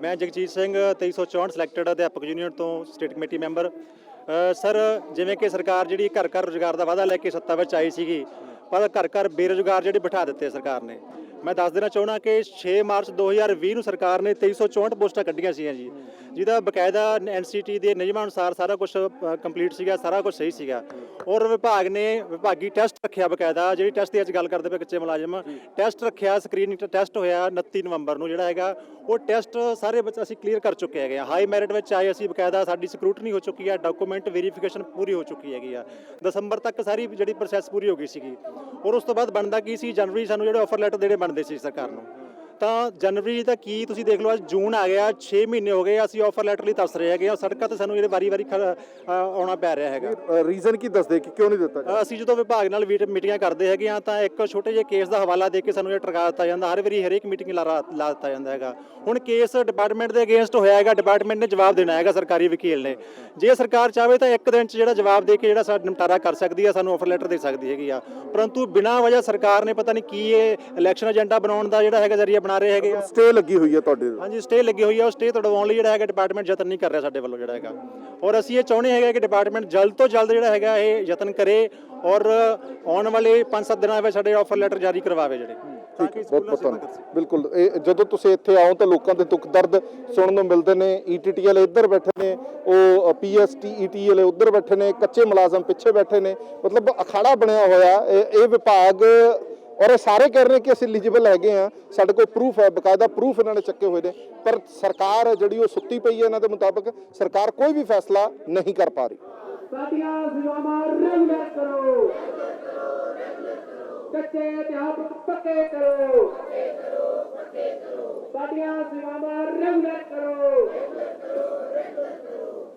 ਮੈਂ ਜਗਜੀਤ ਸਿੰਘ 2364 ਸਿਲੈਕਟਡ ਅਧਿਆਪਕ ਯੂਨੀਅਨ ਤੋਂ ਸਟੇਟ ਕਮੇਟੀ ਮੈਂਬਰ। ਸਰ, ਜਿਵੇਂ ਕਿ ਸਰਕਾਰ ਜਿਹੜੀ ਘਰ ਘਰ ਰੁਜ਼ਗਾਰ ਦਾ ਵਾਅਦਾ ਲੈ ਕੇ ਸੱਤਾ ਵਿੱਚ ਆਈ ਸੀਗੀ, ਪਰ ਘਰ ਘਰ ਬੇਰੁਜ਼ਗਾਰ ਜਿਹੜੇ ਬਿਠਾ ਦਿੱਤੇ ਸਰਕਾਰ ਨੇ। ਮੈਂ ਦੱਸ ਦੇਣਾ ਚਾਹੁੰਦਾ ਕਿ 6 ਮਾਰਚ 2020 ਨੂੰ ਸਰਕਾਰ ਨੇ 2364 ਪੋਸਟਾਂ ਕੱਢੀਆਂ ਸੀਗੀਆਂ ਜੀ, ਜਿਹਦਾ ਬਕਾਇਦਾ NCT ਦੇ ਨਿਯਮਾਂ ਅਨੁਸਾਰ ਸਾਰਾ ਕੁਝ ਕੰਪਲੀਟ ਸੀਗਾ, ਸਾਰਾ ਕੁਝ ਸਹੀ ਸੀਗਾ। ਔਰ ਵਿਭਾਗ ਨੇ ਵਿਭਾਗੀ ਟੈਸਟ ਰੱਖਿਆ ਬਕਾਇਦਾ, ਜਿਹੜੀ ਟੈਸਟ ਦੀ ਅੱਜ ਗੱਲ ਕਰਦੇ ਪਏ ਕੱਚੇ ਮੁਲਾਜ਼ਮ, ਟੈਸਟ ਰੱਖਿਆ, ਸਕਰੀਨਿੰਗ ਟੈਸਟ ਹੋਇਆ 29 ਨਵੰਬਰ ਨੂੰ ਜਿਹੜਾ ਹੈਗਾ, ਉਹ ਟੈਸਟ ਸਾਰੇ ਬੱਚੇ ਅਸੀਂ ਕਲੀਅਰ ਕਰ ਚੁੱਕੇ ਹੈਗੇ ਆ। ਹਾਈ ਮੈਰਿਟ ਵਿੱਚ ਆਏ ਅਸੀਂ, ਬਕਾਇਦਾ ਸਾਡੀ ਸਕਰੂਟਨੀ ਹੋ ਚੁੱਕੀ ਹੈ, ਡਾਕੂਮੈਂਟ ਵੈਰੀਫਿਕੇਸ਼ਨ ਪੂਰੀ ਹੋ ਚੁੱਕੀ ਹੈਗੀ ਆ। ਦਸੰਬਰ ਤੱਕ ਸਾਰੀ ਜਿਹੜੀ ਪ੍ਰੋਸੈਸ ਪੂਰੀ ਹੋ ਗਈ ਸੀਗੀ। ਔਰ ਉਸ ਤੋਂ ਬਾਅਦ ਬਣਦਾ ਕੀ ਸੀ, ਜਨਵਰੀ ਸਾਨੂੰ ਜਿਹੜੇ ਆਫਰ ਲੈਟਰ ਜਿਹੜੇ ਬਣਦੇ ਸੀ ਸਰਕਾਰ ਨੂੰ, ਤਾਂ ਜਨਵਰੀ ਦਾ ਕੀ ਤੁਸੀਂ ਦੇਖ ਲਓ, ਅੱਜ ਜੂਨ ਆ ਗਿਆ, 6 ਮਹੀਨੇ ਹੋ ਗਏ ਅਸੀਂ ਆਫਰ ਲੈਟਰ ਲਈ ਤਰਸ ਰਹੇ ਹੈਗੇ ਆ। ਸੜਕਾਂ ਤੇ ਸਾਨੂੰ ਜਿਹੜੇ ਵਾਰੀ-ਵਾਰੀ ਆਉਣਾ ਪੈ ਰਿਹਾ ਹੈਗਾ। ਰੀਜ਼ਨ ਕੀ ਦੱਸਦੇ ਕਿ ਕਿਉਂ ਨਹੀਂ ਦਿੱਤਾ? ਅਸੀਂ ਜਦੋਂ ਵਿਭਾਗ ਨਾਲ ਮੀਟਿੰਗਾਂ ਕਰਦੇ ਹੈਗੇ ਆ ਤਾਂ ਇੱਕ ਛੋਟੇ ਜਿਹੇ ਕੇਸ ਦਾ ਹਵਾਲਾ ਦੇ ਕੇ ਸਾਨੂੰ ਇਹ ਟਰਕਾ ਦਿੱਤਾ ਜਾਂਦਾ, ਹਰ ਵਾਰੀ ਹਰੇਕ ਮੀਟਿੰਗ ਲਾ ਦਿੱਤਾ ਜਾਂਦਾ ਹੈਗਾ। ਹੁਣ ਕੇਸ ਡਿਪਾਰਟਮੈਂਟ ਦੇ ਅਗੇਂਸਟ ਹੋਇਆ ਹੈਗਾ, ਡਿਪਾਰਟਮੈਂਟ ਨੇ ਜਵਾਬ ਦੇਣਾ ਹੈਗਾ, ਸਰਕਾਰੀ ਵਕੀਲ ਨੇ। ਜੇ ਸਰਕਾਰ ਚਾਹੇ ਤਾਂ ਇੱਕ ਦਿਨ 'ਚ ਜਿਹੜਾ ਜਵਾਬ ਦੇ ਕੇ ਜਿਹੜਾ ਸਾਡਾ ਨਿਪਟਾਰਾ ਕਰ ਸਕਦੀ ਹੈ, ਸਾਨੂੰ ਆਫਰ ਲੈਟਰ ਦੇ ਸਕਦੀ ਹੈਗੀ ਆ। ਪਰੰਤੂ ਬਿਨਾਂ ਵਜ੍ਹਾ ਸਰਕਾਰ ਨੇ ਪਤਾ ਨਹੀਂ ਕੀ ਇਹ ਇਲੈਕਸ਼ਨ ਏਜੰਡਾ ਬਣਾਉਣ ਦਾ ਜਿਹੜਾ ਹੈਗਾ ਜ਼ਰੀਆ ਬਣਾ ਰਹੇ ਹੈਗੇ। ਸਟੇ ਲੱਗੀ ਹੋਈ ਹੈ ਤੁਹਾਡੇ? ਹਾਂਜੀ, ਸਟੇ ਲੱਗੀ ਹੋਈ ਹੈ। ਉਹ ਸਟੇ ਤੁੜਵਾਉਣ ਲਈ ਜਿਹੜਾ ਹੈਗਾ ਡਿਪਾਰਟਮੈਂਟ ਯਤਨ ਨਹੀਂ ਕਰ ਰਿਹਾ ਸਾਡੇ ਵੱਲੋਂ ਜਿਹੜਾ ਹੈਗਾ। ਔਰ ਅਸੀਂ ਇਹ ਚਾਹੁੰਦੇ ਹੈਗੇ ਕਿ ਡਿਪਾਰਟਮੈਂਟ ਜਲਦ ਤੋਂ ਜਲਦ ਜਿਹੜਾ ਹੈਗਾ ਇਹ ਯਤਨ ਕਰੇ ਔਰ ਆਉਣ ਵਾਲੇ 5-7 ਦਿਨਾਂ ਵਿੱਚ ਸਾਡੇ ਆਫਰ ਲੈਟਰ ਜਾਰੀ ਕਰਵਾਵੇ ਜਿਹੜੇ। ਬਿਲਕੁਲ, ਇਹ ਜਦੋਂ ਤੁਸੀਂ ਇੱਥੇ ਆਓ ਤਾਂ ਲੋਕਾਂ ਦੇ ਦੁੱਖ ਦਰਦ ਸੁਣਨ ਨੂੰ ਮਿਲਦੇ ਨੇ। ETT ਵਾਲੇ ਇੱਧਰ ਬੈਠੇ ਨੇ, ਉਹ PSTET ਵਾਲੇ ਉੱਧਰ ਬੈਠੇ ਨੇ, ਕੱਚੇ ਮੁਲਾਜ਼ਮ ਪਿੱਛੇ ਬੈਠੇ ਨੇ। ਮਤਲਬ ਅਖਾੜਾ ਬਣਿਆ ਹੋਇਆ ਇਹ ਵਿਭਾਗ, ਔਰ ਇਹ ਸਾਰੇ ਕਹਿ ਰਹੇ ਕਿ ਅਸੀਂ ਐਲੀਜੀਬਲ ਹੈਗੇ ਆ, ਸਾਡੇ ਕੋਲ ਪ੍ਰੂਫ ਹੈ, ਬਕਾਇਦਾ ਪ੍ਰੂਫ ਇਹਨਾਂ ਨੇ ਚੱਕੇ ਹੋਏ ਨੇ। ਪਰ ਸਰਕਾਰ ਜਿਹੜੀ ਉਹ ਸੁੱਤੀ ਪਈ ਹੈ। ਇਹਨਾਂ ਦੇ ਮੁਤਾਬਕ ਸਰਕਾਰ ਕੋਈ ਵੀ ਫੈਸਲਾ ਨਹੀਂ ਕਰ ਪਾ ਰਹੀ। ਕੱਚੇ ਅਧਿਆਪਕ ਪੱਕੇ ਕਰੋ, ਸਾਡੀਆਂ ਸੇਵਾਵਾਂ ਰੈਗੂਲਰ ਕਰੋ,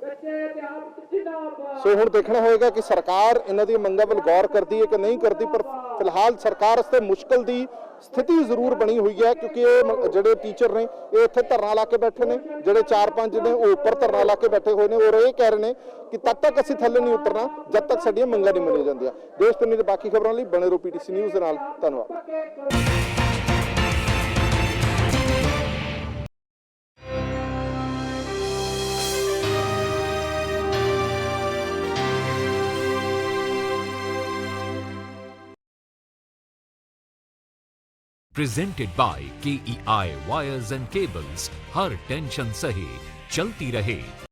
ਕੱਚੇ ਅਧਿਆਪਕ ਜਿੰਦਾਬਾਦ। ਸੋ ਹੁਣ ਦੇਖਣਾ ਹੋਏਗਾ ਕਿ ਸਰਕਾਰ ਇਹਨਾਂ ਦੀ ਮੰਗਾਂ ਵੱਲ ਗੌਰ ਕਰਦੀ ਹੈ ਕਿ ਨਹੀਂ ਕਰਦੀ। ਪਰ ਫਿਲਹਾਲ ਸਰਕਾਰ ਇਸ ਤੇ ਮੁਸ਼ਕਲ ਦੀ ਸਥਿਤੀ ਜ਼ਰੂਰ ਬਣੀ ਹੋਈ ਹੈ, ਕਿਉਂਕਿ ਇਹ ਜਿਹੜੇ ਟੀਚਰ ਨੇ ਇਹ ਇੱਥੇ ਧਰਨਾ ਲਾ ਕੇ ਬੈਠੇ ਨੇ, ਜਿਹੜੇ 4-5 ਨੇ ਉਹ ਉੱਪਰ ਧਰਨਾ ਲਾ ਕੇ ਬੈਠੇ ਹੋਏ ਨੇ। ਔਰ ਇਹ ਕਹਿ ਰਹੇ ਨੇ ਕਿ ਤਦ ਤੱਕ ਅਸੀਂ ਥੱਲੇ ਨਹੀਂ ਉਤਰਨਾ ਜਦ ਤੱਕ ਸਾਡੀਆਂ ਮੰਗਾਂ ਨਹੀਂ ਮੰਨੀਆਂ ਜਾਂਦੀਆਂ। ਦੇਸ਼ ਦੁਨੀਆ ਦੇ ਬਾਕੀ ਖਬਰਾਂ ਲਈ ਬਣੇ ਰਹੋ PTC ਨਿਊਜ਼ ਦੇ ਨਾਲ। ਧੰਨਵਾਦ। Presented by KEI Wires and Cables, her tension सही चलती रहे।